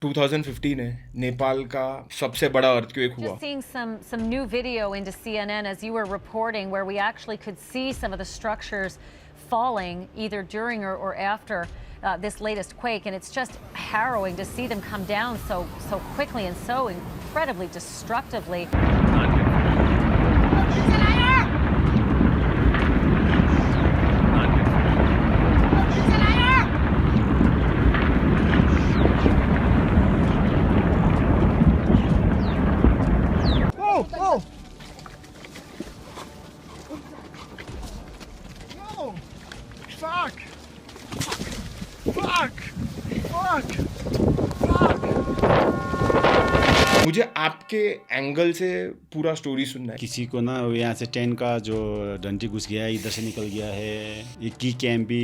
2015 है, नेपाल का सबसे बड़ा अर्थक्वेक हुआ। Just seeing some new video into CNN as you were reporting, where we actually could see some of the structures falling either during or after this latest quake, and it's just harrowing to see them come down so quickly and so incredibly destructively. Oh! No! Fuck! Fuck! Fuck! Fuck! मुझे आपके angle से पूरा story सुनना है। किसी को ना यहाँ से ट्रेन का जो डंडी घुस गया है, इधर से निकल गया है। एक की कैंप भी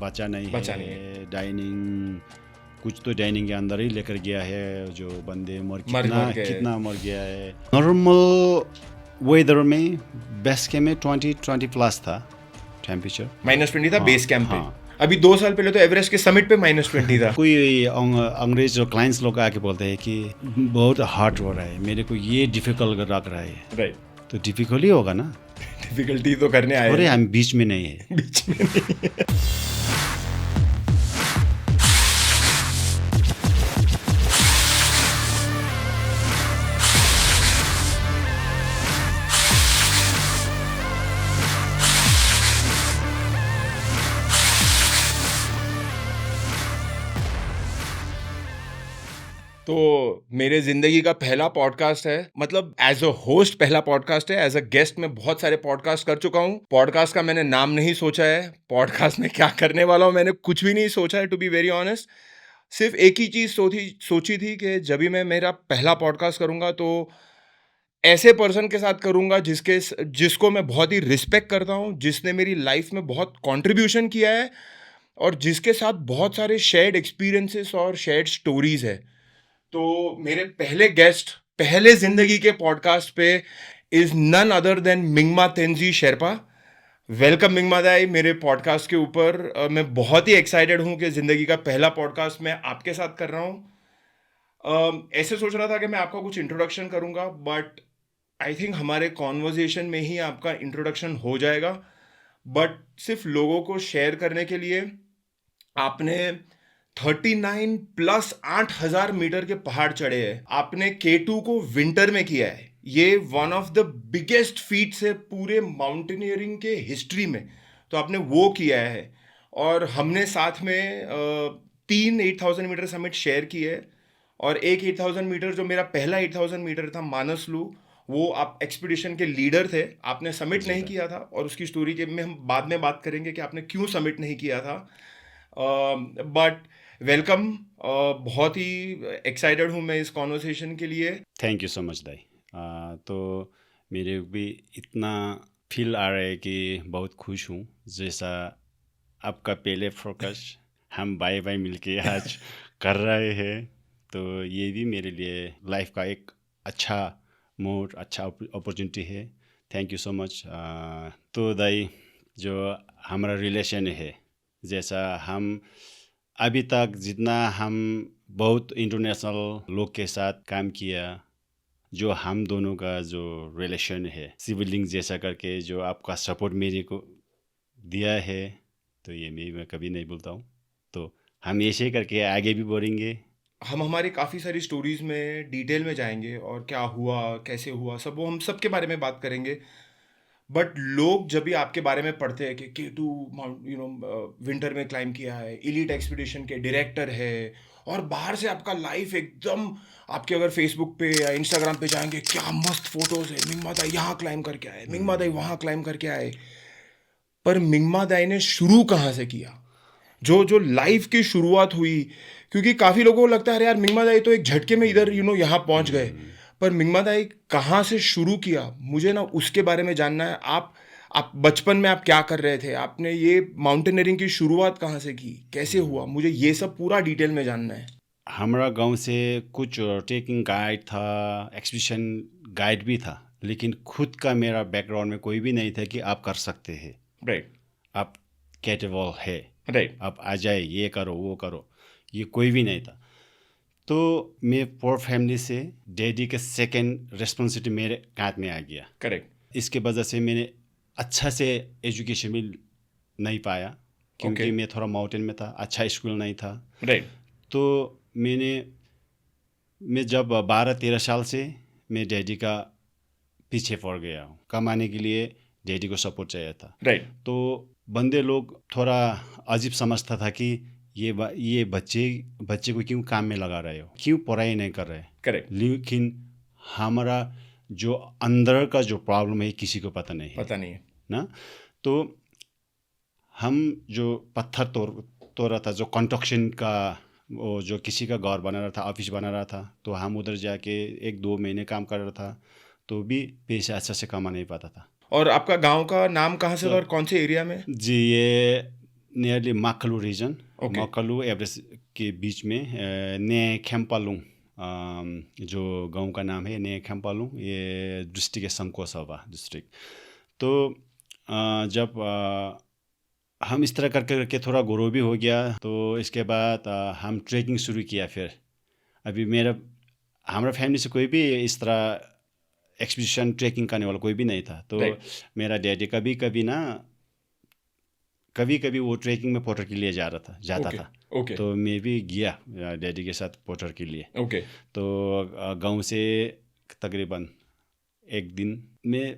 बचा नहीं है। डाइनिंग कुछ तो डाइनिंग के अंदर ही लेकर गया है। जो बंदे कितना मर गया है। नॉर्मल वेदर में बेस कैंप में 20 प्लस था टेम्परेचर। -20 था बेस कैंप पे। अभी 2 साल पहले तो एवरेस्ट के समिट पे -20 था। कोई अंग्रेज जो क्लाइंट्स लोग आके बोलते हैं कि बहुत हार्ड हो रहा है, मेरे को ये डिफिकल्ट लग रहा है। राइट, तो डिफिकल्ट ही होगा ना। डिफिकल्टी तो करने आए। अरे हम बीच में नहीं है। बीच में नहीं है। तो मेरे ज़िंदगी का पहला पॉडकास्ट है, मतलब एज अ होस्ट पहला पॉडकास्ट है। एज अ गेस्ट मैं बहुत सारे पॉडकास्ट कर चुका हूँ। पॉडकास्ट का मैंने नाम नहीं सोचा है, पॉडकास्ट में क्या करने वाला हूँ मैंने कुछ भी नहीं सोचा है, टू बी वेरी ऑनेस्ट। सिर्फ एक ही चीज़ सोची थी कि जब भी मैं मेरा पहला पॉडकास्ट करूँगा तो ऐसे पर्सन के साथ करूँगा जिसको मैं बहुत ही रिस्पेक्ट करता हूँ, जिसने मेरी लाइफ में बहुत कॉन्ट्रीब्यूशन किया है और जिसके साथ बहुत सारे शेयर्ड एक्सपीरियंसेस और शेयर्ड स्टोरीज है। तो मेरे पहले गेस्ट पहले जिंदगी के पॉडकास्ट पे is none other than Mingma Tenzi Sherpa. Welcome Mingma दाई मेरे पॉडकास्ट के ऊपर। मैं बहुत ही एक्साइटेड हूँ कि जिंदगी का पहला पॉडकास्ट मैं आपके साथ कर रहा हूँ। ऐसे सोच रहा था कि मैं आपका कुछ इंट्रोडक्शन करूँगा, बट आई थिंक हमारे कॉन्वर्जेशन में ही आपका इंट्रोडक्शन हो जाएगा। बट सिर्फ लोगों को शेयर करने के लिए, आपने 39 प्लस 8,000 मीटर के पहाड़ चढ़े हैं। आपने K2 को विंटर में किया है। ये one of the biggest feats है पूरे माउंटेनियरिंग के हिस्ट्री में। तो आपने वो किया है और हमने साथ में 3 8,000 मीटर समिट शेयर किए है और एक 8,000 मीटर जो मेरा पहला 8,000 मीटर था मानसलू, वो आप एक्सपीडिशन के लीडर थे। आपने समिट नहीं किया था और उसकी स्टोरी के में हम बाद में बात करेंगे कि आपने क्यों समिट नहीं किया था। बट वेलकम, बहुत ही एक्साइटेड हूँ मैं इस कॉन्वर्सेशन के लिए। थैंक यू सो मच दाई। तो मेरे भी इतना फील आ रहा है कि बहुत खुश हूँ। जैसा आपका पहले फोकस हम बाय बाय मिलके आज कर रहे हैं, तो ये भी मेरे लिए लाइफ का एक अच्छा मोड, अच्छा अपॉर्चुनिटी है। Thank you so much. तो दाई, जो हमारा रिलेशन है, जैसा हम अभी तक जितना हम बहुत इंटरनेशनल लोग के साथ काम किया, जो हम दोनों का जो रिलेशन है सिबलिंग जैसा करके, जो आपका सपोर्ट मेरे को दिया है, तो ये मैं कभी नहीं भूलता हूँ। तो हम ऐसे करके आगे भी बढ़ेंगे। हम हमारी काफ़ी सारी स्टोरीज में डिटेल में जाएंगे और क्या हुआ कैसे हुआ सब, वो हम सब के बारे में बात करेंगे। बट लोग जब भी आपके बारे में पढ़ते हैं कि K2 माउंट विंटर में क्लाइम किया है, इलीट एक्सपीडिशन के डायरेक्टर है, और बाहर से आपका लाइफ एकदम, आपके अगर फेसबुक पे या इंस्टाग्राम पे जाएंगे क्या मस्त फोटोज है, मिंगमा दाई यहाँ क्लाइम करके आए, मिंगमा दाई वहाँ क्लाइम करके आए। पर मिंगमा दाई ने शुरू कहाँ से किया, जो जो लाइफ की शुरुआत हुई। क्योंकि काफ़ी लोगों को लगता है अरे यार मिंगमा दाई तो एक झटके में इधर यहाँ पहुँच गए, पर मिंगमा दाई कहाँ से शुरू किया, मुझे ना उसके बारे में जानना है। आप बचपन में आप क्या कर रहे थे, आपने ये माउंटेनियरिंग की शुरुआत कहाँ से की, कैसे हुआ, मुझे ये सब पूरा डिटेल में जानना है। हमारा गांव से कुछ ट्रेकिंग गाइड था, एक्सपीडिशन गाइड भी था, लेकिन खुद का मेरा बैकग्राउंड में कोई भी नहीं था कि आप कर सकते हैं, राइट, आप कैपेबल है, राइट। आप आ जाए, ये करो वो करो, ये कोई भी नहीं था। तो मैं पोर फैमिली से डैडी के सेकंड रिस्पॉन्सिबिलिटी मेरे हाथ में आ गया। करेक्ट। इसके वजह से मैंने अच्छा से एजुकेशन भी नहीं पाया, क्योंकि Okay. मैं थोड़ा माउंटेन में था, अच्छा स्कूल नहीं था। राइट। तो मैं जब 12-13 साल से मैं डैडी का पीछे पड़ गया हूँ। कमाने के लिए डैडी को सपोर्ट चाहिए था। राइट। तो बंदे लोग थोड़ा अजीब समझता था कि ये बच्चे को क्यों काम में लगा रहे हो, क्यों पढ़ाई नहीं कर रहे। करेक्ट। लेकिन हमारा जो अंदर का जो प्रॉब्लम है किसी को पता नहीं है ना। तो हम जो पत्थर तोड़ रहा था, जो कंस्ट्रक्शन का वो जो किसी का घर बना रहा था, ऑफिस बना रहा था, तो हम उधर जाके 1-2 महीने काम कर रहा था, तो भी पैसे अच्छा से कमा नहीं पाता था। और आपका गांव का नाम कहाँ से था और कौन से एरिया में? जी, ये नियरली माकलू रीजन। Okay. माकलू एवरेस्ट के बीच में ने खेम्पालुङ जो गांव का नाम है, ने खेम्पालुङ। ये डिस्ट्रिक्ट है संकोसभा डिस्ट्रिक्ट। तो जब हम इस तरह करके थोड़ा ग्रो भी हो गया, तो इसके बाद हम ट्रैकिंग शुरू किया। फिर अभी हमारा फैमिली से कोई भी इस तरह एक्सपीडिशन ट्रैकिंग करने वाला कोई भी नहीं था। तो मेरा डैडी कभी कभी वो ट्रैकिंग में पोटर के लिए जाता था। Okay. तो मैं भी गया डैडी के साथ पोटर के लिए। ओके। तो गांव से तकरीबन एक दिन मैं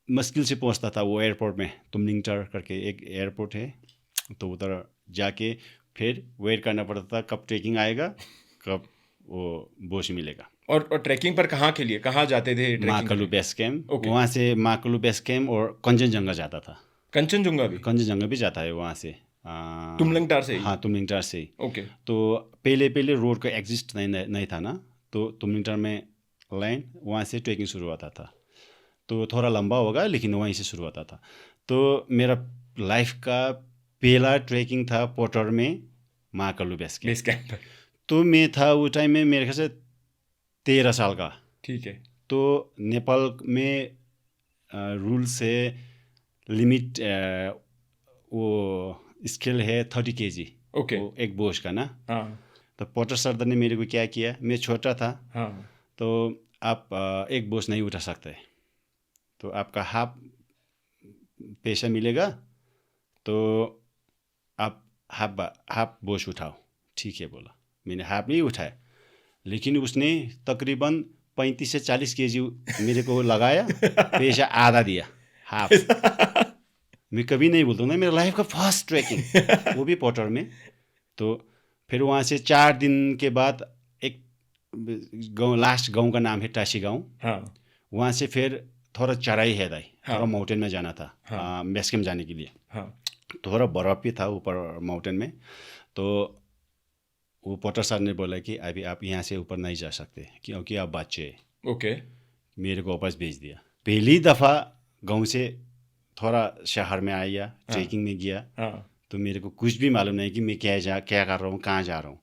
मुश्किल से पहुंचता था वो एयरपोर्ट में। तुमलिंगटार करके एक एयरपोर्ट है, तो उधर जाके फिर वेट करना पड़ता था कब ट्रैकिंग आएगा, कब वो बोश मिलेगा। और ट्रैकिंग पर कहाँ जाते थे? माकलू बेस कैम्प। Okay. वहाँ से माकलू बेस कैम्प और कंचनजंगा जाता था। कंचनजंगा भी जाता है वहाँ से, तुमलिंगटार से ही? हाँ, तुमलिंगटार से ही। ओके। तो पहले रोड का एग्जिस्ट नहीं था ना, तो तुमलिंगटार में लाइन, वहाँ से ट्रैकिंग शुरू होता था। तो थोड़ा लंबा होगा, लेकिन वहीं से शुरू होता था। तो मेरा लाइफ का पहला ट्रैकिंग था पोटर में माकलू बेस कैम्प। तो मैं था वो टाइम में मेरे ख्याल से 13 साल का। ठीक है। तो नेपाल में रूल से लिमिट वो स्केल है 30 kg। ओके। वो एक बोझ का ना। हाँ। तो पोटर सरदार ने मेरे को क्या किया, मैं छोटा था। हाँ। तो आप एक बोझ नहीं उठा सकते, तो आपका पैसा मिलेगा, तो आप हाफ बोझ उठाओ। ठीक है बोला, मैंने हाफ नहीं उठाया, लेकिन उसने तकरीबन 35 से 40 kg मेरे को लगाया, पैसा आधा दिया, हाफ। मैं कभी नहीं बोलता ना, मेरा लाइफ का फर्स्ट ट्रैकिंग, वो भी पोटर में। तो फिर वहाँ से 4 दिन के बाद एक लास्ट गांव का नाम है टासी गांव। हाँ। वहाँ से फिर थोड़ा चढ़ाई है दाई। हाँ। थोड़ा माउंटेन में जाना था। हाँ। बेस कैम्प जाने के लिए। हाँ। थोड़ा बर्फ भी था ऊपर माउंटेन में। तो वो पोटर सर ने बोला कि अभी आप यहाँ से ऊपर नहीं जा सकते, क्योंकि आप बच्चे हैं। ओके। मेरे को वापस भेज दिया। पहली दफ़ा गांव से थोड़ा शहर में आया, ट्रैकिंग में गया। हाँ। तो मेरे को कुछ भी मालूम नहीं कि मैं क्या कर रहा हूँ, कहाँ जा रहा हूँ।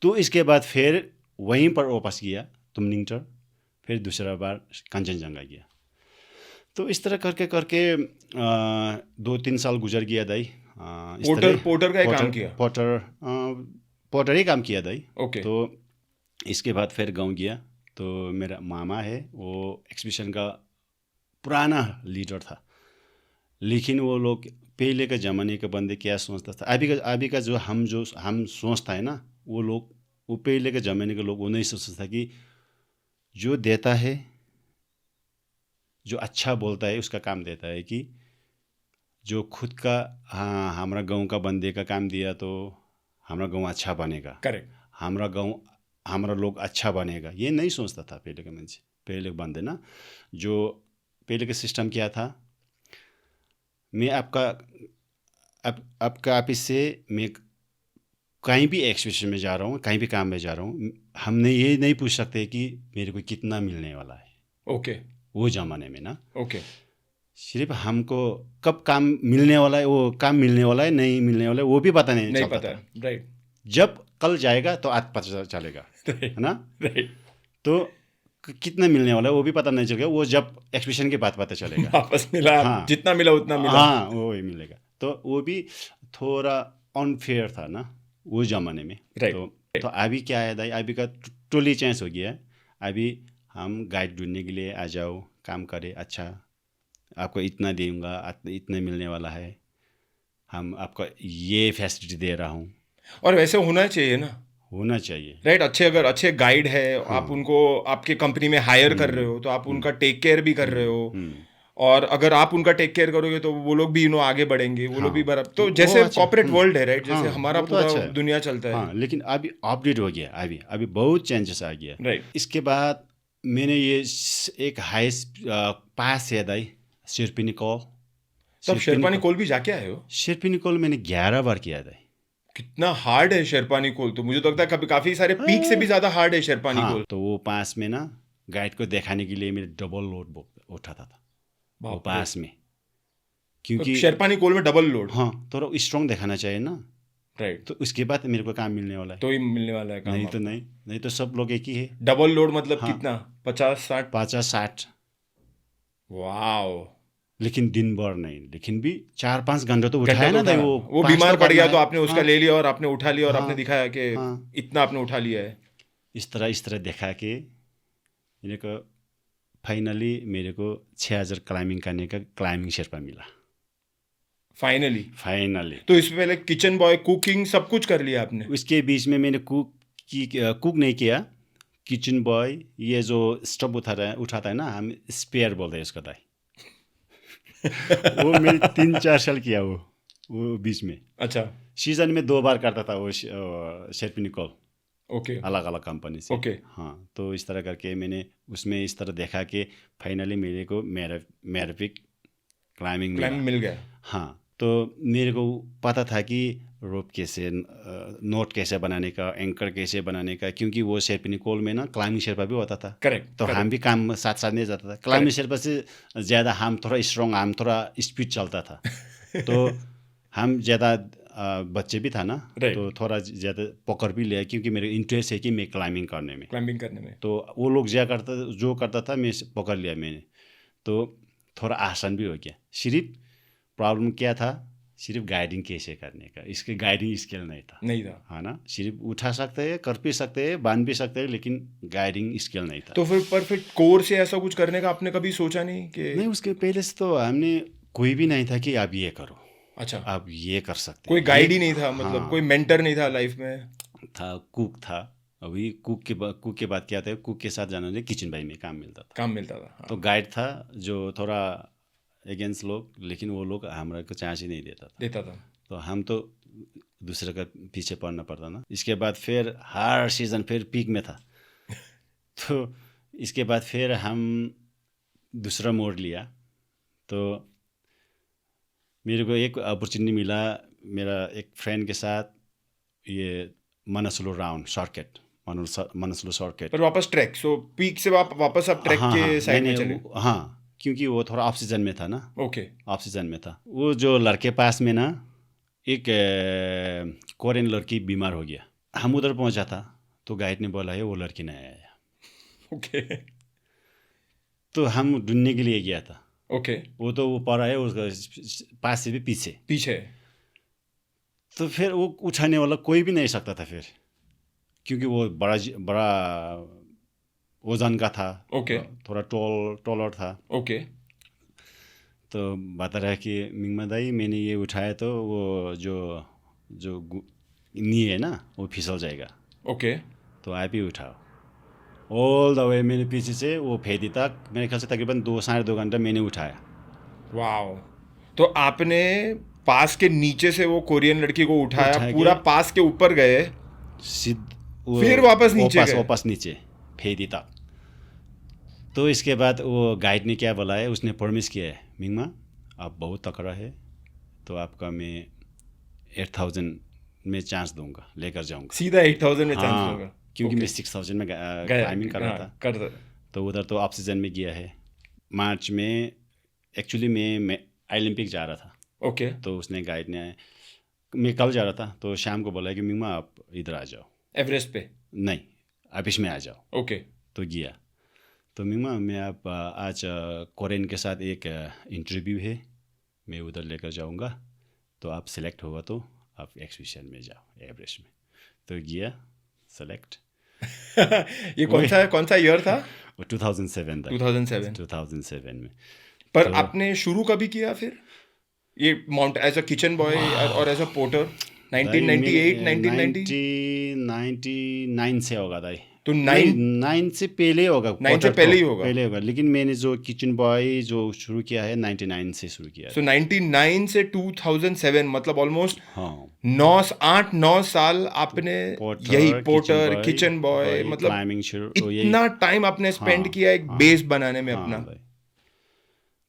तो इसके बाद फिर वहीं पर वापस गया तुमलिंगटार, फिर दूसरा बार कंचनजंगा गया। तो इस तरह करके 2-3 साल गुजर गया दाई। पोटर का काम किया? पोटर ही काम किया दाई। ओके। तो इसके बाद फिर गांव गया। तो मेरा मामा है, वो एक्सपीडिशन का पुराना लीडर था। लेकिन वो लोग पहले के ज़माने के बंदे क्या सोचता था, अभी का जो हम सोचता है ना, वो पहले के ज़माने के लोग वो नहीं सोचता था कि जो देता है, जो अच्छा बोलता है, उसका काम देता है। कि जो खुद का, हाँ, हमारा गांव का बंदे का काम दिया तो हमारा गांव अच्छा बनेगा। करेक्ट। हमारा लोग अच्छा बनेगा, ये नहीं सोचता था पहले के मंचे, पहले के बंदे ना। जो पहले का सिस्टम क्या था, मैं आपका ऑफिस से मैं कहीं भी एक्सपीडिशन में जा रहा हूँ, कहीं भी काम में जा रहा हूँ, हमने ये नहीं पूछ सकते कि मेरे को कितना मिलने वाला है। ओके। वो ज़माने में ना। ओके। सिर्फ हमको कब काम मिलने वाला है, वो काम मिलने वाला है नहीं मिलने वाला है, वो भी पता नहीं चलता था। राइट। जब कल जाएगा तो आज पता चलेगा, है ना। राइट। तो कितना मिलने वाला है वो भी पता नहीं चलेगा, वो जब एक्सपीडिशन के बाद पता चलेगा। वापस मिला। हाँ। जितना मिला उतना मिला। हाँ, वो ही मिलेगा। तो वो भी थोड़ा अनफेयर था ना वो ज़माने में। राइट। तो अभी क्या है दाई, अभी का टोटली चेंज हो गया है। अभी हम गाइड ढूंढने के लिए आ जाओ, काम करें, अच्छा आपको इतना दूंगा, इतने मिलने वाला है, हम आपको ये फैसिलिटी दे रहा हूँ। और वैसे होना चाहिए ना, होना चाहिए। राइट। अगर अच्छे गाइड है, आप उनको आपके कंपनी में हायर कर रहे हो तो आप उनका टेक केयर भी कर रहे हो, और अगर आप उनका टेक केयर करोगे तो वो लोग भी आगे बढ़ेंगे, वो लोग भी बराबर। तो जैसे अच्छा, कॉर्पोरेट वर्ल्ड है, राइट, जैसे हाँ, हमारा वो तो पूरा अच्छा है। दुनिया चलता है, हाँ, लेकिन अभी अपडेट हो गया, अभी बहुत चेंजेस आ गया। राइट। इसके बाद मैंने ये एक हाईएस्ट पास है दाई, शिरपिनी कॉल। तो आप शेरपानी कोल भी जाके आए हो? शिरपिनी कॉल मैंने 11 बार किया था। कितना हार्ड है शेरपानी कोल? तो मुझे तो लगता है कभी काफी सारे पीक से भी ज्यादा हार्ड है शेरपानी हाँ, कोल। तो वो पास में ना गाइड को दिखाने के लिए मेरे डबल लोड उठाता था वो पास में, क्योंकि शेरपानी कोल में डबल लोड। हाँ, थोड़ा स्ट्रॉन्ग दिखाना चाहिए ना, राइट। तो उसके बाद मेरे को काम मिलने वाला है। तो ही मिलने वाला है काम। नहीं तो नहीं तो सब लोग एक ही है। डबल लोड मतलब हाँ। कितना? 50-60? 50-60। वाओ। लेकिन दिन भर नहीं, लेकिन भी 4-5 घंटे तो घंटा उठाया तो ना था। उठाना। वो पाँच बीमार पड़ करना गया है। तो आपने उसका हाँ, ले लिया और आपने उठा लिया और आपने हाँ, दिखाया कि हाँ। इतना आपने उठा लिया है। इस तरह दिखा के मेरे को फाइनली मेरे को 6000 क्लाइंबिंग करने का क्लाइंबिंग शेरपा मिला फाइनली। तो इससे पहले किचन बॉय, कुकिंग सब कुछ कर लिया आपने? उसके बीच में मैंने कुक नहीं किया। किचन बॉय, ये जो स्टोव उठाता है ना, हम स्पेयर बोलते हैं उसका दाई। वो मैंने 3-4 साल किया वो बीच में। अच्छा। सीजन में 2 बार करता था वो शेरपिनी कॉल। ओके। अलग अलग कंपनी से। ओके। हाँ, तो इस तरह करके मैंने उसमें इस तरह देखा कि फाइनली मेरे को मैरपिक क्लाइंबिंग मिल गया। हाँ, तो मेरे को पता था कि रोप कैसे, नोट कैसे बनाने का, एंकर कैसे बनाने का, क्योंकि वो शेरपिनी कोल में ना क्लाइंबिंग शेरपा भी होता था। करेक्ट। तो हम भी काम साथ साथ नहीं जाता था। क्लाइंबिंग शेरपा से ज़्यादा हम थोड़ा स्ट्रॉन्ग, हम थोड़ा स्पीड चलता था। तो हम ज़्यादा बच्चे भी था ना, तो थोड़ा ज़्यादा पकड़ भी लिया, क्योंकि मेरे इंटरेस्ट है कि मैं क्लाइंबिंग करने में। तो वो लोग जो करता था मैं पकड़ लिया मैंने, तो थोड़ा आसान भी हो गया। सिर्फ प्रॉब्लम क्या था, सिर्फ गाइडिंग कैसे करने का, इसके गाइडिंग स्किल नहीं था। हाँ ना, सिर्फ उठा सकते हैं, कर भी सकते हैं, बांध भी सकते हैं, लेकिन गाइडिंग स्किल नहीं था। तो फिर कोर से ऐसा कुछ करने का आपने कभी सोचा नहीं कि? नहीं, उसके पहले से तो हमने कोई भी नहीं था कि आप ये करो। अच्छा। आप ये कर सकते। कोई गाइड ही नहीं था, मतलब हाँ, कोई मेंटर नहीं था लाइफ में? था, कुक था। अभी कुक के बाद क्या था, कुक के साथ जाना नहीं, किचन भाई में काम मिलता था। हाँ। तो गाइड था जो थोड़ा अगेंस्ट लोग, लेकिन वो लोग हमारे को चांस ही नहीं देता था। तो हम तो दूसरे का पीछे पड़ना पड़ता ना। इसके बाद फिर हर सीज़न फिर पीक में था। तो इसके बाद फिर हम दूसरा मोड़ लिया। तो मेरे को एक अपॉर्चुनिटी मिला, मेरा एक फ्रेंड के साथ, ये मनसलु राउंड सर्किट, मनसलु सर्किट। पर वापस ट्रैक, सो पीक से वापस आप ट्रैक के साइड में चले? हाँ, क्योंकि वो थोड़ा ऑफ सीजन में था ना। ओके। ऑफ सीजन में था। वो जो लड़के पास में ना एक कोरियन लड़की बीमार हो गया। हम उधर पहुंचा था तो गाइड ने बोला है वो लड़की नहीं आया। ओके। तो हम ढूंढने के लिए गया था। ओके। वो पड़ा है उसका पास से भी पीछे। तो फिर वो उठाने वाला कोई भी नहीं सकता था फिर, क्योंकि वो बड़ा वजन का था। ओके। थोड़ा टॉलर था। ओके। तो बता रहा है कि मिंगमा दाई, मैंने ये उठाया तो वो जो नी है ना, वो फिसल जाएगा। ओके। तो आप ही उठाओ। ऑल द वे मैंने पीछे से वो फेदी तक, मेरे ख्याल से तकरीबन 2-2.5 घंटा मैंने उठाया। वाओ। तो आपने पास के नीचे से वो कोरियन लड़की को उठाया, पूरा पास के ऊपर गए, फिर वापस नीचे फेदी तक। तो इसके बाद वो गाइड ने क्या बोला है, उसने प्रॉमिस किया है, मिंगमा आप बहुत तकड़ा है, तो आपका मैं 8000 में चांस दूंगा, लेकर जाऊंगा सीधा 8000 में चांस दूंगा। क्योंकि मैं 6000 में क्लाइंबिंग कर रहा था। तो उधर तो ऑफ सीजन में गया है। मार्च में एक्चुअली मैं ओलंपिक जा रहा था। ओके। तो उसने गाइड ने, मैं कल जा रहा था, तो शाम को बोला कि मिंगमा आप इधर आ जाओ, एवरेस्ट पे नहीं आप इसमें आ जाओ। ओके। तो गया। तो मिंगमा मैं आप आज कोरियन के साथ एक इंटरव्यू है, मैं उधर लेकर जाऊंगा, तो आप सेलेक्ट होगा तो आप एक्सपीडिशन में जाओ एवरेस्ट में। तो गया, सेलेक्ट ये कौन सा ईयर था? 2007 था। 2007 2007 में। पर आपने शुरू कभी किया फिर ये mount as a kitchen boy और एज अ पोर्टर? 1998 1990 99 से होगा दाई। तो 9 से पहले होगा। 9 से पहले ही होगा। पहले होगा, लेकिन मैंने जो किचन बॉय जो शुरू किया है 99 से शुरू किया है। सो 99 से 2007 मतलब ऑलमोस्ट हाँ 8-9 साल आपने यही पोर्टर किचन बॉय मतलब क्लाइंबिंग शुरू इतना टाइम आपने स्पेंड किया एक बेस बनाने में अपना।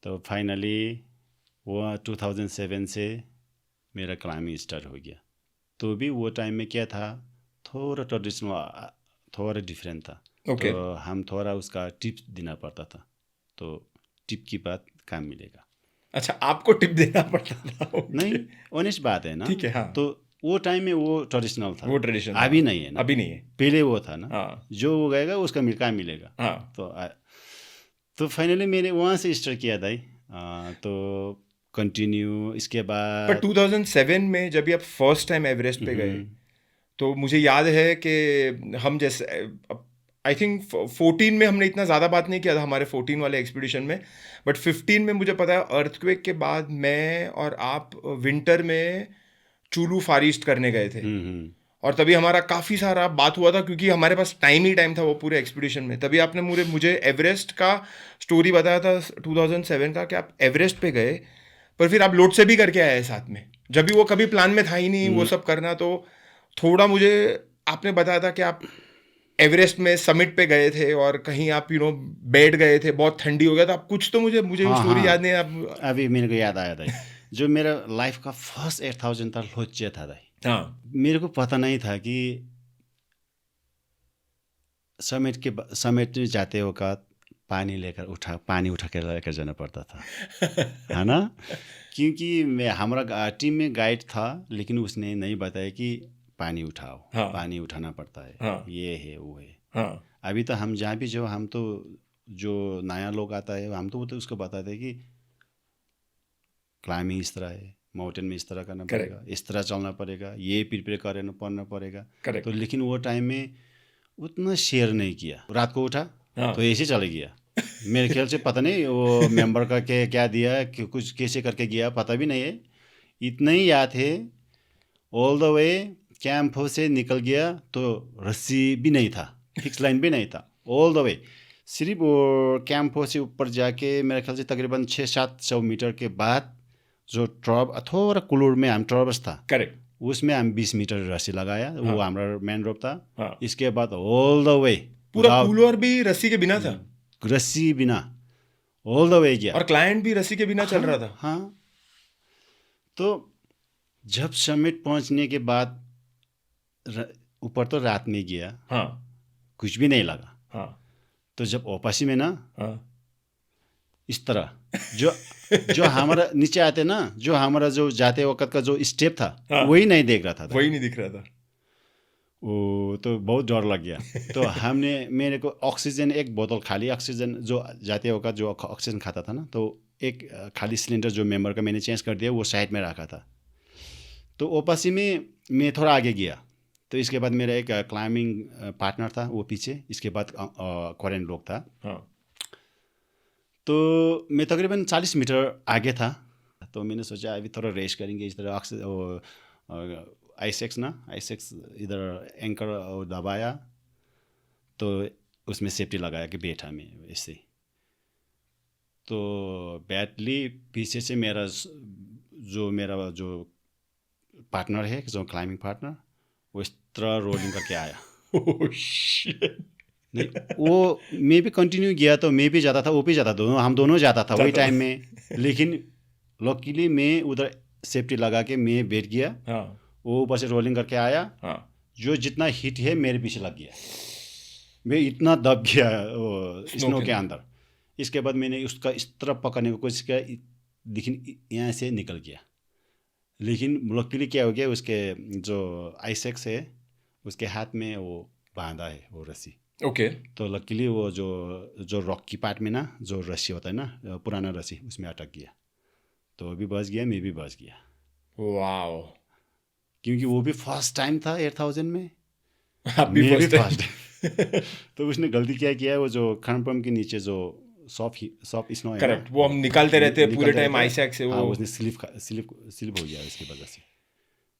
तो फाइनली वो 2007 से मेरा क्लाइंबिंग स्टार्ट हो गया। तो भी वो टाइम में क्या था, थोड़ा ट्रेडिशनल, थोड़ा डिफरेंट था। Okay. तो हम थोड़ा उसका टिप्स देना पड़ता था, तो टिप की बात काम मिलेगा। अच्छा, आपको टिप देना पड़ता था? Okay. नहीं, ऑनेस्ट बात है ना। ठीक है, हाँ। तो वो टाइम में वो ट्रेडिशनल था, वो ट्रेडिशनल अभी नहीं है ना। अभी नहीं है, पहले वो था ना। हाँ। जो वो गएगा उसका काम मिलेगा। हाँ। तो फाइनली मैंने वहाँ से स्टार्ट किया था। तो कंटिन्यू इसके बाद। पर 2007 में जब आप फर्स्ट टाइम एवरेस्ट पे गए, तो मुझे याद है कि हम जैसे आई थिंक 14 में हमने इतना ज़्यादा बात नहीं किया था हमारे 14 वाले एक्सपीडिशन में, बट 15 में मुझे पता है अर्थक्वेक के बाद मैं और आप विंटर में चुलू फार ईस्ट करने गए थे। और तभी हमारा काफ़ी सारा बात हुआ था क्योंकि हमारे पास टाइम ही टाइम था वो पूरे एक्सपीडिशन में। तभी आपने मुझे एवरेस्ट का स्टोरी बताया था 2007 का कि आप एवरेस्ट पे गए, पर फिर आप लोड से भी करके आए साथ में, जब भी वो कभी प्लान में था ही नहीं वो सब करना। तो थोड़ा मुझे आपने बताया था कि आप एवरेस्ट में समिट पे गए थे और कहीं आप बैठ गए थे, बहुत ठंडी हो गया था। आप कुछ तो मुझे स्टोरी याद नहीं है। आप अभी मेरे को याद आया था जो मेरा लाइफ का फर्स्ट 8000 था लोचे था। हाँ, मेरे को पता नहीं था कि समिट में जाते वक्त पानी उठा कर लेकर जाना पड़ता था है ना। क्योंकि हमारा टीम में गाइड था, लेकिन उसने नहीं बताया कि पानी उठाओ। हाँ। पानी उठाना पड़ता है। हाँ। ये है वो है। हाँ। अभी तो हम जहाँ भी हम तो जो नया लोग आता है हम तो उसको बताते हैं कि क्लाइंबिंग इस तरह है, माउंटेन में इस तरह करना पड़ेगा, इस तरह चलना पड़ेगा, ये प्रिपेयर करना पड़ेगा। तो लेकिन वो टाइम में उतना शेयर नहीं किया। रात को उठा तो ऐसे चले गया। मेरे ख्याल से पता नहीं वो मेंबर का क्या दिया कि कुछ कैसे करके गया, पता भी नहीं है। इतना ही याद है ऑल द वे कैंप से निकल गया तो रस्सी भी नहीं था, फिक्स लाइन भी नहीं था। ऑल द वे सिर्फ वो कैंप से ऊपर जाके मेरे ख्याल से तकरीबन 600-700 मीटर के बाद जो थोड़ा कुलूर में हम ट्रॉबर्स था, करेक्ट, उसमें हम 20 मीटर रस्सी लगाया। वो हमारा मेन रोप था। हाँ। इसके बाद ऑल द वे पूरा कुलूर भी रस्सी के बिना था, रस्सी बिना ऑल द वे गया। और क्लाइंट भी रस्सी के बिना चल रहा था। हाँ। तो जब समिट पहुंचने के बाद ऊपर तो रात में गया, हाँ, कुछ भी नहीं लगा। हाँ। तो जब वापसी में ना, हाँ, इस तरह जो हमारा नीचे आते ना, जो हमारा जो जाते वक्त का जो स्टेप था, हाँ। वही नहीं देख रहा था। वही नहीं दिख रहा था। वो तो बहुत डर लग गया। तो मेरे को ऑक्सीजन, एक बोतल खाली ऑक्सीजन, जो जाते वक्त जो ऑक्सीजन खाता था ना, तो एक खाली सिलेंडर जो मेंबर का मैंने चेंज कर दिया, वो साइड में रखा था। तो वापसी में मैं थोड़ा आगे गया, तो इसके बाद मेरा एक क्लाइंबिंग पार्टनर था वो पीछे, इसके बाद कोरियन लोग था। हाँ। तो मैं तकरीबन 40 मीटर आगे था। तो मैंने सोचा अभी थोड़ा रेस करेंगे इस तरह। आईसेक्स इधर एंकर दबाया, तो उसमें सेफ्टी लगाया कि बैठा मैं वैसे। तो बैटली पीछे से मेरा जो पार्टनर है, जो क्लाइंबिंग पार्टनर, वो इस तरह रोलिंग करके आया। नहीं, वो मैं भी कंटिन्यू गया, तो मैं भी जाता था, वो भी जाता था, हम दोनों जाता था वही टाइम में। लेकिन लकीली मैं उधर सेफ्टी लगा के मैं बैठ गया। हाँ। वो ऊपर से रोलिंग करके आया। हाँ। जो जितना हिट है मेरे पीछे लग गया, मैं इतना दब गया वो स्नो के अंदर। इसके बाद मैंने उसका इस तरह पकड़ने की कोशिश किया, लेकिन यहाँ से निकल गया। लेकिन लकीली क्या हो गया, उसके जो आईसेक्स है उसके हाथ में वो बांधा है वो रस्सी। ओके। तो लकीली वो जो रॉक की पार्ट में ना जो रस्सी होता है ना, पुराना रस्सी, उसमें अटक गया। तो वो भी बच गया, मैं भी बच गया। वाओ। क्योंकि वो भी फर्स्ट टाइम था 8000 में। आप भी फर्स्ट टाइम। तो उसने गलती क्या किया, वो जो खनपम के नीचे जो सॉफ्ट स्नो है करेक्ट, वो हम निकालते रहते हैं पूरे टाइम आइस एक्स से, हाँ, वो उसने स्लिप हो गया उसकी वजह से।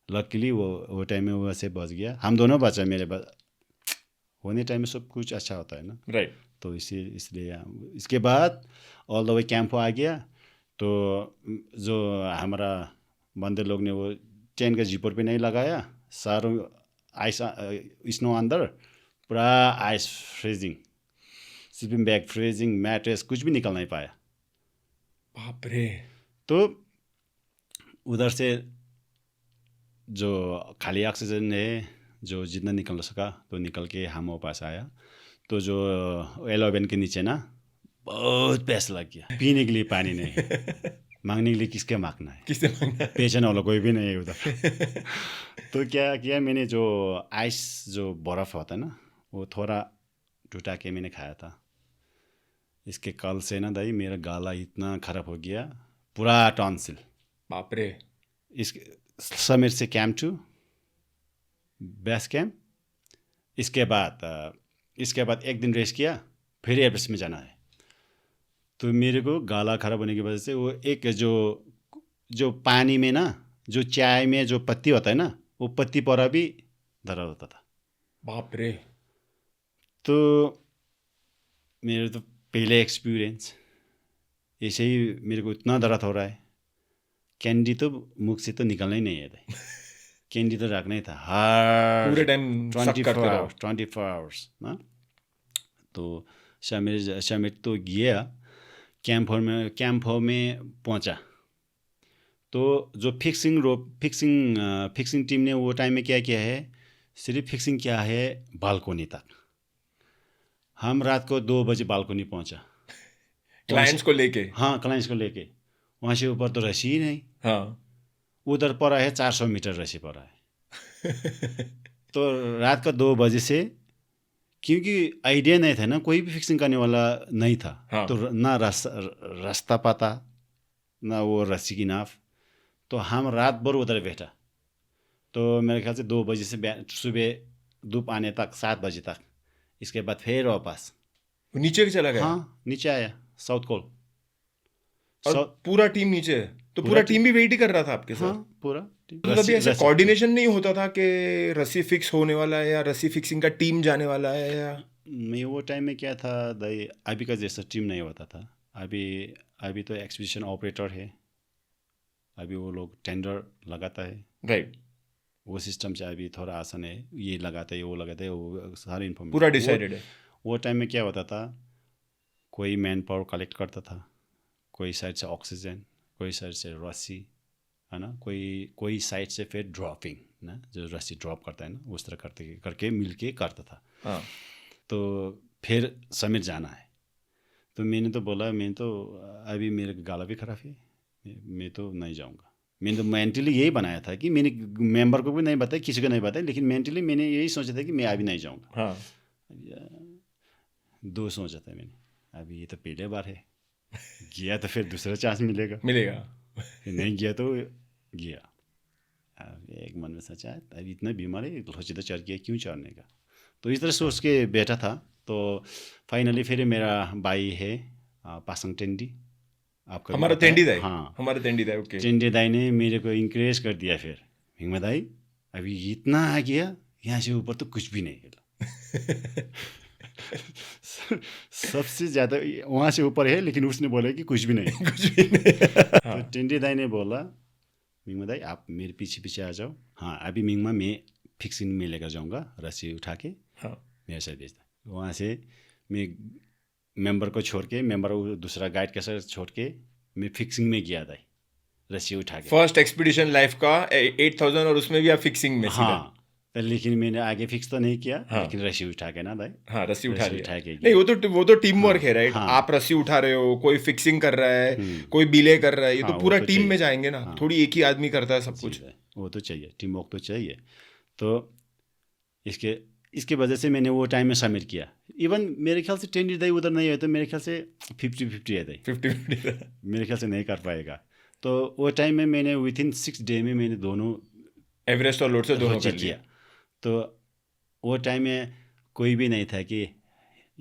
लकीली वो टाइम में वो ऐसे बच गया, हम दोनों बचा। मेरे होने टाइम में सब कुछ अच्छा होता है ना, राइट। तो इसलिए इसके बाद ऑल द वे कैंप आ गया। तो जो हमारा बंदे लोग ने वो टेंट का जीपर पे नहीं लगाया, सारों आइस स्नो अंदर, पूरा ice freezing, sleeping bag freezing, mattress कुछ भी निकल नहीं पाया। बाप रे। तो उधर से जो खाली ऑक्सीजन है जो जितना निकल सका तो निकल के हम पास आया। तो जो 11 के नीचे ना बहुत प्यास लग गया, पीने के लिए पानी नहीं है, मांगने के लिए किसके मांगना है, किससे मांगना है? बेचने वाला कोई भी नहीं है उधर। तो क्या किया मैंने, जो आइस जो बर्फ़ होता है ना वो थोड़ा टूटा के मैंने खाया था। इसके कल से ना दाई मेरा गला इतना ख़राब हो गया, पूरा टॉन्सिल। बाप रे। इस समीर से कैंप 2 बेस कैंप, इसके बाद एक दिन रेस्ट किया, फिर एवरेस्ट में जाना है। तो मेरे को गला खराब होने की वजह से वो एक जो पानी में ना, जो चाय में जो पत्ती होता है ना, वो पत्ती पर भी दर्द होता था। बाप रे। तो मेरे तो पहले एक्सपीरियंस ऐसे ही मेरे को इतना दर्द हो रहा है। कैंडी तो मुख से तो निकलना ही नहीं है, कैंडी तो रखना ही था हर पूरे टाइम 24 आवर्स ना। तो शामिर तो गया कैंप में पहुंचा। तो जो फिक्सिंग टीम ने वो टाइम में क्या किया है, सिर्फ फिक्सिंग किया है बालकोनी तक। हम रात को 2 बजे बालकोनी पहुंचा क्लाइंट्स को लेके। हाँ, क्लाइंट्स को लेके। वहाँ से ऊपर तो रस्सी ही नहीं। हाँ। उधर पड़ा है 400 मीटर रस्सी पड़ा है। तो रात का 2 बजे से, क्योंकि आइडिया नहीं था ना, कोई भी फिक्सिंग करने वाला नहीं था। हाँ। तो ना रास्ता पता ना वो रस्सी की नाफ। तो हम रात भर उधर बैठा। तो मेरे ख्याल से 2 बजे से सुबह धूप आने तक 7 बजे तक। इसके बाद फिर वापस नीचे चला गया। हाँ, नीचे आया साउथ कोल। और पूरा टीम नीचे है, तो पूरा टीम भी वेट ही कर रहा था आपके साथ। हाँ, पूरा मतलब ऐसे कोऑर्डिनेशन नहीं होता था कि रस्सी फिक्स होने वाला है या रस्सी फिक्सिंग का टीम जाने वाला है, या नहीं? वो टाइम में क्या था दाई, अभी का जैसा टीम नहीं होता था। अभी तो एक्सपीडिशन ऑपरेटर है, अभी वो लोग टेंडर लगाता है। राइट। वो सिस्टम से अभी थोड़ा आसान है, ये लगाता है वो लगाता है, वो सारी इन्फॉर्मेशन पूरा डिसाइडेड है। वो टाइम में क्या होता था, कोई मैन पावर कलेक्ट करता था, कोई साइड से ऑक्सीजन, कोई साइड से रस्सी, है ना, कोई साइड से फिर ड्रॉपिंग ना, जो रस्सी ड्रॉप करता है ना, उस तरह करके मिल के करता था। हाँ। तो फिर समीर जाना है। तो मैंने तो बोला, मैं तो अभी मेरा गला भी खराब है, मैं तो नहीं जाऊँगा। मैंने तो मेंटली यही बनाया था कि मैंने मेंबर को भी नहीं बताया, किसी को नहीं बताया, लेकिन मेंटली मैंने यही सोचा था कि मैं अभी नहीं जाऊँगा। हाँ। 2 सोचा था मैंने, अभी ये तो पहले बार है, गया तो फिर दूसरा चांस मिलेगा, नहीं गया तो गया। अब एक मन में सोचा अभी इतना बीमार है, सोचे तो चढ़ गया, क्यों चढ़ने का। तो इस तरह सोच के बैठा था। तो फाइनली फिर मेरा भाई है पासंग टेंडी, आपका हमारा टेंडी दाई। हाँ, हमारा टेंडी दाई। ओके। टेंडी दाई ने मेरे को इंकरेज कर दिया। फिर हिम्मत दाई अभी इतना आ गया, यहाँ से ऊपर तो कुछ भी नहीं है। सबसे ज़्यादा वहाँ से ऊपर है, लेकिन उसने बोला कि कुछ भी नहीं। कुछ भी नहीं। तो टेंडी दाई ने बोला, मिंगमा दाई आप मेरे पीछे पीछे आ जाओ। हाँ, अभी मिंगमा मैं फिक्सिंग में लेकर जाऊँगा, रस्सी उठा के। हाँ। मेरे साथ भेजता। वहाँ से मैं मेंबर को छोड़ के, मेंबर को दूसरा गाइड के साथ छोड़ के मैं फिक्सिंग में गया था, रस्सी उठा के। फर्स्ट एक्सपीडिशन लाइफ का 8000, और उसमें भी आप फिक्सिंग में सीधा। हाँ, लेकिन मैंने आगे फिक्स तो नहीं किया। हाँ। लेकिन रस्सी उठा के ना भाई। हाँ, रस्सी उठा के नहीं, वो तो टीम वर्क है, राइट। हाँ। आप रस्सी उठा रहे हो, कोई फिक्सिंग कर रहा है, कोई बिले कर रहा है, ये हाँ, तो पूरा तो टीम में जाएंगे ना। हाँ। थोड़ी एक ही आदमी करता है सब कुछ। वो तो चाहिए, टीम वर्क तो चाहिए। तो इसके वजह से मैंने वो टाइम में शामिल किया। इवन मेरे ख्याल से टेंडी दाई उधर नहीं है, तो मेरे ख्याल से 50-50 है दाई, 50-50 मेरे ख्याल से नहीं कर पाएगा। तो वो टाइम में मैंने विथिन 6 डे में मैंने दोनों एवरेस्ट और लोड से दोनों कर किया। तो वो टाइम में कोई भी नहीं था कि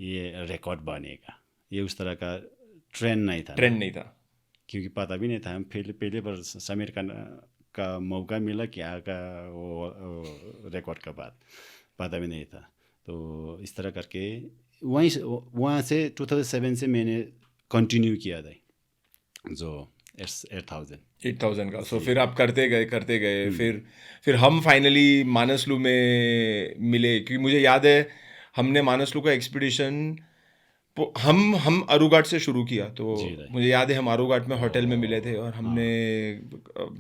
ये रिकॉर्ड बनेगा, ये उस तरह का ट्रेंड नहीं था, ट्रेंड नहीं था, क्योंकि पता भी नहीं था। हम पहले बार समीर का मौका मिला क्या का वो रिकॉर्ड का बाद पता भी नहीं था। तो इस तरह करके वहाँ से 2007 से मैंने कंटिन्यू किया था जो 8,000 का। सो फिर आप करते गए फिर हम फाइनली मानसलू में मिले, क्योंकि मुझे याद है हमने मानसलू का एक्सपीडिशन हम अरुघाट से शुरू किया। तो मुझे याद है हम अरुघाट में होटल में मिले थे, और हमने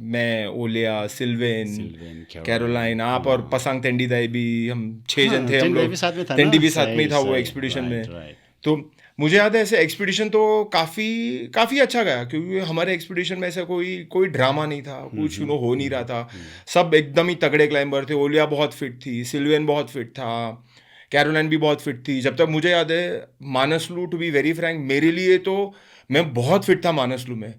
मैं, ओलिया, सिल्वेन, कैरोलाइन, आप और पसांग तेंडीदाई भी, हम 6 जन थे। हम लोग तेंडी भी साथ में ही था वो एक्सपीडिशन में। तो मुझे याद है ऐसे एक्सपीडिशन तो काफ़ी अच्छा गया, क्योंकि हमारे एक्सपीडिशन में ऐसा कोई ड्रामा नहीं था, कुछ हो नहीं रहा था। सब एकदम ही तगड़े क्लाइंबर थे। ओलिया बहुत फिट थी, सिल्वेन बहुत फिट था, कैरोलाइन भी बहुत फिट थी। जब तक मुझे याद है monsoon, to be very Frank, मेरे लिए तो मैं बहुत फिट था मानसलू में,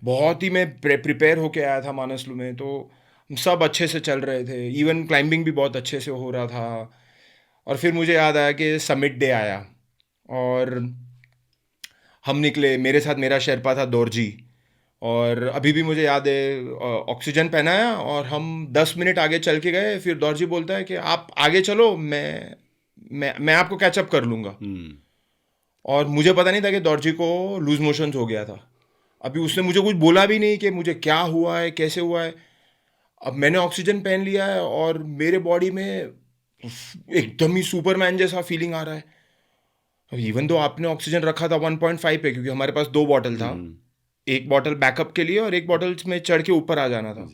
बहुत ही मैं प्रिपेयर होके आया था मानसलू में। तो सब अच्छे से चल रहे थे, इवन क्लाइंबिंग भी बहुत अच्छे से हो रहा था। और फिर मुझे याद आया कि समिट डे आया और हम निकले। मेरे साथ मेरा शेरपा था दोरजी, और अभी भी मुझे याद है ऑक्सीजन पहनाया और हम 10 मिनट आगे चल के गए। फिर दोरजी बोलता है कि आप आगे चलो, मैं आपको कैचअप कर लूँगा। और मुझे पता नहीं था कि दोरजी को लूज मोशंस हो गया था। अभी उसने मुझे कुछ बोला भी नहीं कि मुझे क्या हुआ है, कैसे हुआ है। अब मैंने ऑक्सीजन पहन लिया है और मेरे बॉडी में एकदम ही सुपरमैन जैसा फीलिंग आ रहा है। इवन तो आपने ऑक्सीजन रखा था 1.5 पे, क्योंकि हमारे पास 2 बॉटल था, एक बॉटल बैकअप के लिए और एक बॉटल में चढ़ के ऊपर आ जाना था।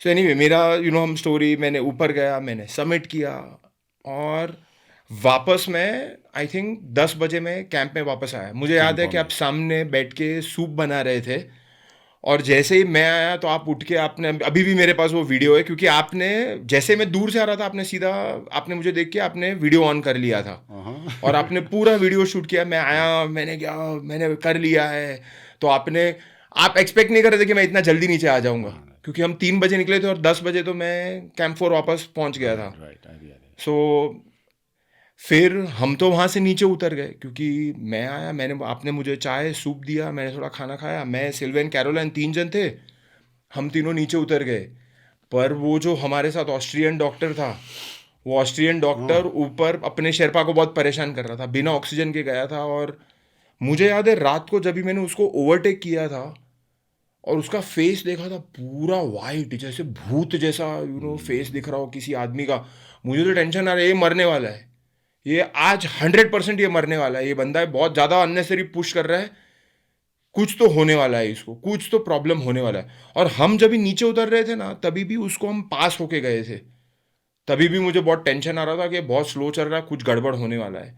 सो एनीवे मेरा हम स्टोरी, मैंने ऊपर गया, मैंने सबमिट किया, और वापस मैं आई थिंक 10 बजे मैं कैंप में वापस आया। मुझे याद है कि आप सामने बैठ के सूप बना रहे थे, और जैसे ही मैं आया तो आप उठ के आपने, अभी भी मेरे पास वो वीडियो है, क्योंकि आपने, जैसे मैं दूर से आ रहा था, आपने मुझे देख के आपने वीडियो ऑन कर लिया था और आपने पूरा वीडियो शूट किया। मैं आया, मैंने कर लिया है। तो आप एक्सपेक्ट नहीं कर रहे थे कि मैं इतना जल्दी नीचे आ जाऊंगा, क्योंकि हम 3 बजे निकले थे और 10 बजे तो मैं कैंप 4 वापस पहुंच गया था। सो फिर हम तो वहाँ से नीचे उतर गए, क्योंकि मैं आया, आपने मुझे चाय सूप दिया, मैंने थोड़ा खाना खाया। मैं, सिल्वेन, कैरोलाइन 3 जन थे, हम तीनों नीचे उतर गए। पर वो जो हमारे साथ ऑस्ट्रियन डॉक्टर था, वो ऑस्ट्रियन डॉक्टर ऊपर अपने शेरपा को बहुत परेशान कर रहा था, बिना ऑक्सीजन के गया था। और मुझे याद है रात को जब भी मैंने उसको ओवरटेक किया था और उसका फेस देखा था, पूरा वाइट, जैसे भूत जैसा फेस दिख रहा हो किसी आदमी का। मुझे तो टेंशन आ रहा है, ये मरने वाला है, ये आज 100% ये मरने वाला है, ये बंदा है बहुत ज़्यादा अननेसेसरी पुश कर रहा है, कुछ तो होने वाला है, इसको कुछ तो प्रॉब्लम होने वाला है। और हम जब भी नीचे उतर रहे थे ना, तभी भी उसको हम पास होके गए थे, तभी भी मुझे बहुत टेंशन आ रहा था कि बहुत स्लो चल रहा है, कुछ गड़बड़ होने वाला है।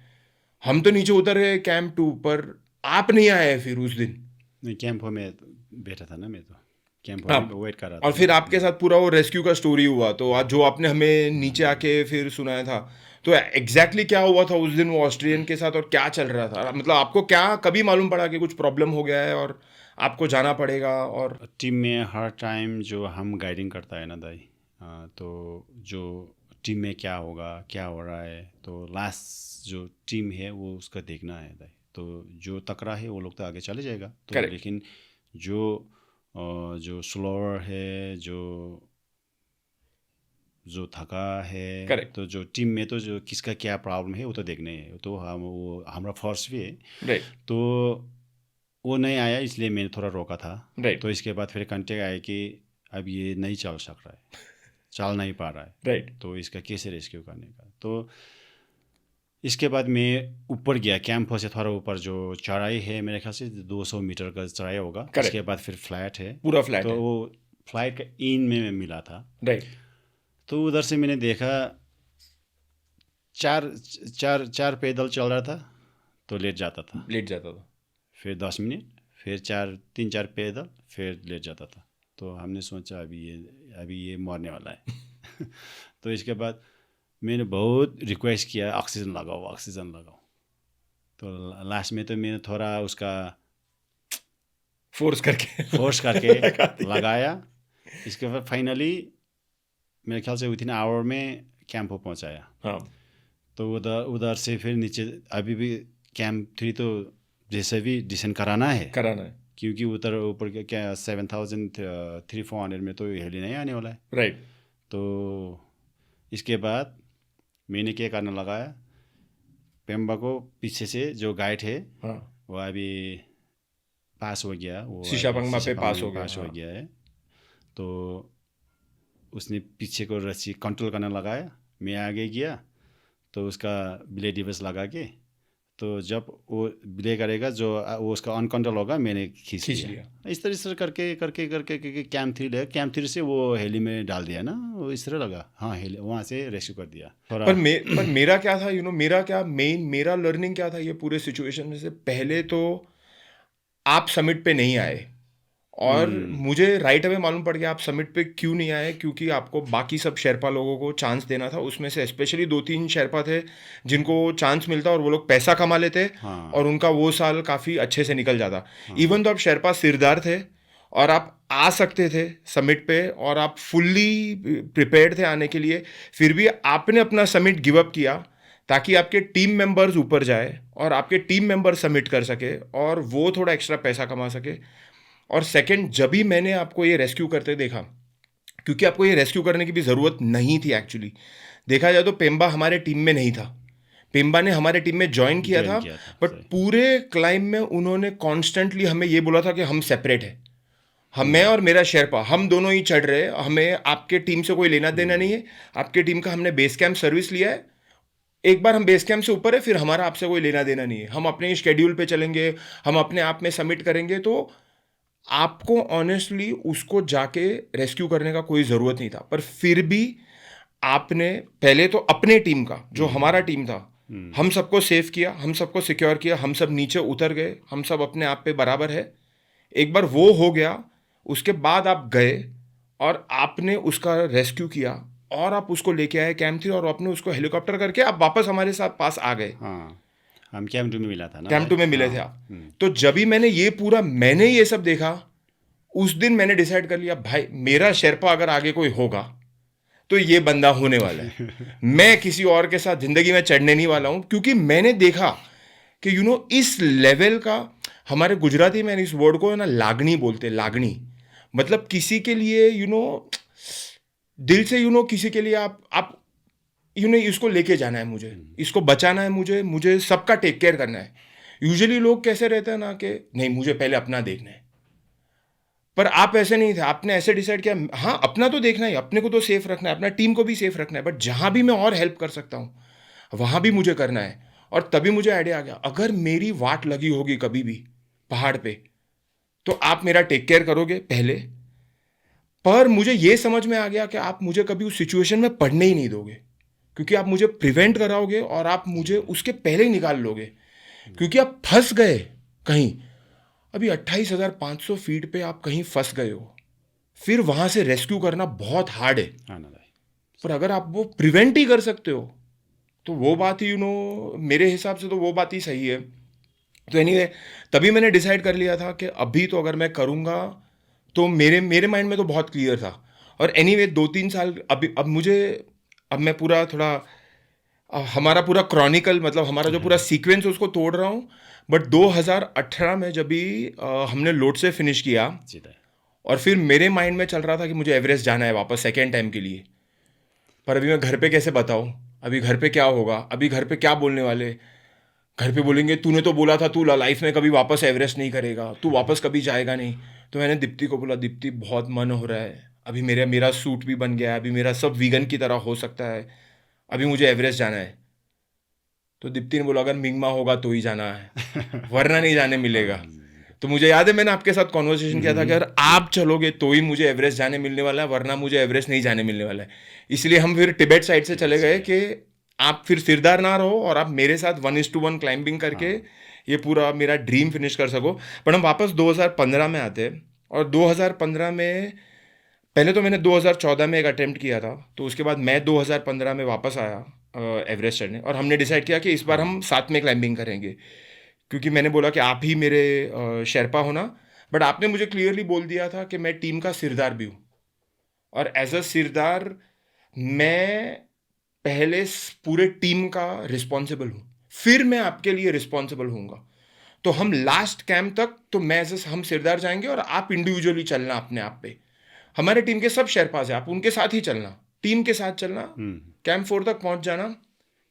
हम तो नीचे उतर गए कैंप 2 पर, आप नहीं आए फिर उस दिन। नहीं, कैंप में बैठा था ना मैं, तो कैंप में वेट कर रहा था। और फिर आपके साथ पूरा वो रेस्क्यू का स्टोरी हुआ, तो आज जो आपने हमें नीचे आके फिर सुनाया था, तो एग्जैक्टली क्या हुआ था उस दिन वो ऑस्ट्रियन के साथ, और क्या चल रहा था? मतलब आपको क्या कभी मालूम पड़ा कि कुछ प्रॉब्लम हो गया है और आपको जाना पड़ेगा? और टीम में हर टाइम जो हम गाइडिंग करता है ना दाई, तो जो टीम में क्या होगा, क्या हो रहा है, तो लास्ट जो टीम है वो उसका देखना है दाई। तो जो तकड़ा है वो लोग तो आगे चले जाएगा, तो लेकिन जो स्लोअर है, जो थका है, तो जो टीम में तो जो किसका क्या प्रॉब्लम है वो तो देखने है। तो वो हमारा फर्स्ट भी है, तो वो नहीं आया, इसलिए मैंने थोड़ा रोका था। तो इसके बाद फिर कांटेक्ट आया कि अब ये नहीं चल सक रहा है, चल नहीं पा रहा है, तो इसका कैसे रेस्क्यू करने का। तो इसके बाद मैं ऊपर गया, कैंप से थोड़ा ऊपर जो चढ़ाई है, मेरे ख्याल से 200 मीटर का चढ़ाई होगा। इसके बाद फिर फ्लैट है, पूरा फ्लैट तो है। वो फ्लाइट का इन में मिला था। तो उधर से मैंने देखा चार पैदल चल रहा था, तो लेट जाता था। फिर 10 मिनट, फिर 3-4 पैदल, फिर लेट जाता था। तो हमने सोचा अभी ये मरने वाला है। तो इसके बाद मैंने बहुत रिक्वेस्ट किया, ऑक्सीजन लगाओ। तो लास्ट में तो मैंने थोड़ा उसका फोर्स करके लगाया। इसके बाद फाइनली मेरे ख्याल से विथिन आवर में कैंप पहुंचाया। तो उधर उधर से फिर नीचे अभी भी कैंप 3 तो जैसे भी डिसेंड कराना है, क्योंकि उधर ऊपर क्या 7,300-400 में तो हेली नहीं आने वाला है। राइट। तो इसके बाद मैंने क्या करने लगाया, पेम्बा को पीछे से जो गाइड है वो अभी पास हो गया, वो सिशापांगमा पे पास हो गया है। तो उसने पीछे को रस्सी कंट्रोल करने लगाया, मैं आगे गया तो उसका बिले डिवाइस लगा के, तो जब वो बिले करेगा जो वो उसका अनकंट्रोल होगा, मैंने खींच लिया। इस तरह से करके कैंप 3 से वो हेली में डाल दिया ना, वो इस तरह लगा। हाँ, हेली वहाँ से रेस्क्यू कर दिया। पर मेरा क्या था, मेरा लर्निंग क्या था ये पूरे सिचुएशन में से, पहले तो आप समिट पे नहीं आए और मुझे राइट अवे मालूम पड़ गया आप समिट पे क्यों नहीं आए, क्योंकि आपको बाकी सब शेरपा लोगों को चांस देना था। उसमें से स्पेशली 2-3 शेरपा थे जिनको चांस मिलता और वो लोग पैसा कमा लेते और उनका वो साल काफ़ी अच्छे से निकल जाता। इवन तो आप शेरपा सिरदार थे और आप आ सकते थे समिट पे और आप फुल्ली प्रिपेयर्ड थे आने के लिए, फिर भी आपने अपना समिट गिव अप किया ताकि आपके टीम मेंबर्स ऊपर जाए और आपके टीम मेंबर सबमिट कर सके और वो थोड़ा एक्स्ट्रा पैसा कमा सके। और सेकंड, जब भी मैंने आपको ये रेस्क्यू करते देखा, क्योंकि आपको ये रेस्क्यू करने की भी ज़रूरत नहीं थी एक्चुअली, देखा जाए तो पेम्बा हमारे टीम में नहीं था। पेम्बा ने हमारे टीम में ज्वाइन किया था बट पूरे क्लाइम में उन्होंने कॉन्स्टेंटली हमें ये बोला था कि हम सेपरेट है, मैं और मेरा शेरपा हम दोनों ही चढ़ रहे, हमें आपके टीम से कोई लेना देना नहीं है। आपके टीम का हमने बेस कैंप सर्विस लिया है, एक बार हम बेस कैंप से ऊपर है फिर हमारा आपसे कोई लेना देना नहीं है, हम अपने शेड्यूल पे चलेंगे, हम अपने आप में सबमिट करेंगे। तो आपको ऑनेस्टली उसको जाके रेस्क्यू करने का कोई ज़रूरत नहीं था। पर फिर भी आपने पहले तो अपने टीम का, जो हमारा टीम था, हम सबको सेव किया, हम सबको सिक्योर किया, हम सब नीचे उतर गए, हम सब अपने आप पे बराबर है। एक बार वो हो गया, उसके बाद आप गए और आपने उसका रेस्क्यू किया और आप उसको लेके आए कैंप 3 और आपने उसको हेलीकॉप्टर करके आप वापस हमारे साथ पास आ गए। हम कैंप 2 में मिला था ना, कैंप 2 में मिले थे आप। तो जब भी मैंने ये सब देखा, उस दिन मैंने डिसाइड कर लिया भाई मेरा शेरपा अगर आगे कोई होगा तो ये बंदा होने वाला है। मैं किसी और के साथ जिंदगी में चढ़ने नहीं वाला हूं, क्योंकि मैंने देखा कि इस लेवल का, हमारे गुजराती में इस वर्ड को ना लागनी बोलते, लागनी मतलब किसी के लिए दिल से किसी के लिए आप इसको लेके जाना है, मुझे इसको बचाना है, मुझे सबका टेक केयर करना है। यूजुअली लोग कैसे रहते हैं ना कि नहीं मुझे पहले अपना देखना है, पर आप ऐसे नहीं थे। आपने ऐसे डिसाइड किया हाँ अपना तो देखना ही, अपने को तो सेफ रखना है, अपना टीम को भी सेफ रखना है, बट जहां भी मैं और हेल्प कर सकता हूं वहां भी मुझे करना है। और तभी मुझे आइडिया आ गया अगर मेरी वाट लगी होगी कभी भी पहाड़ पे तो आप मेरा टेक केयर करोगे पहले, पर मुझे ये समझ में आ गया कि आप मुझे कभी उस सिचुएशन में पड़ने ही नहीं दोगे, क्योंकि आप मुझे प्रिवेंट कराओगे और आप मुझे उसके पहले ही निकाल लोगे, क्योंकि आप फंस गए कहीं। अभी 28,500 फीट पे आप कहीं फंस गए हो, फिर वहां से रेस्क्यू करना बहुत हार्ड है। पर अगर आप वो प्रिवेंट ही कर सकते हो तो वो बात ही मेरे हिसाब से तो वो बात ही सही है। तो एनीवे तभी मैंने डिसाइड कर लिया था कि अभी तो अगर मैं करूँगा तो मेरे माइंड में तो बहुत क्लियर था। और एनीवे 2-3 साल अब मैं पूरा थोड़ा हमारा पूरा क्रॉनिकल, मतलब हमारा जो पूरा सीक्वेंस है उसको तोड़ रहा हूँ। बट 2018 में जब भी हमने लोड से फिनिश किया और फिर मेरे माइंड में चल रहा था कि मुझे एवरेस्ट जाना है वापस सेकेंड टाइम के लिए। पर अभी मैं घर पे कैसे बताऊँ, अभी घर पे क्या होगा, अभी घर पे क्या बोलने वाले, घर पे बोलेंगे तूने तो बोला था तू लाइफ में कभी वापस एवरेस्ट नहीं करेगा, तू वापस कभी जाएगा नहीं। तो मैंने दीप्ति को बोला दीप्ति बहुत मन हो रहा है, अभी मेरा सूट भी बन गया है, अभी मेरा सब वीगन की तरह हो सकता है, अभी मुझे एवरेस्ट जाना है। तो दीप्ति ने बोला अगर मिंगमा होगा तो ही जाना है वरना नहीं जाने मिलेगा। तो मुझे याद है मैंने आपके साथ कॉन्वर्सेशन किया था कि अगर आप चलोगे तो ही मुझे एवरेस्ट जाने मिलने वाला है, वरना मुझे एवरेस्ट नहीं जाने मिलने वाला है। इसलिए हम फिर तिब्बत साइड से चले गए कि आप फिर सिरदार ना रहो और आप मेरे साथ 1:1 क्लाइंबिंग करके ये पूरा मेरा ड्रीम फिनिश कर सको। पर हम वापस 2015 में आते हैं और 2015 में पहले तो मैंने 2014 में एक अटेम्प्ट किया था, तो उसके बाद मैं 2015 में वापस आया एवरेस्ट चढ़ने और हमने डिसाइड किया कि इस बार हम साथ में क्लाइंबिंग करेंगे, क्योंकि मैंने बोला कि आप ही मेरे शेरपा होना। बट आपने मुझे क्लियरली बोल दिया था कि मैं टीम का सिरदार भी हूँ और एज अ सिरदार मैं पहले पूरे टीम का रिस्पॉन्सिबल हूँ, फिर मैं आपके लिए रिस्पॉन्सिबल हूँगा। तो हम लास्ट कैंप तक तो मैं हम सिरदार जाएंगे और आप इंडिविजुअली चलना अपने आप पे। हमारे टीम के सब शेरपास है, आप उनके साथ ही चलना, टीम के साथ चलना, कैंप 4 तक पहुंच जाना।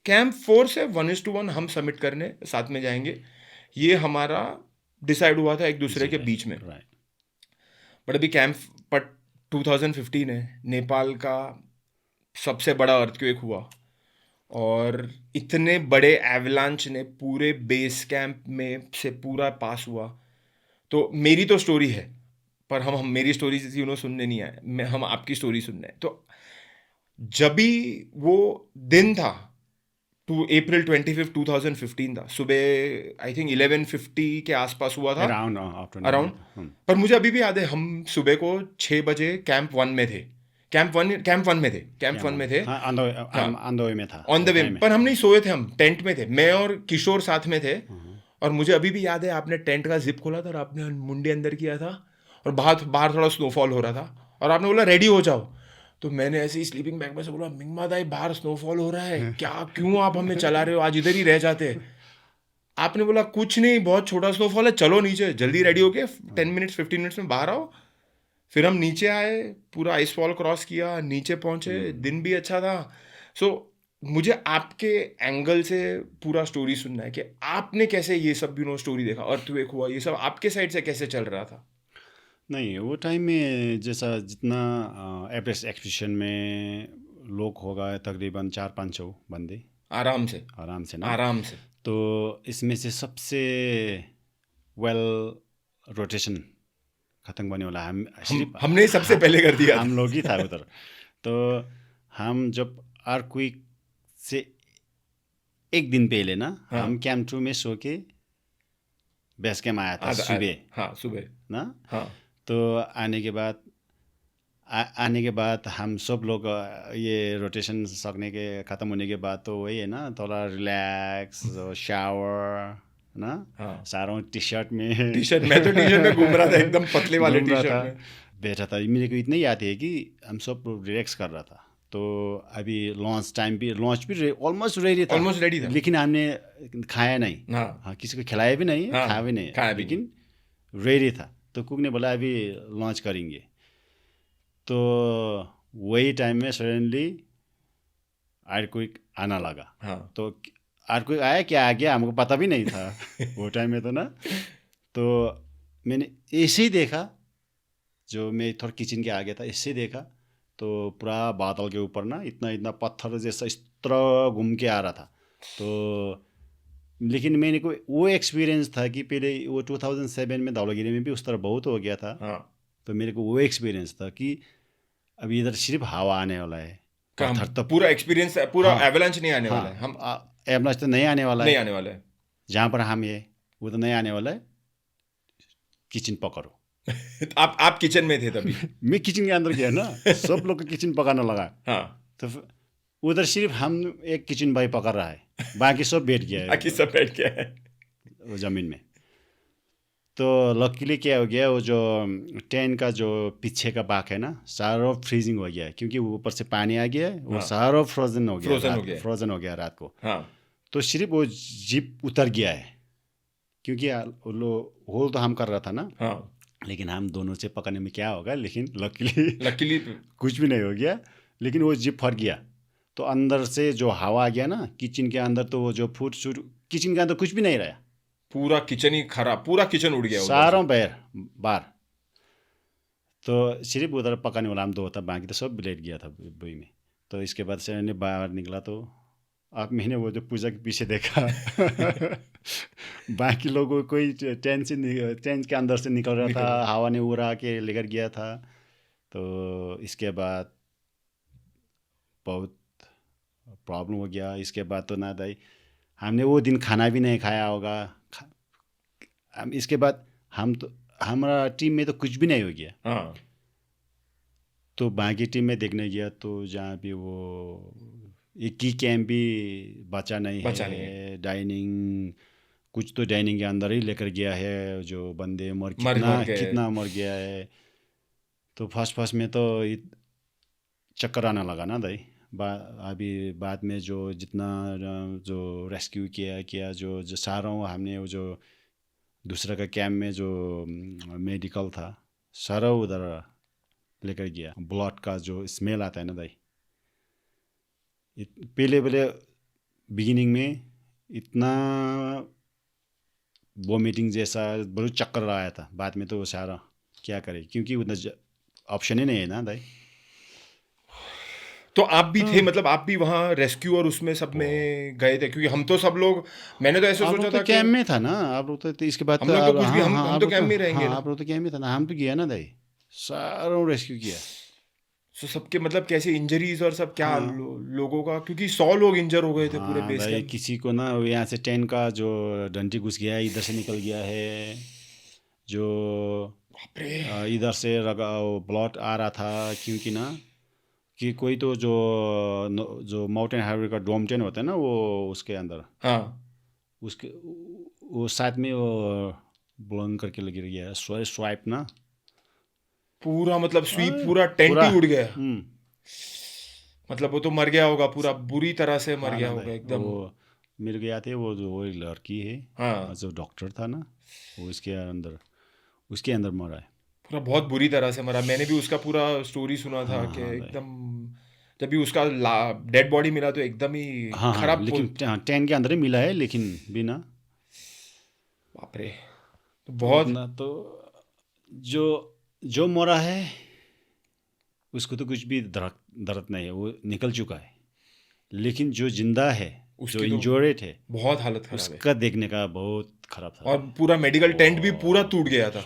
कैंप 4 से 1:1 हम सबमिट करने साथ में जाएंगे। ये हमारा डिसाइड हुआ था एक दूसरे के बीच में। बट अभी कैंप पर 2015 है, नेपाल का सबसे बड़ा अर्थक्वेक हुआ और इतने बड़े एवलांच ने पूरे बेस कैंप में से पूरा पास हुआ। तो मेरी तो स्टोरी है, पर हम मेरी स्टोरी सुनने नहीं आए, हम आपकी स्टोरी सुनने। तो जब भी वो दिन था अप्रैल 25, 2015 था, सुबह आई थिंक 11:50 के आसपास हुआ था, अराउंड। पर मुझे अभी भी याद है, हम सुबह को 6 बजे कैंप 1 में थे, कैंप वन में थे, ऑन द वे। पर हम नहीं सोए थे, हम टेंट में थे, मैं और किशोर साथ में थे। और मुझे अभी भी याद है, आपने टेंट का जिप खोला था और आपने मुंडी अंदर किया था और बाहर थोड़ा स्नोफॉल हो रहा था और आपने बोला रेडी हो जाओ। तो मैंने ऐसे ही स्लीपिंग बैग में से बोला, मिंगमा दाई बाहर स्नोफॉल हो रहा है, क्यों आप हमें चला रहे हो, आज इधर ही रह जाते। आपने बोला कुछ नहीं, बहुत छोटा स्नोफॉल है, चलो नीचे जल्दी रेडी होके 15 मिनट्स में बाहर आओ। फिर हम नीचे आए, पूरा आइस फॉल क्रॉस किया, नीचे पहुंचे, दिन भी अच्छा था। सो मुझे आपके एंगल से पूरा स्टोरी सुनना है कि आपने कैसे ये सब स्टोरी देखा, अर्थक्वेक हुआ, ये सब आपके साइड से कैसे चल रहा था। नहीं, वो टाइम में जैसा जितना एवरेस्ट एक्सपीडिशन में लोग होगा तकरीबन 400-500 बंदे आराम से ना, आराम से। तो इसमें से सबसे वेल रोटेशन खत्म होने वाला हमने सबसे पहले कर दिया, हम लोग ही था उधर। तो हम जब अर्थक्वेक से एक दिन पहले ना, हम कैंप 2 में सो के बेस कैंप आया था सुबह ना। तो आने के बाद हम सब लोग ये रोटेशन सकने के ख़त्म होने के बाद तो वही है ना, थोड़ा रिलैक्स, शावर ना, सारों टी शर्ट में मैं तो टी शर्ट में घूम रहा था, एकदम पतले वाले टी शर्ट में बैठा था। मेरे को इतना याद है कि हम सब रिलैक्स कर रहा था। तो अभी लॉन्च भी ऑलमोस्ट रेडी था, लेकिन हमने खाया नहीं, हाँ किसी को खिलाया भी नहीं, खाया भी नहीं, लेकिन रेडी था। तो कुक ने बोला अभी लॉन्च करेंगे। तो वही टाइम में सडनली अर्थक्वेक आना लगा। तो अर्थक्वेक आया क्या आ गया हमको पता भी नहीं था वो टाइम में तो ना। तो मैंने ऐसे ही देखा, जो मैं थोड़ा किचन के आगे था, ऐसे ही देखा तो पूरा बादल के ऊपर ना इतना पत्थर जैसा इस तरह घूम के आ रहा था। तो लेकिन मैंने को वो एक्सपीरियंस था कि पहले वो 2007 में धौलागिरी में भी उस तरह बहुत हो गया था। तो मेरे को वो एक्सपीरियंस था कि अभी इधर सिर्फ हवा आने वाला है, तो पूरा एक्सपीरियंस, पूरा एवलांच नहीं आने वाला है। हम एवलांच तो नहीं आने वाला है, जहाँ पर हम है वो तो नहीं आने वाला है। किचन पकड़ो। आप किचन में थे तभी? मैं किचन के अंदर गया ना, सब लोग किचन पकाने लगा। तो उधर सिर्फ हम एक किचन भाई पकड़ रहा है, बाकी सब बैठ गया है वो ज़मीन में। तो लकीली क्या हो गया, वो जो टेंट का जो पीछे का भाग है ना, सारा फ्रीजिंग हो गया है, क्योंकि ऊपर से पानी आ गया है, वो सारा फ्रोजन हो गया रात को। तो सिर्फ वो जिप उतर गया है, क्योंकि होल तो हम कर रहा था ना, लेकिन हम दोनों से पकड़ने में क्या होगा, लेकिन लकीली कुछ भी नहीं हो गया, लेकिन वो जिप फट गया। तो अंदर से जो हवा आ गया ना किचन के अंदर, तो वो जो फूड किचन के अंदर कुछ भी नहीं रहा, पूरा किचन ही खराब, पूरा किचन उड़ गया सारों बाहर। तो सिर्फ उधर पकाने वाला हम दो था, बाकी तो सब लेट गया था बुई में। तो इसके बाद से मैंने बाहर निकला तो मैंने वो जो पूजा के पीछे देखा बाकी लोगों को कोई टेंट के अंदर से निकल रहा था, हवा ने उड़ा के लेकर गया था। तो इसके बाद बहुत प्रॉब्लम हो गया। इसके बाद तो ना दाई हमने वो दिन खाना भी नहीं खाया होगा। इसके बाद हमारा टीम में तो कुछ भी नहीं हो गया। तो बाकी टीम में देखने गया तो जहाँ भी वो एक ही कैंप भी बचा नहीं है। डाइनिंग कुछ तो डाइनिंग के अंदर ही लेकर गया है, जो बंदे कितना मर गया है। तो फर्स्ट में तो चक्कर आने लगा ना दाई, अभी बाद में जो जितना जो रेस्क्यू किया जो सारों हमने वो जो दूसरा का कैंप में जो मेडिकल था सारा उधर लेकर गया। ब्लड का जो स्मेल आता है ना दाई, पहले बिगिनिंग में इतना वॉमिटिंग जैसा बहुत चक्कर आया था, बाद में तो सारा क्या करे क्योंकि उतना ऑप्शन ही नहीं है ना दाई। तो आप भी थे, मतलब आप भी वहाँ रेस्क्यू और उसमें सब में गए थे? क्योंकि हम तो सब लोग, मैंने तो ऐसे आप सोचा लोग था तो कि कैंप में था ना, आप लोग तो इसके बाद हम लोग तो कुछ भी, हम आप तो लोग कैंप में रहेंगे हाँ, ना। आप लोग तो कैंप में था ना, हम तो गया ना दाई, सारों रेस्क्यू किया। तो सबके मतलब कैसे इंजरीज और सब क्या हाँ। लोगों का, क्योंकि 100 लोग इंजर हो गए थे पूरे हाँ बेस भाई, कैंप। किसी को ना यहाँ से टेंट का जो डंडी घुस गया है, इधर से निकल गया है, जो बाप रे। इधर से ब्लड आ रहा था क्योंकि ना कि कोई तो जो माउंटेन हाईवे का डोम टेन होता है ना वो उसके अंदर हाँ उसके वो साथ में वो ब्लोन करके लगी रही है स्वाइप ना पूरा, मतलब स्वीप अरे, पूरा टेंट ही उड़ गया। हम्म। मतलब वो तो मर गया होगा, पूरा बुरी तरह से मर हाँ गया ना होगा भाई, एकदम। वो मिल गया थे वो जो वो लड़की है हाँ जो डॉक्टर था ना, वो उसके अंदर मरा है। पूरा बहुत बुरी तरह से मरा। मैंने भी उसका पूरा स्टोरी सुना था हाँ कि हाँ भाई, एकदम जब भी उसका डेड बॉडी मिला तो एकदम ही हाँ हाँ, खराब लेकिन टेन के अंदर ही मिला है, लेकिन बिना बाप रे। तो तो बहुत उतना तो जो जो मरा है उसको तो कुछ भी दर्द नहीं है, वो निकल चुका है। लेकिन जो जिंदा है, जो उसकी तो इंजोर्ड है, बहुत हालत खराब है। उसका देखने का बहुत खराब था और भाई। पूरा मेडिकल टेंट भी पूरा टूट गया था,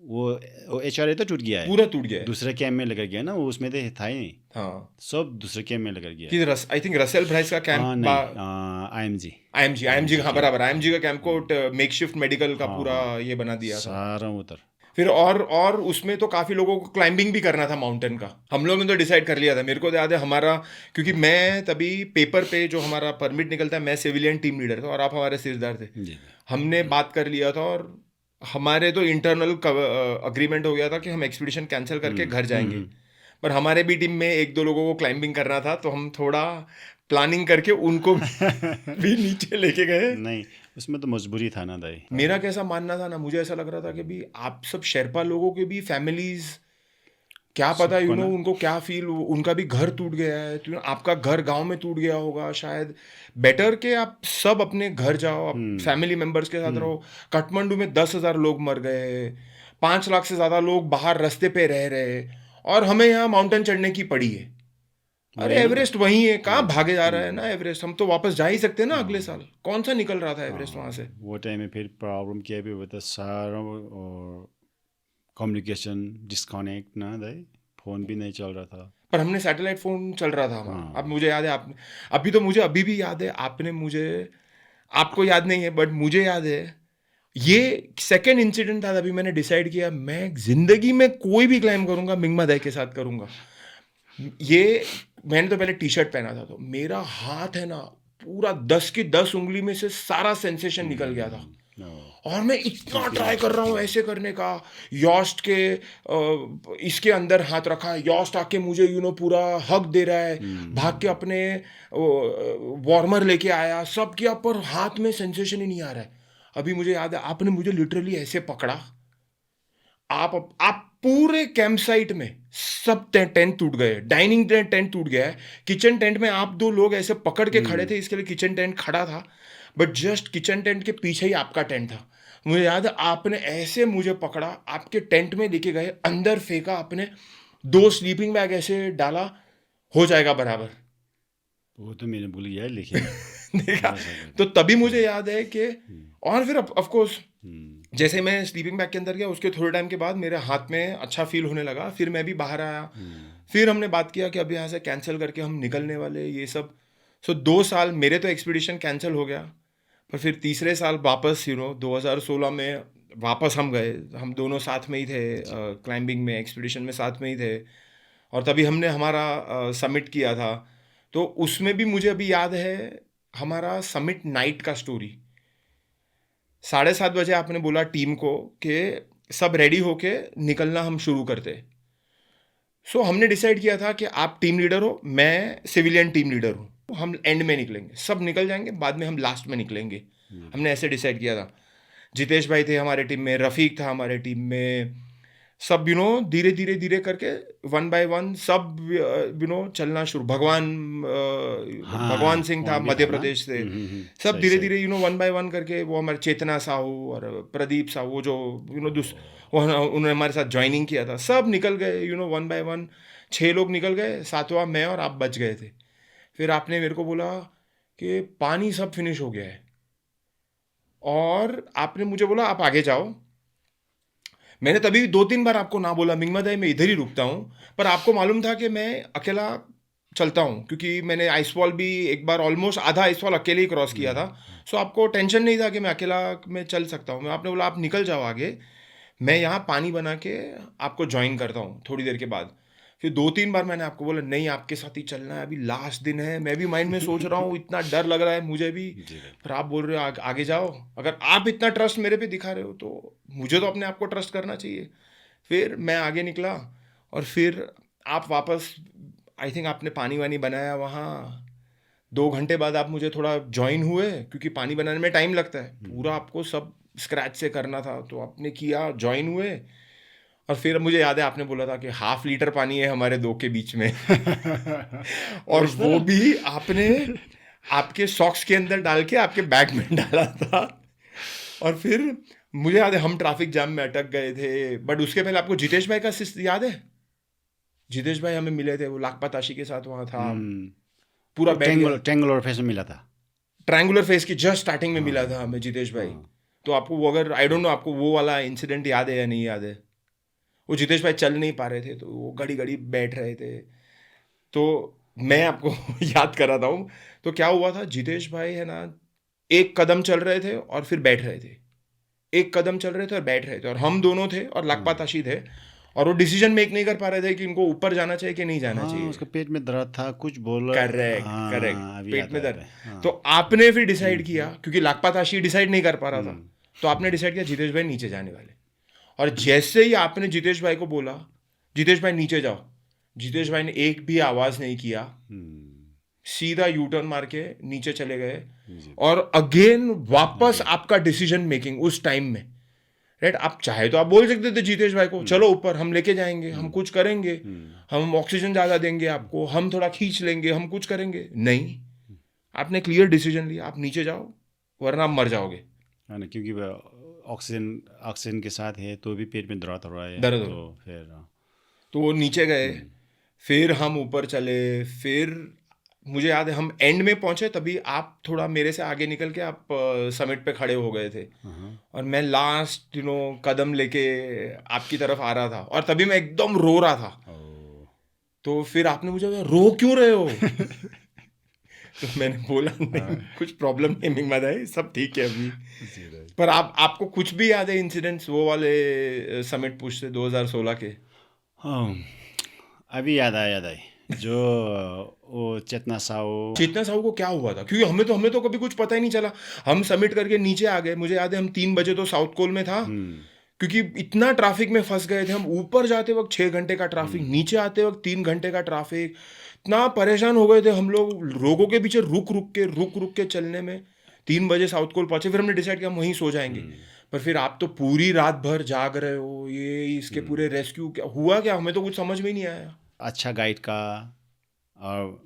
वो HRA तो टूट गया है, पूरा टूट गया है। दूसरे कैंप में लगा गया ना, वो उसमें तो था ही नहीं, हाँ सब दूसरे कैंप में लगा गया। कि आई थिंक रसेल ब्राइस का हाँ कैंप, नहीं, IMG आईएमजी हाँ बराबर, आईएमजी का कैंप को मेकशिफ्ट मेडिकल का हाँ, पूरा हाँ। ये बना दिया था। सारा उधर फिर और उसमें तो काफी लोगों को क्लाइंबिंग भी करना था माउंटेन का। हम लोगों ने तो डिसाइड कर लिया था, मेरे को याद है हमारा, क्योंकि मैं तभी पेपर पे जो हमारा परमिट निकलता है, मैं सिविलियन टीम लीडर था और आप हमारे सिरदार थे। जी। हमने बात कर लिया था और हमारे तो इंटरनल अग्रीमेंट हो गया था कि हम एक्सपीडिशन कैंसिल करके घर जाएंगे। पर हमारे भी टीम में एक दो लोगों को क्लाइंबिंग करना था, तो हम थोड़ा प्लानिंग करके उनको भी नीचे लेके गए। नहीं, उसमें तो मजबूरी था ना दाई। मेरा कैसा मानना था ना, मुझे ऐसा लग रहा था कि भी आप सब शेरपा लोगों के भी फैमिलीज, क्या पता सबको ना। उनको क्या फील, उनका भी घर टूट गया है, तो आपका घर गांव में टूट गया होगा शायद। बेटर के आप सब अपने घर जाओ, आप फैमिली मेंबर्स के साथ रहो। काठमांडू में 10,000 लोग मर गए, 5 लाख से ज़्यादा लोग बाहर रास्ते पे रह रहे, और हमें यहाँ माउंटेन चढ़ने की पड़ी है। अरे एवरेस्ट वहीं है, कहाँ भागे जा रहा है ना एवरेस्ट, हम तो वापस जा ही सकते हैं ना अगले साल। कौन सा निकल रहा था एवरेस्ट वहां से। वो टाइम में फिर प्रॉब्लम क्या भी होता, सारा कम्युनिकेशन डिस्कनेक्ट ना दाई, फोन भी नहीं चल रहा था। पर हमने सैटेलाइट फोन चल रहा था हमारा। हाँ। अब मुझे याद है, आपने अभी तो मुझे अभी भी याद है, आपने मुझे, आपको याद नहीं है बट मुझे याद है, ये सेकंड इंसिडेंट था तभी मैंने डिसाइड किया मैं जिंदगी में कोई भी क्लाइम करूंगा मिंगमा दाई के साथ करूंगा। ये मैंने तो पहले टी शर्ट पहना था, तो मेरा हाथ है ना पूरा 10 की 10 उंगली में से सारा सेंसेशन निकल गया था, और मैं इतना ट्राई कर रहा हूँ ऐसे करने का। यॉस्ट के इसके अंदर हाथ रखा, यॉस्ट आके मुझे पूरा हक दे रहा है, भाग के अपने वार्मर लेके आया, सब किया, पर हाथ में सेंसेशन ही नहीं आ रहा है। अभी मुझे याद है आपने मुझे लिटरली ऐसे पकड़ा, आप पूरे कैंप साइट में सब टेंट टूट गए, डाइनिंग टेंट टूट गया है, किचन टेंट में आप दो लोग ऐसे पकड़ के खड़े थे, इसके लिए किचन टेंट खड़ा था, बट जस्ट किचन टेंट के पीछे ही आपका टेंट था। मुझे याद है आपने ऐसे मुझे पकड़ा, आपके टेंट में लेके गए, अंदर फेंका आपने, 2 स्लीपिंग बैग ऐसे डाला, हो जाएगा बराबर। वो तो मैंने भूल गया, लेकिन देखा, तो तभी मुझे याद है कि, और फिर ऑफ कोर्स जैसे मैं स्लीपिंग बैग के अंदर गया, उसके थोड़े टाइम के बाद मेरे हाथ में अच्छा फील होने लगा, फिर मैं भी बाहर आया, फिर हमने बात किया कि अब यहाँ से कैंसिल करके हम निकलने वाले, ये सब। सो 2 साल मेरे तो एक्सपीडिशन कैंसिल हो गया, पर फिर तीसरे साल वापस 2016 में वापस हम गए, हम दोनों साथ में ही थे, क्लाइंबिंग में, एक्सपीडिशन में साथ में ही थे, और तभी हमने हमारा समिट किया था। तो उसमें भी मुझे अभी याद है हमारा समिट नाइट का स्टोरी। 7:30 बजे आपने बोला टीम को कि सब रेडी होके निकलना हम शुरू करते। सो हमने डिसाइड किया था कि आप टीम लीडर हो, मैं सिविलियन टीम लीडर हूँ, हम एंड में निकलेंगे, सब निकल जाएंगे, बाद में हम लास्ट में निकलेंगे। हमने ऐसे डिसाइड किया था। जितेश भाई थे हमारे टीम में, रफीक था हमारे टीम में, सब धीरे धीरे धीरे करके वन बाय वन सब चलना शुरू। भगवान सिंह था वहाँ भी मध्य था ना? प्रदेश से। सब सही, धीरे सही। धीरे वन बाय वन करके, वो हमारे चेतना साहू और प्रदीप साहू, वो जो उन्होंने हमारे साथ ज्वाइनिंग किया था, सब निकल गए वन बाय वन। 6 लोग निकल गए, 7वां मैं और आप बच गए थे। फिर आपने मेरे को बोला कि पानी सब फिनिश हो गया है, और आपने मुझे बोला आप आगे जाओ। मैंने तभी 2-3 बार आपको ना बोला, मिंगमादाई मैं इधर ही रुकता हूँ, पर आपको मालूम था कि मैं अकेला चलता हूँ, क्योंकि मैंने आइसफॉल भी एक बार ऑलमोस्ट आधा आइसफॉल अकेले ही क्रॉस किया था। सो आपको टेंशन नहीं था कि मैं अकेला मैं चल सकता हूँ। मैं आपने बोला आप निकल जाओ आगे, मैं यहाँ पानी बना के आपको ज्वाइन करता हूँ थोड़ी देर के बाद। फिर 2-3 बार मैंने आपको बोला नहीं आपके साथ ही चलना है, अभी लास्ट दिन है। मैं भी माइंड में सोच रहा हूँ, इतना डर लग रहा है मुझे भी, पर आप बोल रहे हो आगे जाओ। अगर आप इतना ट्रस्ट मेरे पे दिखा रहे हो तो मुझे तो अपने आप को ट्रस्ट करना चाहिए। फिर मैं आगे निकला, और फिर आप वापस, आई थिंक आपने पानी वानी बनाया वहाँ। 2 घंटे बाद आप मुझे थोड़ा ज्वाइन हुए, क्योंकि पानी बनाने में टाइम लगता है, पूरा आपको सब स्क्रैच से करना था, तो आपने किया, ज्वाइन हुए। और फिर मुझे याद है आपने बोला था कि 1/2 लीटर पानी है हमारे 2 के बीच में और वो भी आपने आपके सॉक्स के अंदर डाल के आपके बैग में डाला था। और फिर मुझे याद है हम ट्रैफिक जाम में अटक गए थे, बट उसके पहले आपको जितेश भाई का याद है? जितेश भाई हमें मिले थे, वो लाखपत आशी के साथ वहाँ था, पूरा ट्रैंगुलर फेस में मिला था। ट्रायंगुलर फेस की जस्ट स्टार्टिंग में मिला था हमें जितेश भाई। तो आपको वो, अगर आई डोंट नो आपको वो वाला इंसिडेंट याद है या नहीं याद है? वो जितेश भाई चल नहीं पा रहे थे, तो वो घड़ी घड़ी बैठ रहे थे, तो मैं आपको याद कराता हूँ। तो क्या हुआ था, जितेश भाई है ना, एक कदम चल रहे थे और फिर बैठ रहे थे, एक कदम चल रहे थे और बैठ रहे थे, और हम दोनों थे और लाखपत आशी थे, और वो डिसीजन मेक नहीं कर पा रहे थे कि इनको ऊपर जाना चाहिए कि नहीं जाना चाहिए। उसका पेट में दर्द था, कुछ बोल करेक्ट करेक्ट, अभी पेट आता में है, दर्द। तो आपने फिर डिसाइड किया, क्योंकि लाखपत आशी डिसाइड नहीं कर पा रहा था, तो आपने डिसाइड किया जितेश भाई नीचे जाने वाले। और जैसे ही आपने जितेश भाई को बोला जितेश भाई नीचे जाओ, जितेश भाई ने एक भी आवाज नहीं किया, सीधा यू टर्न मार के नीचे चले गए। और अगेन वापस आपका डिसीजन मेकिंग उस टाइम में, राइट? आप चाहे तो आप बोल सकते थे जितेश भाई को चलो ऊपर, हम लेके जाएंगे, हम कुछ करेंगे, हम ऑक्सीजन ज्यादा देंगे आपको, हम थोड़ा खींच लेंगे, हम कुछ करेंगे। नहीं, आपने क्लियर डिसीजन लिया, आप नीचे जाओ वरना आप मर जाओगे। है ना, क्योंकि ऑक्सीजन के साथ है तो भी पेट में दर्द हो रहा है, दर्द हो तो फिर तो वो नीचे गए, फिर हम ऊपर चले। फिर मुझे याद है हम एंड में पहुंचे, तभी आप थोड़ा मेरे से आगे निकल के आप समिट पे खड़े हो गए थे, और मैं लास्ट कदम लेके आपकी तरफ आ रहा था, और तभी मैं एकदम रो रहा था। तो फिर आपने मुझे बोला, रो क्यों रहे हो? तो मैंने बोला नहीं, कुछ प्रॉब्लम नहीं मिंगमादाई, सब ठीक है अभी। पर आपको कुछ भी याद है इंसिडेंट्स वो वाले समिट पुश से 2016 के? अभी याद आए जो वो चेतना साहू को क्या हुआ था, क्योंकि हमें तो कभी कुछ पता ही नहीं चला। हम सबमिट करके नीचे आ गए, मुझे याद है हम 3 बजे तो साउथ कोल में था, क्योंकि इतना ट्रैफिक में फंस गए थे हम। ऊपर जाते वक्त 6 घंटे का ट्रैफिक, नीचे आते वक्त 3 घंटे का ट्रैफिक, इतना परेशान हो गए थे हम लोग, लोगों के पीछे रुक रुक के चलने में। 3 बजे साउथ कोल पहुंचे, फिर हमने डिसाइड किया हम वहीं सो जाएंगे। पर फिर आप तो पूरी रात भर जाग रहे हो, ये इसके पूरे रेस्क्यू क्या हुआ, क्या हमें तो कुछ समझ में ही नहीं आया। अच्छा गाइड का और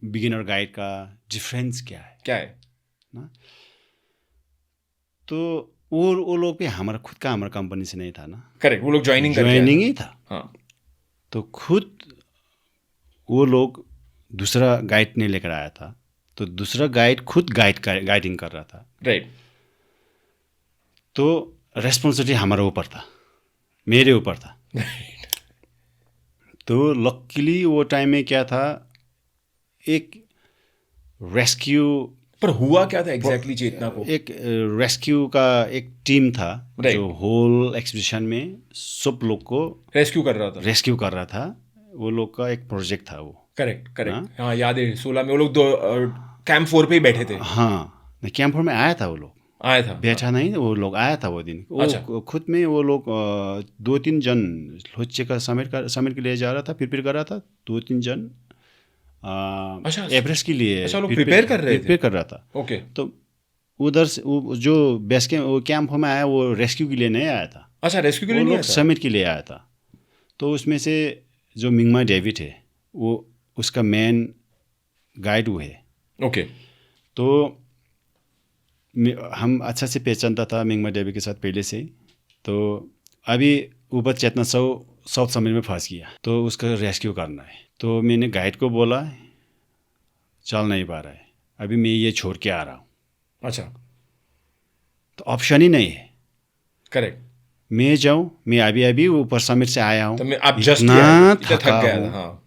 बिगिनर गाइड का डिफरेंस क्या है ना? तो वो लोग भी हमारा खुद का हमारा कंपनी से नहीं था ना। करेक्ट, वो लोग ज्वाइनिंग ही था। हाँ, तो खुद वो लोग दूसरा गाइड नहीं लेकर आया था, तो दूसरा गाइड खुद गाइडिंग कर रहा था, राइट। तो रेस्पॉन्सिबिलिटी हमारे ऊपर था, मेरे ऊपर था। तो लकीली वो टाइम में क्या था, एक रेस्क्यू, पर हुआ क्या था एग्जैक्टली चेतना को? एक रेस्क्यू का एक टीम था जो होल एक्सपीडिशन में सब लोग को रेस्क्यू कर रहा था। वो लोग का एक प्रोजेक्ट था वो। करेक्ट। हाँ याद है, 16 में वो लोग कैंप 4 पे ही बैठे थे। हाँ, कैंप 4 में आया था वो लोग, आया था बैठा नहीं, वो लोग आया था वो दिन। अच्छा। वो खुद में वो लोग 2-3 जन लोचे का समेट के लिए जा रहा था, प्रिपेयर कर रहा था। 2-3 जन अच्छा एवरेस्ट के लिए अच्छा, लोग प्रिपेयर कर रहे थे। प्रिपेयर कर रहा था। ओके तो उधर से वो जो बेस कैंप में आया, वो रेस्क्यू के लिए नहीं आया था, अच्छा, रेस्क्यू के लिए वो नहीं लोग आया था। समिट के लिए आया था। तो उसमें से जो मिंगमा डेविड है, वो उसका मेन गाइड वो है। ओके तो हम अच्छा से पहचानता था मिंगमा डेविड के साथ पहले से ही। तो अभी ऊपर चेतना साउथ समिट में फंस गया, तो उसका रेस्क्यू करना है। तो मैंने गाइड को बोला, चल नहीं पा रहा है, अभी मैं ये छोड़ के आ रहा हूँ। अच्छा तो ऑप्शन ही नहीं है, करेक्ट। मैं जाऊँ, मैं अभी ऊपर समिट से आया हूँ, तो मैं आप जस्ट इतना थक थका गया हूँ, था। हाँ,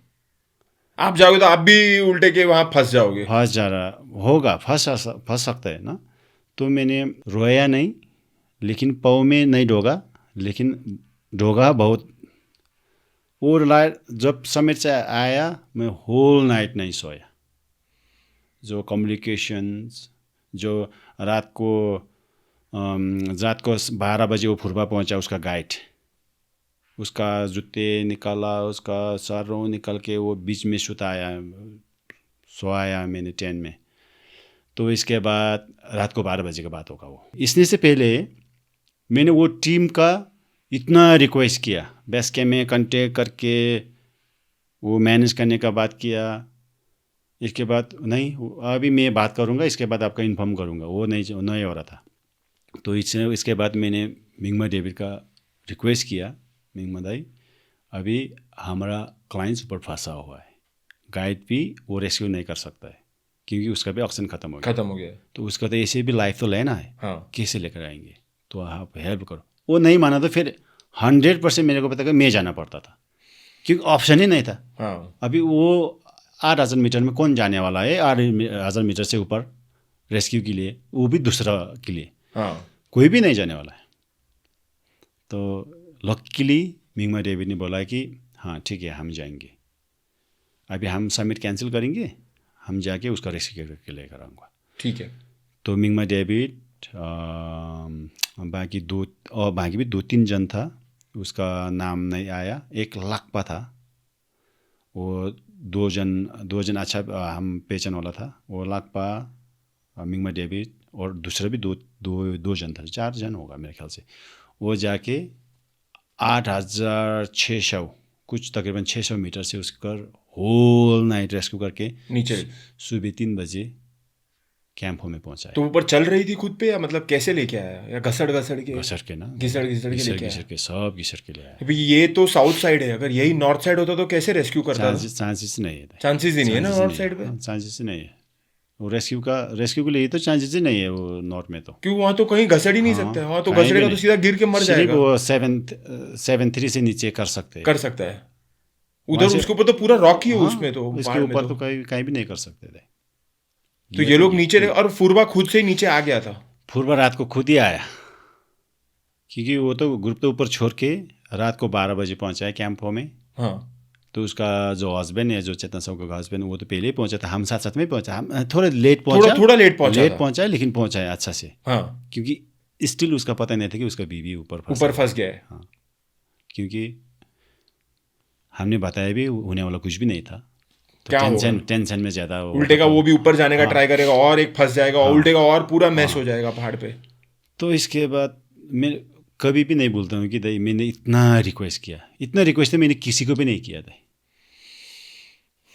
आप जाओगे तो आप भी उल्टे के वहां फंस जाओगे। फंस जा रहा होगा, फंस सकता है ना। तो मैंने रोया नहीं, लेकिन पाँव में नहीं डोगा, लेकिन डोगा बहुत। और जब समिट से आया, मैं होल नाइट नहीं सोया। जो कम्युनिकेशंस, जो रात को 12 बजे वो फुरबा पहुंचा, उसका गाइड, उसका जूते निकाला, उसका सरों निकल के वो बीच में सोया मैंने टेंट में। तो इसके बाद रात को 12 बजे का बात होगा वो। इसने से पहले मैंने वो टीम का इतना रिक्वेस्ट किया, बेस कैम्प में कांटेक्ट करके वो मैनेज करने का बात किया। इसके बाद नहीं, अभी मैं बात करूँगा, इसके बाद आपका इन्फॉर्म करूँगा, वो नहीं हो रहा था। तो इसके बाद मैंने मिंगमा डेविड का रिक्वेस्ट किया, मिंगमा दाई अभी हमारा क्लाइंट्स ऊपर फंसा हुआ है, गाइड भी वो रेस्क्यू नहीं कर सकता है क्योंकि उसका भी ऑक्सीजन ख़त्म हो गया। तो उसका तो ऐसे भी लाइफ तो लेना है। हाँ। कैसे लेकर आएंगे, तो आप हेल्प करो। वो नहीं माना तो फिर 100% मेरे को पता कि मैं जाना पड़ता था, क्योंकि ऑप्शन ही नहीं था। हाँ। अभी वो 8,000 मीटर में कौन जाने वाला है, 8,000 मीटर से ऊपर रेस्क्यू के लिए, वो भी दूसरा के लिए। हाँ। कोई भी नहीं जाने वाला है। तो लकीली मिंगमा डेविड ने बोला कि हाँ ठीक है, हम जाएंगे, अभी हम समिट कैंसिल करेंगे, हम जाके उसका रेस्क्यू करके लेकर आऊँगा। ठीक है। तो मिंगमा डेविड बाकी भी 2-3 जन था, उसका नाम नहीं आया। एक लाकपा था, वो दो जन अच्छा हम पहचान वाला था। वो लाकपा, मिंगमा डेविड और दूसरा भी दो जन था, 4 जन होगा मेरे ख्याल से। वो जाके 8,600 कुछ तकरीबन 600 मीटर से उसका होल नाइट रेस्क्यू करके नीचे सुबह 3 बजे कैंप में पहुंचा। तो ऊपर चल रही थी खुद पे, या मतलब कैसे लेके आया, या घसड़ के ना, घिसड़ के लेके आया? सब घिसड़ के ले आया। अभी ये तो साउथ साइड है, अगर यही नॉर्थ साइड होता तो कैसे रेस्क्यू करता? चांसेस नहीं है, चांसेस ही नहीं है ना नॉर्थ साइड पे। चांसेस ही नहीं है वो रेस्क्यू के लिए, तो चांसेस ही नहीं है वो नॉर्थ में। तो क्यों, वहाँ तो कहीं घसड़ ही नहीं सकते, वहाँ तो घसड़ेगा तो सीधा गिर के मर जाएगा। वो 7-3 से नीचे कर सकता है उधर, उसके ऊपर तो पूरा रॉक ही है। उसमें तो इसके ऊपर तो कहीं भी नहीं कर सकते थे। तो ये लोग नीचे और फुरबा खुद से ही नीचे आ गया था। फुरबा रात को खुद ही आया, क्योंकि वो तो ग्रुप तो ऊपर छोड़ के रात को 12 बजे पहुंचा है कैंप में। हाँ। तो उसका जो हस्बैंड है, जो चेतन साहब का हस्बैंड, वो तो पहले ही पहुंचा था, हम साथ में पहुंचा। हम थोड़ा लेट पहुंचा लेकिन पहुंचा है अच्छा से। हाँ। क्योंकि स्टिल उसका पता नहीं था कि उसका बीवी ऊपर फंस गया है। हाँ, क्योंकि हमने बताया भी होने वाला कुछ भी नहीं था। तो टेंशन में ज़्यादा उल्टे का वो भी ऊपर जाने का ट्राई करेगा और एक फंस जाएगा, और उल्टे का और पूरा मैस हो जाएगा पहाड़ पे। तो इसके बाद मैं कभी भी नहीं भूलता हूँ कि दाई मैंने इतना रिक्वेस्ट तो मैंने किसी को भी नहीं किया था।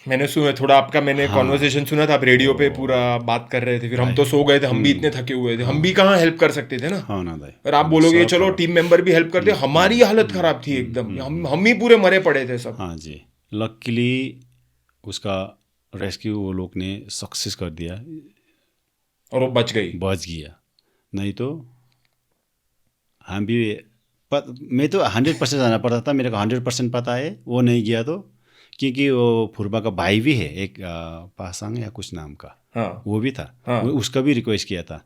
मैंने सुना थोड़ा आपका, मैंने कॉन्वर्सेशन सुना था, आप रेडियो पे पूरा बात कर रहे थे, फिर हम तो सो गए थे, हम भी इतने थके हुए थे, हम भी कहाँ हेल्प कर सकते थे ना। हाँ ना दाई, और आप बोलोगे चलो टीम मेंबर भी हेल्प करते, हमारी हालत खराब थी एकदम, हम ही पूरे मरे पड़े थे सब। हाँ जी, लकीली उसका रेस्क्यू वो लोग ने सक्सेस कर दिया और वो बच गया। नहीं तो हम भी मैं तो 100% जाना पड़ता था, मेरे को 100% पता है वो नहीं गया तो, क्योंकि वो फुरबा का भाई भी है एक, पासांग या कुछ नाम का। हाँ। वो भी था। हाँ। उसका भी रिक्वेस्ट किया था।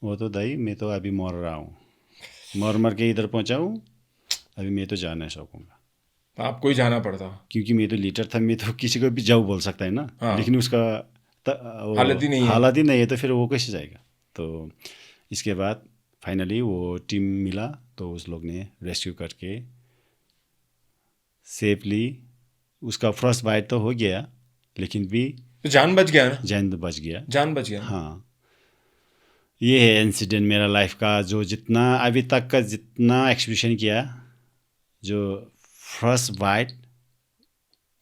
वो तो दाई मैं तो अभी मर रहा हूँ, मर के इधर पहुँचा हूँ, अभी मैं तो जा नहीं सकूँगा। आपको ही जाना पड़ता, क्योंकि मैं तो लीडर था, मैं तो किसी को भी जाओ बोल सकता है ना। हाँ। लेकिन उसका हालत ही नहीं है तो फिर वो कैसे जाएगा। तो इसके बाद फाइनली वो टीम मिला तो उस लोग ने रेस्क्यू करके सेफली, उसका फर्स्ट बाइट तो हो गया लेकिन भी तो जान बच गया ना? जान तो बच गया। जान बच गया। हाँ, ये है इंसिडेंट मेरा लाइफ का, जो जितना अभी तक का जितना एक्सपीरियंस किया, जो फर्स्ट बाइट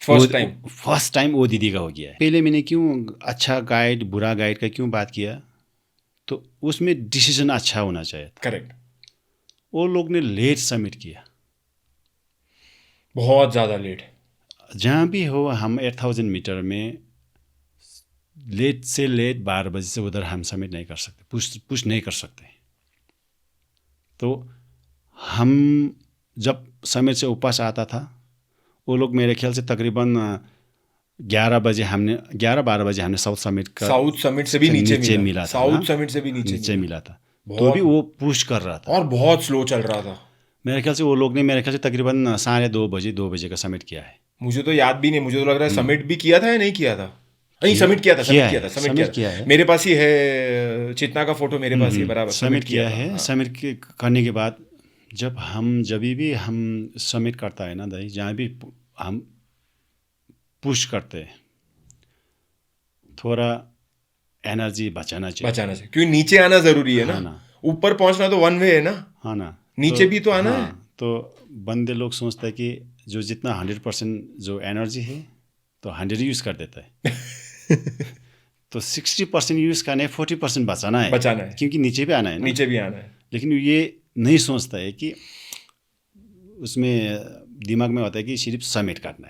फर्स्ट टाइम वो दीदी का हो गया है। पहले मैंने क्यों अच्छा गाइड बुरा गाइड का क्यों बात किया, तो उसमें डिसीजन अच्छा होना चाहिए। करेक्ट। वो लोग ने लेट सबमिट किया, बहुत ज़्यादा लेट। जहाँ भी हो हम 8000 मीटर में लेट से लेट 12 बजे से उधर हम सबमिट नहीं कर सकते, पुश नहीं कर सकते। तो हम जब सबमिट से ऊपर आता था, वो लोग मेरे ख्याल से तकरीबन 11 बजे हमने 11-12 बजे हमने साउथ समिट से भी नीचे मिला था। साउथ समिट से भी नीचे मिला था। तो भी वो पुश कर रहा था और बहुत स्लो चल रहा था। मेरे ख्याल से वो लोग ने मेरे ख्याल से तकरीबन 2:30 बजे का सबमिट किया है। मुझे तो याद भी नहीं, मुझे तो लग रहा है सबमिट भी किया था या नहीं किया था। नहीं, सबमिट किया था। मेरे पास ही है चितना का फोटो, मेरे पास ही बराबर सबमिट किया है। सबमिट करने के बाद जब भी हम सबमिट करता है ना दाई, जहाँ भी हम पुश करते हैं, थोड़ा एनर्जी बचाना चाहिए क्योंकि नीचे आना जरूरी है ना। ऊपर पहुंचना तो वन वे है ना। हाँ ना, नीचे भी तो आना है। तो बंदे लोग सोचते हैं कि जो जितना 100% जो एनर्जी है तो 100 यूज़ कर देता है तो 60% यूज़ करना है, 40% बचाना है क्योंकि नीचे भी आना है। लेकिन ये नहीं सोचता है कि उसमें दिमाग में होता है कि सिर्फ सबमिट करना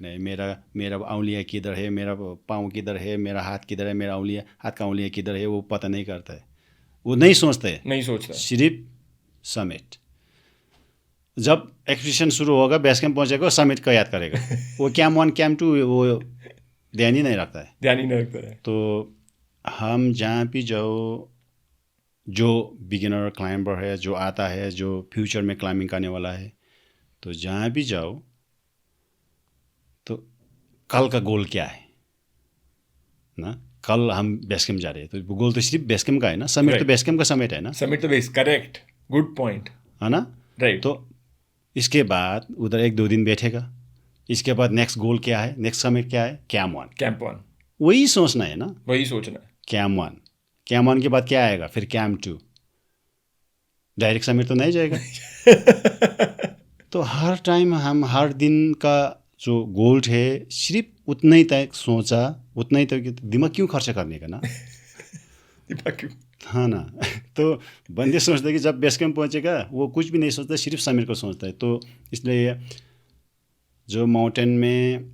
है। मेरा उंगलियाँ किधर है, मेरा पाँव किधर है, मेरा हाथ किधर है, मेरा हाथ का उंगलियाँ किधर है, वो पता नहीं करता है। वो नहीं सोचता सिर्फ सबमिट। जब एक्सपीडिशन शुरू होगा, बेस कैंप पहुंचेगा, सबमिट का याद करेगा वो कैम्प 1 कैम्प 2 वो ध्यान ही नहीं रखता है। तो हम जहाँ भी जाओ, जो बिगिनर क्लाइंबर है, जो आता है, जो फ्यूचर में क्लाइंबिंग करने वाला है, तो जहाँ भी जाओ तो कल का गोल क्या है ना। कल हम बेस कैंप जा रहे हैं तो गोल तो सिर्फ बेस कैंप का है ना। सबमिट तो बेस कैंप का सबमिट है ना। करेक्ट, गुड पॉइंट है ना। राइट। तो इसके बाद उधर 1-2 दिन बैठेगा, इसके बाद नेक्स्ट गोल क्या है, नेक्स्ट सबमिट क्या है, कैम्प 1 वही सोचना है ना। कैम्प 1 के बाद क्या आएगा, फिर कैम्प 2। डायरेक्ट सबमिट तो नहीं जाएगा तो हर टाइम हम हर दिन का जो गोल है सिर्फ उतना ही तक सोचा, उतना ही तक। दिमाग क्यों खर्च करने का ना हाँ ना तो बंदे सोचते कि जब बेस कैंप पहुँचेगा वो कुछ भी नहीं सोचता, सिर्फ सबमिट को सोचता है। तो इसलिए जो माउंटेन में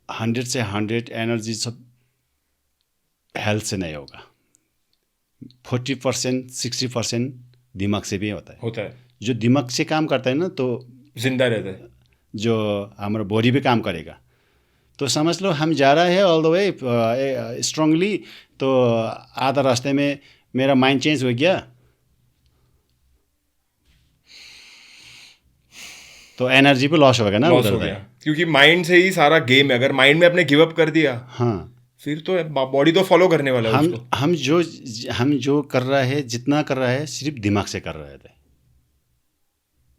100 से 100 एनर्जी सब हेल्थ से नहीं होगा। 40% 60% दिमाग से भी होता है। जो दिमाग से काम करता है ना तो जिंदा रहता है, जो हमारा बॉडी पे काम करेगा। तो समझ लो हम जा रहे हैं ऑल द वे स्ट्रांगली, तो आधा रास्ते में मेरा माइंड चेंज हो गया तो एनर्जी पे लॉस होगा ना, लॉस हो गया। क्योंकि माइंड से ही सारा गेम है। अगर माइंड में अपने गिव अप कर दिया, हाँ, फिर तो बॉडी तो फॉलो करने वाला है उसको। हम जो कर रहा है, जितना कर रहा है, सिर्फ दिमाग से कर रहा है।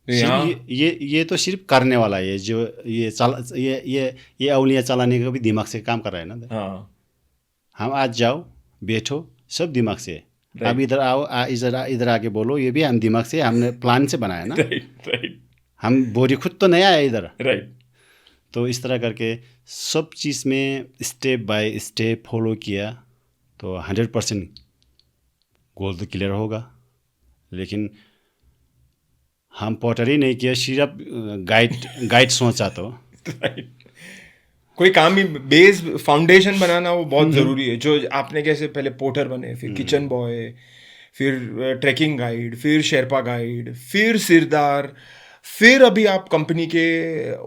ये तो सिर्फ करने वाला है। जो ये उंगलियां चलाने का भी दिमाग से काम कर रहा है ना। हाँ। हम आज जाओ, बैठो, सब दिमाग से। अब इधर आओ, इधर आके बोलो, ये भी हम दिमाग से, हमने प्लान से बनाया ना। राइट। हम बॉडी खुद तो नहीं आया इधर। राइट। तो इस तरह करके सब चीज़ में स्टेप बाय स्टेप फॉलो किया तो 100% गोल तो क्लियर होगा। लेकिन हम पॉटर ही नहीं किया, सिर्फ गाइड सोचा तो कोई काम भी बेस फाउंडेशन बनाना वो बहुत ज़रूरी है। जो आपने कैसे पहले पोर्टर बने, फिर किचन बॉय, फिर ट्रैकिंग गाइड, फिर शेरपा गाइड, फिर सिरदार, फिर अभी आप कंपनी के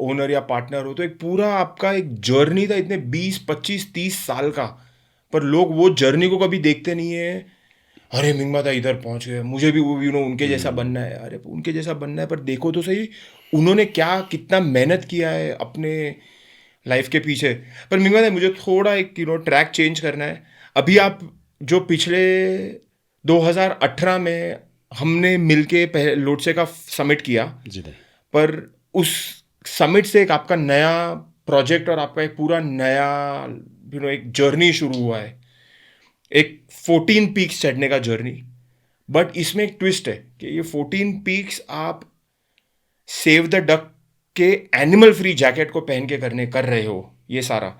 ओनर या पार्टनर हो, तो एक पूरा आपका एक जर्नी था इतने 20, 25, 30 साल का। पर लोग वो जर्नी को कभी देखते नहीं है। अरे मिंगमा दा इधर पहुंच गए, मुझे भी वो उनके जैसा बनना है। अरे उनके जैसा बनना है, पर देखो तो सही उन्होंने कितना मेहनत किया है अपने लाइफ के पीछे। पर मिंगमा दा मुझे थोड़ा एक ट्रैक चेंज करना है। अभी आप जो पिछले 2018 में हमने मिलके लोटसे का समिट किया, जी भाई। पर उस समिट से एक आपका नया प्रोजेक्ट और आपका एक पूरा नया एक जर्नी शुरू हुआ है, एक 14 पीक्स चढ़ने का जर्नी। बट इसमें एक ट्विस्ट है कि ये 14 पीक्स आप सेव द डक के एनिमल फ्री जैकेट को पहन के कर रहे हो ये सारा।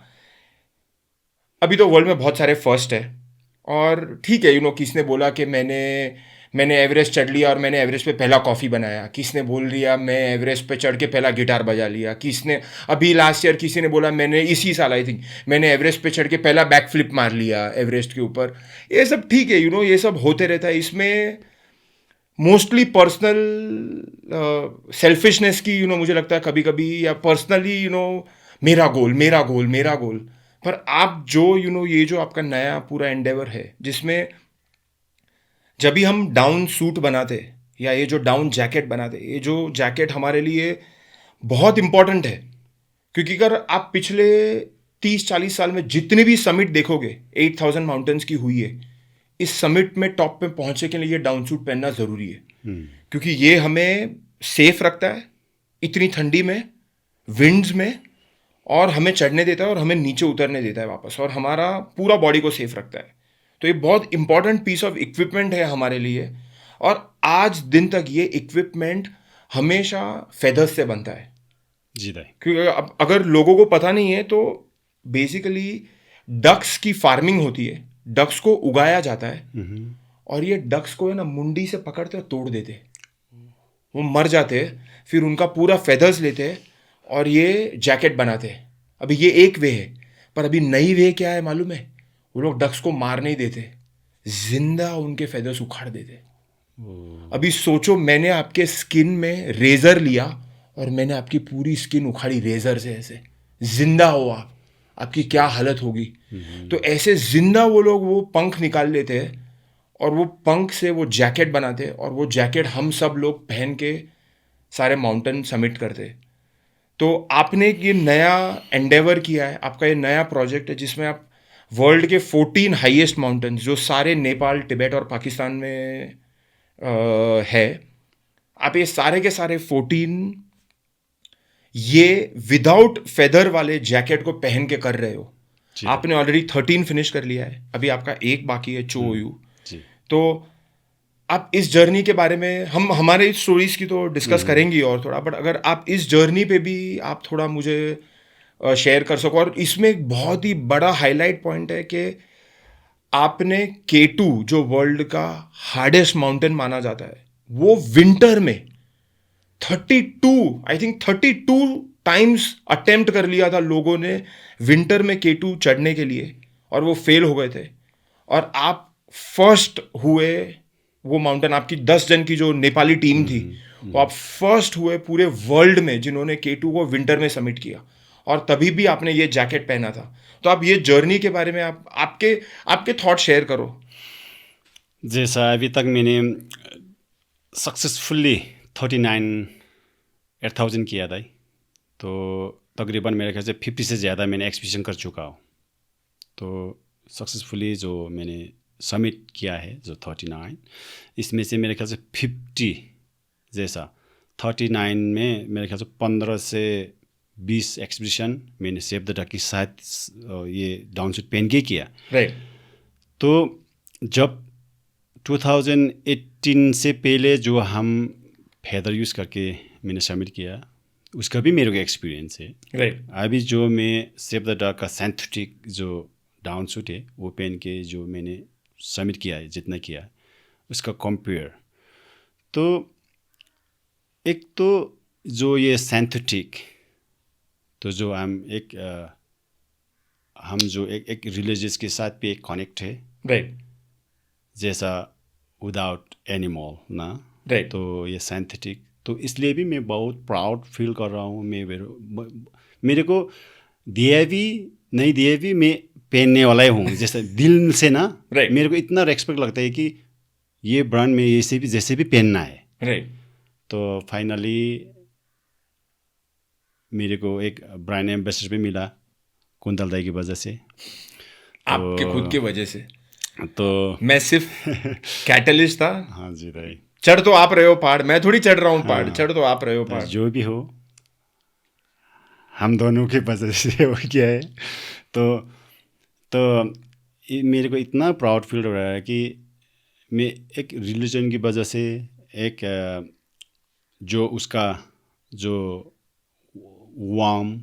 अभी तो वर्ल्ड में बहुत सारे फर्स्ट है, और ठीक है किसने बोला कि मैंने एवरेस्ट चढ़ लिया और मैंने एवरेस्ट पे पहला कॉफ़ी बनाया, किसने बोल दिया मैं एवरेस्ट पे चढ़ के पहला गिटार बजा लिया, किसने अभी लास्ट ईयर किसी ने बोला मैंने इसी साल आई थिंक मैंने एवरेस्ट पे चढ़ के पहला बैक फ्लिप मार लिया एवरेस्ट के ऊपर। ये सब ठीक है, ये सब होते रहता है। इसमें मोस्टली पर्सनल सेल्फिशनेस की मुझे लगता है कभी कभी, या पर्सनली मेरा गोल मेरा गोल मेरा गोल। पर आप जो ये जो आपका नया पूरा एंडेवर है, जिसमें जब भी हम डाउन सूट बनाते या ये जो डाउन जैकेट बनाते, ये जो जैकेट हमारे लिए बहुत इंपॉर्टेंट है, क्योंकि अगर आप पिछले 30-40 साल में जितने भी समिट देखोगे 8000 माउंटेन्स की हुई है, इस समिट में टॉप पे पहुंचने के लिए डाउन सूट पहनना ज़रूरी है, क्योंकि ये हमें सेफ रखता है इतनी ठंडी में, विंड्स में, और हमें चढ़ने देता है और हमें नीचे उतरने देता है वापस, और हमारा पूरा बॉडी को सेफ रखता है। तो ये बहुत इंपॉर्टेंट पीस ऑफ इक्विपमेंट है हमारे लिए, और आज दिन तक ये इक्विपमेंट हमेशा फेदर्स से बनता है। जी भाई। क्योंकि अब अगर लोगों को पता नहीं है तो बेसिकली डक्स की फार्मिंग होती है, डक्स को उगाया जाता है, और ये डक्स को है ना मुंडी से पकड़ते और तोड़ देते, वो मर जाते हैं, फिर उनका पूरा फेदर्स लेते हैं और ये जैकेट बनाते हैं। अभी ये एक वे है, पर अभी नई वे क्या है मालूम है? वो लोग डक्स को मार नहीं देते, जिंदा उनके फेदर्स उखाड़ देते। अभी सोचो, मैंने आपके स्किन में रेजर लिया और मैंने आपकी पूरी स्किन उखाड़ी रेजर से, ऐसे जिंदा हो आप, आपकी क्या हालत होगी। तो ऐसे जिंदा वो लोग वो पंख निकाल लेते हैं और वो पंख से वो जैकेट बनाते हैं, और वो जैकेट हम सब लोग पहन के सारे माउंटेन समिट करते हैं। तो आपने ये नया एंडेवर किया है, आपका ये नया प्रोजेक्ट है, जिसमें आप वर्ल्ड के 14 हाईएस्ट माउंटेन्स, जो सारे नेपाल, तिब्बत और पाकिस्तान में है, आप ये सारे के सारे 14 ये विदाउट फेदर वाले जैकेट को पहन के कर रहे हो। आपने ऑलरेडी 13 फिनिश कर लिया है, अभी आपका एक बाकी है, चोयू। तो आप इस जर्नी के बारे में, हम हमारे स्टोरीज की तो डिस्कस करेंगे और थोड़ा, बट अगर आप इस जर्नी पे भी आप थोड़ा मुझे शेयर कर सको। और इसमें एक बहुत ही बड़ा हाईलाइट पॉइंट है कि आपने K2 जो वर्ल्ड का हार्डेस्ट माउंटेन माना जाता है, वो विंटर में 32 टाइम्स अटेम्प्ट कर लिया था लोगों ने विंटर में K2 चढ़ने के लिए, और वो फेल हो गए थे। और आप फर्स्ट हुए वो माउंटेन, आपकी 10 जन की जो नेपाली टीम थी, वो आप फर्स्ट हुए पूरे वर्ल्ड में जिन्होंने K2 को विंटर में सबमिट किया, और तभी भी आपने ये जैकेट पहना था। तो आप ये जर्नी के बारे में आपके थॉट शेयर करो। जैसा अभी तक मैंने सक्सेसफुली 39,000 किया था, तो तकरीबन मेरे ख्याल से 50 से ज़्यादा मैंने एक्सपीडिशन कर चुका हूँ। तो सक्सेसफुली जो मैंने समिट किया है जो 39, इसमें से मेरे ख्याल से 50 जैसा 39 में मेरे ख्याल से 15 से 20 एक्सपीडिशन मैंने सेव द डक के साथ ये डाउन सूट पहन के किया। राइट। तो जब 2018 से पहले जो हम फेदर यूज़ करके मैंने सबमिट किया, उसका भी मेरे को एक्सपीरियंस है। राइट। अभी जो मैं सेव द डक का सिंथेटिक जो डाउन सूट है वो पहन के जो मैंने सबमिट किया है, जितना किया उसका कंपेयर, तो एक तो जो ये सिंथेटिक, तो जो हम जो एक रिलीजियस के साथ भी एक कनेक्ट है, राइट, जैसा विदाउट एनिमल ना, राइट। तो ये सिंथेटिक, तो इसलिए भी मैं बहुत प्राउड फील कर रहा हूँ। मेरे को दिया भी नहीं दिया भी मैं पहनने वाला ही हूँ, जैसे दिल से ना। Right. मेरे को इतना रेस्पेक्ट लगता है कि ये ब्रांड में जैसे भी पहनना है। राइट। तो फाइनली मेरे को एक ब्रांड एम्बेसडर भी मिला कुंतल दाई की वजह से, आपके खुद की वजह से। तो मैं सिर्फ कैटलिस्ट था। हाँ जी भाई, चढ़ तो आप रहे हो पहाड़, मैं थोड़ी चढ़ रहा हूँ पहाड़, चढ़ तो आप रहे हो तो पहाड़। जो भी हो, हम दोनों के वजह से हो गया है। तो मेरे को इतना प्राउड फील हो रहा है कि मैं एक रिलीजन की वजह से, एक जो उसका जो वार्म,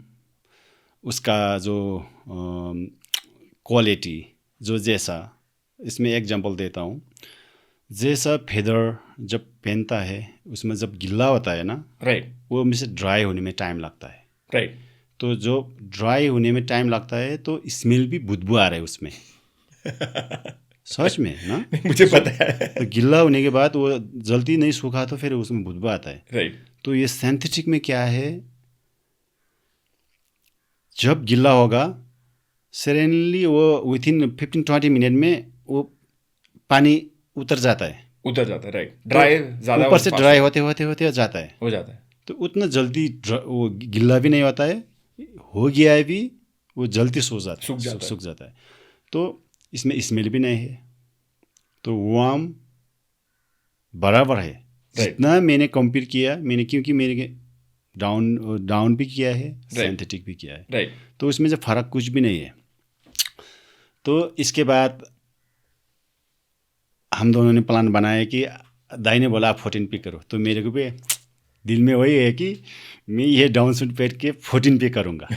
उसका जो क्वालिटी, जो जैसा, इसमें एग्जांपल देता हूँ। जैसा फेदर जब पहनता है, उसमें जब गिल्ला होता है ना, राइट वो में से ड्राई होने में टाइम लगता है। राइट। तो जो ड्राई होने में टाइम लगता है तो स्मेल भी बदबू आ रहा है उसमें। सच में ना, मुझे पता है। तो गिल्ला होने के बाद वो जल्दी नहीं सूखा तो फिर उसमें बदबू आता है। राइट तो ये सिंथेटिक में क्या है, जब गिल्ला होगा सडनली वो विथिन 15-20 मिनट में वो पानी उतर जाता है, उतर जाता है। राइट, ड्राई ज्यादा ऊपर से fast ड्राई होते होते होते जाता है। हो जाता है। तो उतना जल्दी वो गिल्ला भी नहीं होता है, हो गया है भी वो जल्दी सूख जाता है। तो इसमें स्मेल भी नहीं है, तो वार्म बराबर है। जितना मैंने कंपेयर किया, मैंने क्योंकि मेरे डाउन भी किया है, सिंथेटिक भी किया है, राइट। तो उसमें से फ़र्क कुछ भी नहीं है। तो इसके बाद हम दोनों ने प्लान बनाया कि दाई ने बोला आप 14 पे करो, तो मेरे को भी दिल में वही है कि मैं ये डाउन सूट पहन के 14 पे करूँगा।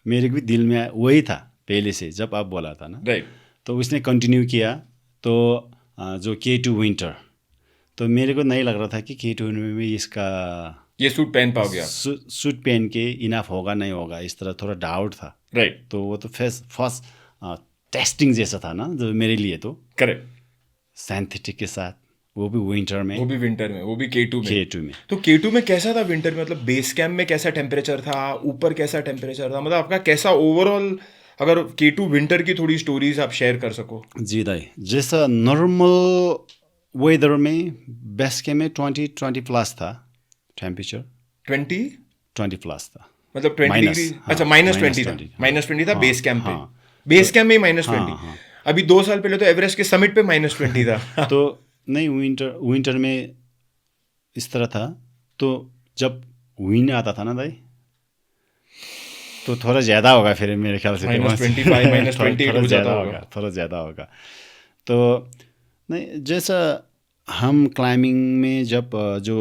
मेरे को भी दिल में वही था पहले से, जब आप बोला था ना। राइट। तो उसने कंटिन्यू किया। तो जो K2 विंटर, तो मेरे को नहीं लग रहा था कि K2 विंटर में इसका ये सूट पहन पाओगे आप। सूट पहन के इनफ होगा नहीं होगा, इस तरह थोड़ा डाउट था। राइट। तो वो तो फर्स्ट टेस्टिंग जैसा था ना, जो मेरे लिए तो। करेक्ट। सिंथेटिक के साथ, वो भी विंटर में, वो भी विंटर में, वो भी K2 में। में। तो K2 में कैसा था विंटर में? मतलब बेस कैंप में कैसा टेम्परेचर था, ऊपर कैसा टेम्परेचर था, मतलब आपका कैसा ओवरऑल, अगर K2 विंटर की थोड़ी स्टोरीज आप शेयर कर सको। जी दाई, जैसा नॉर्मल वेदर में बेस कैंप में 20 प्लस था टेम्परेचर। 20 प्लस था, मतलब 20 डिग्री। अच्छा, -20 था। -20 था बेस कैंप पे। बेस कैंप में ही -20। अभी 2 साल पहले तो एवरेस्ट के समिट पे -20 था। तो नहीं, विंटर में इस तरह था। तो जब विंड आता था ना दाई, तो थोड़ा ज़्यादा होगा फिर मेरे ख्याल से। -25 -28 हो जाता होगा। थोड़ा ज़्यादा होगा। तो नहीं, जैसा हम क्लाइंबिंग में जब जो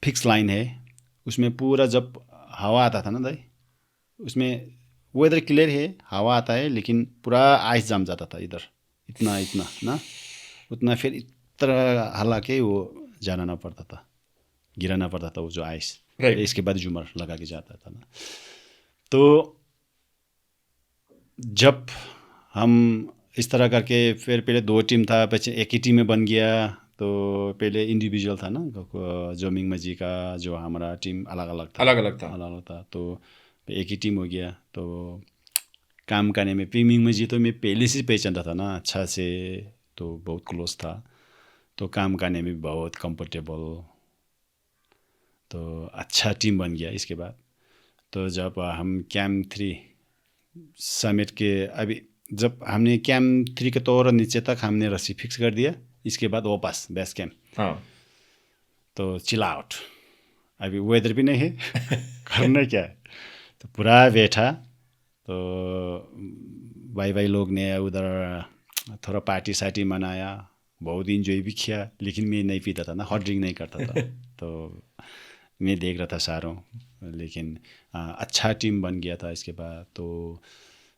फिक्स लाइन है उसमें पूरा जब हवा आता था ना दाई, उसमें वेदर क्लियर है, हवा आता है, लेकिन पूरा आइस जम जाता था इधर, इतना इतना ना, उतना फिर इतना हालांकि वो जाना पड़ता था, गिराना पड़ता था वो जो आइस। इसके बाद झूमर लगा के जाता था ना। तो जब हम इस तरह करके, फिर पहले 2 टीम था, પછી एक ही टीम में बन गया। तो पहले इंडिविजुअल था ना, जो मिंगमा जी का, जो हमारा टीम अलग अलग था। तो एक ही टीम हो गया। तो काम करने में मिंगमा जी तो मैं पहले से पहचानता था ना अच्छा से, तो बहुत क्लोज था। तो काम करने में बहुत कंफर्टेबल, तो अच्छा टीम बन गया। इसके बाद तो जब हम कैंप 3 समिट के, अभी जब हमने कैंप 3 के तौर नीचे तक हमने रस्सी फिक्स कर दिया, इसके बाद वापस बेस कैंप। तो चिल आउट, अभी वेदर भी नहीं है करना क्या है, तो पूरा बैठा। तो भाई लोग ने उधर थोड़ा पार्टी सार्टी मनाया, बहुत इंजॉय भी किया। लेकिन मैं नहीं पीता था ना, हॉट ड्रिंक नहीं करता था। तो मैं देख रहा था सारों, लेकिन अच्छा टीम बन गया था। इसके बाद तो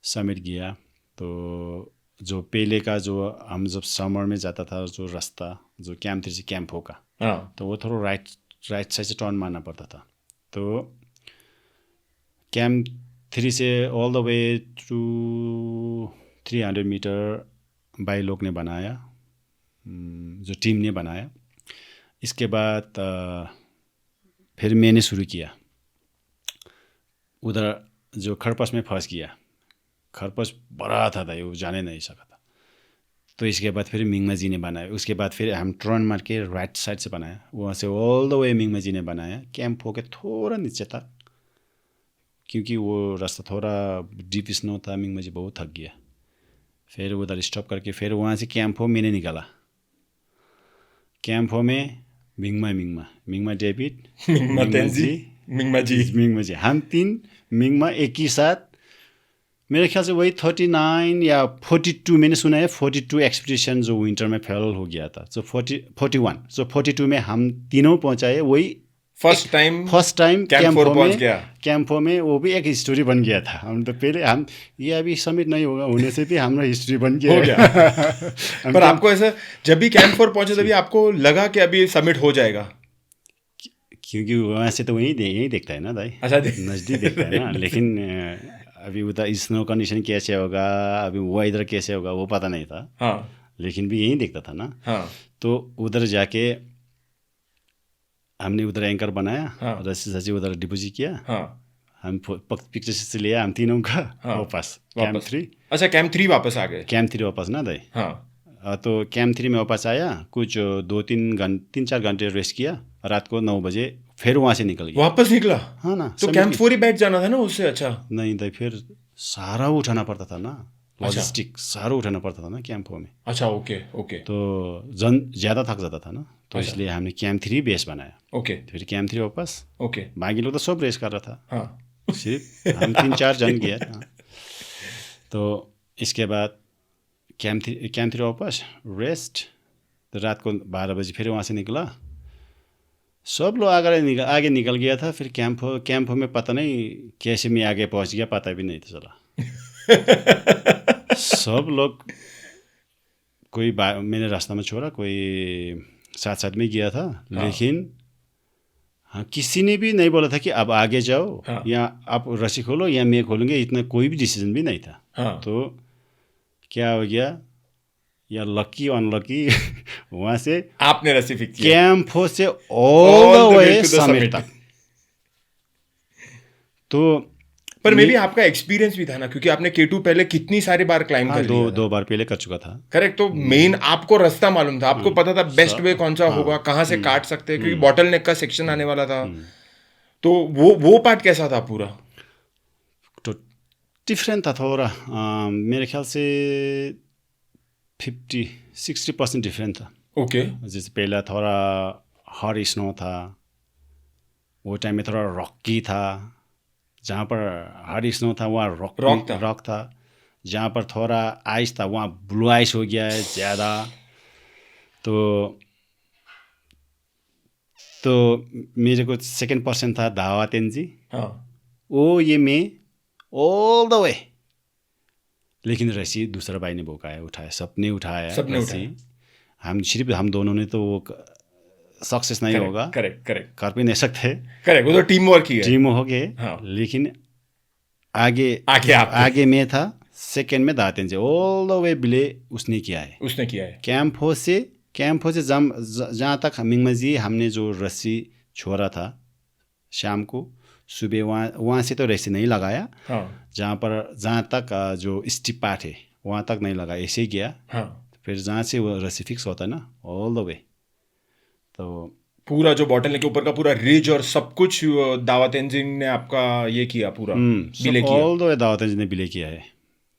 समिट गया। तो जो पहले का जो हम जब समर में जाता था, जो रास्ता जो कैंप 3 से कैंप होगा, तो वो थोड़ा राइट साइड से टर्न मारना पड़ता था। तो कैंप 3 से all the way to 300 metre भाई लोग ने बनाया, जो टीम ने बनाया। इसके बाद फिर मैंने शुरू किया। उधर जो खरपस में फंस गया, खरपस बड़ा था वो जाने नहीं सका था। तो इसके बाद फिर मिंगमा जी ने बनाया। उसके बाद फिर हम टर्न मार के राइट साइड से बनाया, वहाँ से ऑल द वे मिंगमा जी ने बनाया कैंप होके थोड़ा नीचे तक, क्योंकि वो रास्ता थोड़ा डीप स्नो था। मिंगमा जी बहुत थक गया, फिर उधर स्टॉप करके फिर वहाँ से कैंपो मैंने निकाला। कैंपो में मिंगमा डेविड, मिंगमा तेंजी, मिंगमा जी। हम 3 मिंगमा एक ही साथ, मेरे ख्याल से वही 39 या 42 मैंने सुना है 42 एक्सपीडिशन जो विंटर में फेल हो गया था। सो 41 सो 42 में हम तीनों पहुंचाए। वही फर्स्ट टाइम कैंपो पहुंच गया। कैंपो में वो भी एक हिस्ट्री बन गया था। हम तो पहले हम ये अभी समिट नहीं होगा होने से भी हमारा हिस्ट्री बन गया हो गया। पर आपको ऐसा जब भी कैंप 4 पहुंचे तभी आपको लगा कि अभी समिट हो जाएगा? क्योंकि वहाँ से तो यही देखता है ना भाई। अच्छा, नज़दीक देखता है ना। लेकिन अभी उधर स्नो कंडीशन कैसे होगा, अभी वेदर कैसे होगा वो पता नहीं था। हाँ। लेकिन भी यही देखता था ना। हाँ। तो उधर जाके हमने उधर एंकर बनाया। हाँ। रस्सी उधर डिपोजिट किया। हाँ। हम पिक्चर से लिया हम तीनों का। हाँ। वापस कैंप 3। अच्छा, कैंप 3 वापस आ गए। कैंप 3 वापस ना दाई। हाँ। तो कैंप 3 में वापस आया, कुछ 3-4 घंटे रेस्ट किया। रात को 9 बजे फिर वहाँ से निकल गया। वापस निकला? हाँ ना। तो कैंप 4 ही बैठ जाना था ना उससे। अच्छा नहीं दाई, फिर सारा उठाना पड़ता था ना। लॉजिस्टिक सारा उठाना पड़ता था ना कैंप 4 में। अच्छा, ओके। तो जन ज़्यादा थक जाता था ना। तो इसलिए हमने कैंप 3 बेस बनाया। ओके। फिर कैंप 3 वापस। ओके। बाकी लोग तो सब रेस कर रहा था। हाँ। सिर्फ हम 3-4 जन गया। हाँ। तो इसके बाद कैंप 3 वापस रेस्ट। तो रात को 12 बजे फिर वहाँ से निकला। सब लोग आगे निकल गया था। फिर कैंप में पता नहीं कैसे मैं आगे पहुँच गया, पता भी नहीं था चला। सब लोग कोई मैंने रास्ता में छोड़ा, कोई साथ में गया था। हाँ। लेकिन हाँ, किसी ने भी नहीं बोला था कि अब आगे जाओ। हाँ। या आप रस्सी खोलो या मैं खोलूँगे, इतना कोई भी डिसीजन भी नहीं था। हाँ। तो क्या हो गया, या लकी अनलकी वहाँ से आपने रस्सी फिक किया कैंप से ऑल द वे समिट तक। तो पर मे भी आपका एक्सपीरियंस भी था ना, क्योंकि आपने K2 पहले कितनी सारी बार क्लाइंब कर लिया। 2 बार पहले कर चुका था। करेक्ट। तो मेन आपको रास्ता मालूम था, आपको पता था बेस्ट वे कौन सा होगा, कहाँ से काट सकते हैं, क्योंकि बॉटल नेक का सेक्शन आने वाला था। तो वो पार्ट कैसा था पूरा? तो डिफरेंट था थोड़ा। मेरे ख्याल से 50-60% डिफरेंट था। ओके। जैसे पहला थोड़ा हार्ड स्नो था, वो टाइम में थोड़ा रॉकी था। जहाँ पर हार्ड स्नो था वहाँ रॉक था। जहाँ पर थोड़ा आइस था वहाँ ब्लू आइस हो गया है ज़्यादा। तो मेरे को सेकंड पर्सन था दावा तेंजी। हाँ। वो ये मैं ऑल द वे। लेकिन रस्सी दूसरा भाई ने उठाया, सबने उठाया रस्सी। हम दोनों ने तो वो सक्सेस नहीं होगा। करेक्ट। कर भी नहीं सकते। करेक्ट, वो तो टीम वर्क ही है। टीम हो गए। हाँ। लेकिन आगे में था, सेकंड में दातें से ऑल द वे बिले उसने किया है। कैंप से जहाँ तक मिंगमा जी हमने जो रस्सी छोड़ा था शाम को, सुबह वहाँ से तो रस्सी नहीं लगाया। हाँ। जहाँ तक जो स्टिप पार्ट है वहाँ तक नहीं लगा, ऐसे ही गया। हाँ। फिर जहाँ से वो रस्सी फिक्स होता है ना ऑल द वे, तो पूरा जो बॉटल नेक के ऊपर का पूरा रिज और सब कुछ दावा तेंजिन ने आपका ये किया, पूरा बिले किया। ऑल द वे दावा तेंजिन ने बिले किया है।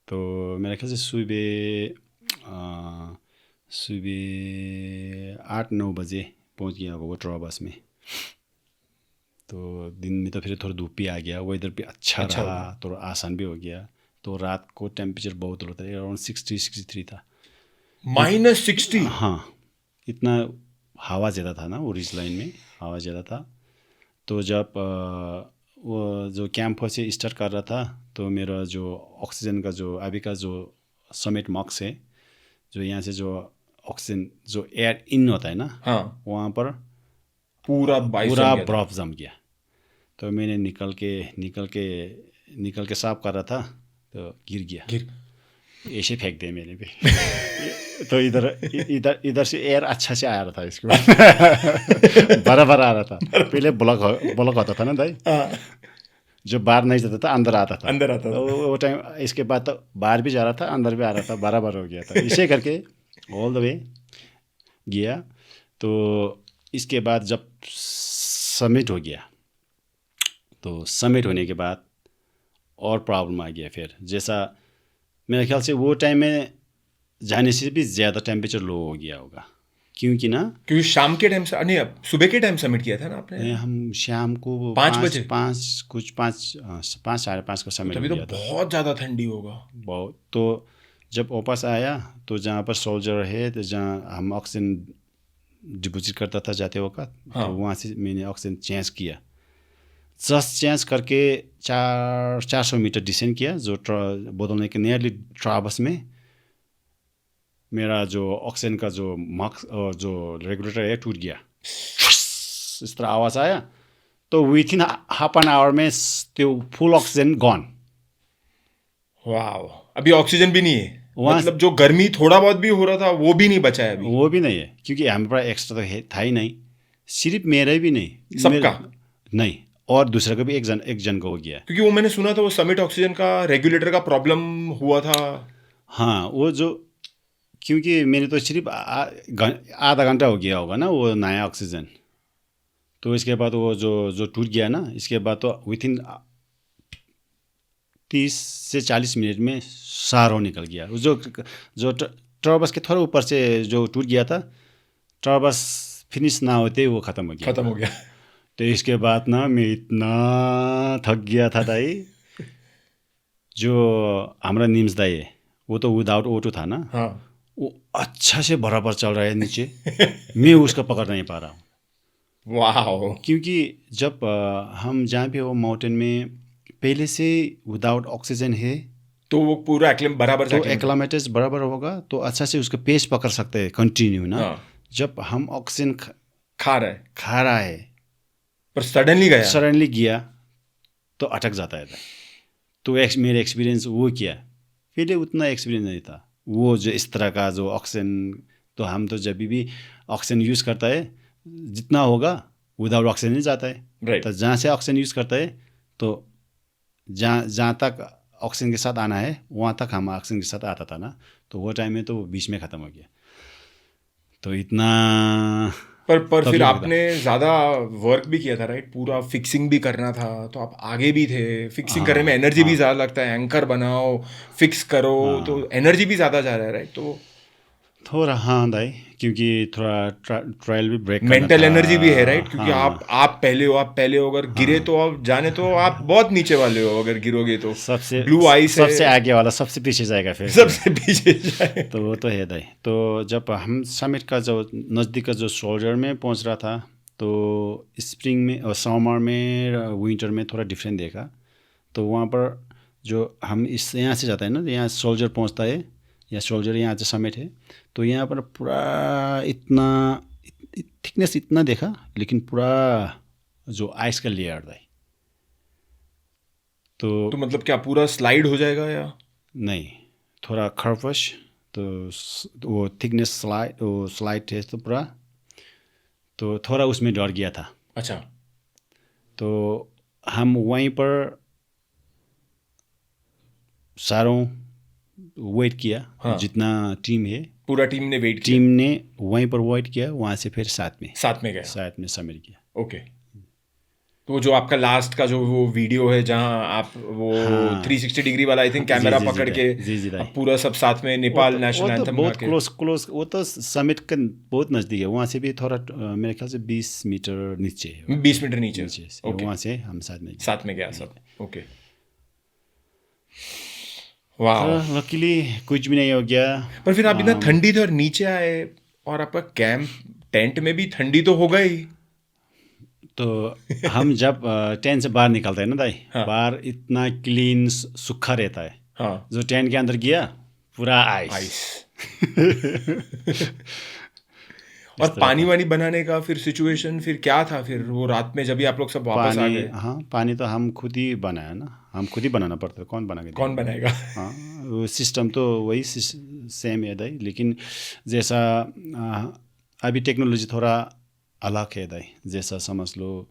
तो मेरे ख्याल से सुबह 8-9 बजे पहुंच गया होगा वो ट्रॉ बस में। तो दिन में तो फिर थोड़ा धूप भी आ गया, वेदर भी अच्छा रहा, थोड़ा आसान भी हो गया। तो रात को टेम्परेचर बहुत होता है, अराउंड 60-63 था। -60? हाँ, इतना हवा ज़्यादा था ना वो रिज लाइन में, हवा ज़्यादा था। तो जब वो जो कैंप से स्टार्ट कर रहा था तो मेरा जो ऑक्सीजन का जो अभी का जो समिट मॉक्स है, जो यहाँ से जो ऑक्सीजन जो एयर इन होता है ना, हाँ, वहाँ पर पूरा बर्फ जम गया। तो मैंने निकल के साफ कर रहा था तो गिर गया, ऐसे फेंक दिया मैंने भी। तो इधर से एयर अच्छा से आ रहा था, इसके बाद बराबर आ रहा था। पहले ब्लॉक होता था ना भाई, जो बाहर नहीं जाता था अंदर आता था। वो टाइम, इसके बाद तो बाहर भी जा रहा था अंदर भी आ रहा था, बराबर हो गया था। इसे करके ऑल द वे गया। तो इसके बाद जब समिट हो गया, तो समिट होने के बाद और प्रॉब्लम आ गया। फिर जैसा मेरे ख्याल से वो टाइम में जाने से भी ज़्यादा टेम्परेचर लो हो गया होगा, क्योंकि ना क्योंकि शाम के टाइम से नहीं, अब सुबह के टाइम सबमिट किया था ना आपने? हम शाम को 5 बजे? 5:30 का समय तभी तो किया था बहुत ज़्यादा ठंडी होगा। बहुत। तो जब वापस आया तो जहाँ पर सोल्जर है, तो जहाँ हम ऑक्सीजन डिपोजिट करता था जाते वक्त, हाँ। तो वहाँ से मैंने ऑक्सीजन चेंज किया, जस्ट चेंज करके 400 मीटर डिसेंड किया, जो बोतल के नियरली ट्रावर्स में मेरा जो ऑक्सीजन का जो मार्क्स और जो रेगुलेटर है टूट गया, इस तरह आवाज़ आया। तो विथिन हाफ एन आवर में त्यो फुल ऑक्सीजन गॉन। वाह, अभी ऑक्सीजन भी नहीं है, वहाँ- मतलब जो गर्मी थोड़ा बहुत भी हो रहा था वो भी नहीं बचा है अभी। वो भी नहीं है, क्योंकि हमारे पास एक्स्ट्रा तो था ही नहीं, सिर्फ मेरा भी नहीं, सबका? नहीं, और दूसरे का भी एक जन को हो गया। क्योंकि वो मैंने सुना था वो समिट ऑक्सीजन का रेगुलेटर का प्रॉब्लम हुआ था। हाँ, वो जो क्योंकि मैंने तो सिर्फ आधा घंटा हो गया होगा ना वो नया ऑक्सीजन, तो इसके बाद वो जो टूट गया ना, इसके बाद तो विथिन 30 से 40 मिनट में सारो निकल गया। जो ट्रबस के थोड़ा ऊपर से जो टूट गया था, ट्रबस फिनिश ना होते वो ख़त्म हो गया। तो इसके बाद ना मैं इतना थक गया था दाई। जो हमारा निम्स दाई है वो तो विदाउट O2 था ना, हाँ। वो अच्छा से बराबर चल रहा है नीचे, मैं उसका पकड़ नहीं पा रहा हूँ। वाह, क्योंकि जब हम जहाँ पे वो माउंटेन में पहले से विदाउट ऑक्सीजन है, तो वो पूरा बराबर तो एक्लामेटस बराबर होगा, तो अच्छा से उसका पेस पकड़ सकते हैं कंटिन्यू ना। हाँ। जब हम ऑक्सीजन खा रहा है पर सडनली गया तो अटक जाता है। तो मेरा एक्सपीरियंस वो किया, पहले उतना एक्सपीरियंस नहीं था वो जो इस तरह का जो ऑक्सीजन। तो हम तो जब भी ऑक्सीजन यूज़ करता है जितना होगा विदाउट ऑक्सीजन नहीं जाता है। Right. तो जहाँ से ऑक्सीजन यूज़ करता है तो जहाँ तक ऑक्सीजन के साथ आना है वहाँ तक हम ऑक्सीजन के साथ आता था ना, तो वो टाइम में तो बीच में ख़त्म हो गया। तो इतना पर फिर आपने ज़्यादा वर्क भी किया था राइट, पूरा फिक्सिंग भी करना था, तो आप आगे भी थे। फिक्सिंग करने में एनर्जी भी ज़्यादा लगता है, एंकर बनाओ, फिक्स करो, तो एनर्जी भी ज़्यादा जा रहा है राइट। तो थोड़ा हाँ दाई, क्योंकि थोड़ा ट्रायल भी ब्रेक मेंटल एनर्जी भी है राइट, क्योंकि आप पहले हो, अगर गिरे तो आप जाने तो आप बहुत नीचे वाले हो, अगर गिरोगे तो सबसे ब्लू आइस सबसे आगे वाला सबसे पीछे जाएगा, फिर सबसे पीछे जाए। तो वो तो है दाई। तो जब हम समिट का जो नज़दीक का जो शोल्डर में पहुंच रहा था, तो स्प्रिंग में और समर में विंटर में थोड़ा डिफरेंट देखा। तो वहाँ पर जो हम यहाँ से जाता है ना, यहाँ शोल्डर पहुँचता है, या शोल्डर यहाँ से समिट है, तो यहाँ पर पूरा इतना थिकनेस इतना देखा, लेकिन पूरा जो आइस का लेयर था। तो मतलब क्या पूरा स्लाइड हो जाएगा या नहीं, थोड़ा खरफश, तो वो थिकनेस स्लाइड है तो पूरा, तो थोड़ा उसमें डर गया था। अच्छा। तो हम वहीं पर सारों वेट किया। हाँ। जितना टीम है पूरा टीम ने वेट किया, टीम ने वहीं पर वेट किया, वहाँ से फिर साथ में समिट किया। ओके। तो जो आपका लास्ट का जो वो वीडियो है जहाँ आप वो 360 डिग्री वाला आई थिंक कैमरा पकड़ के पूरा सब साथ में नेपाल नेशनल एंथम बहुत क्लोज, वो तो समिट का बहुत नज़दीक है, वहाँ से भी थोड़ा मेरे ख्याल से 20 मीटर नीचे है। 20 मीटर नीचे वहाँ से हम साथ में गया सब। ओके, वाह, लकीली कुछ भी नहीं हो गया। पर फिर आप इतना ठंडी थे और नीचे आए, और आपका कैंप टेंट में भी ठंडी तो होगा ही। तो हम जब टेंट से बाहर निकलते हैं ना दाई, हाँ। बाहर इतना क्लीन सूखा रहता है, हाँ। जो टेंट के अंदर गया पूरा आइस। और पानी वानी बनाने का फिर सिचुएशन फिर क्या था फिर वो रात में जब भी आप लोग सब वापस आ गए? हाँ, पानी तो हम खुद ही बनाया ना, हम खुद ही बनाना पड़ता है, कौन बनाएगा? हाँ, वो सिस्टम तो वही सेम है दाई, लेकिन जैसा अभी टेक्नोलॉजी थोड़ा अलग है दाई। जैसा समझ लो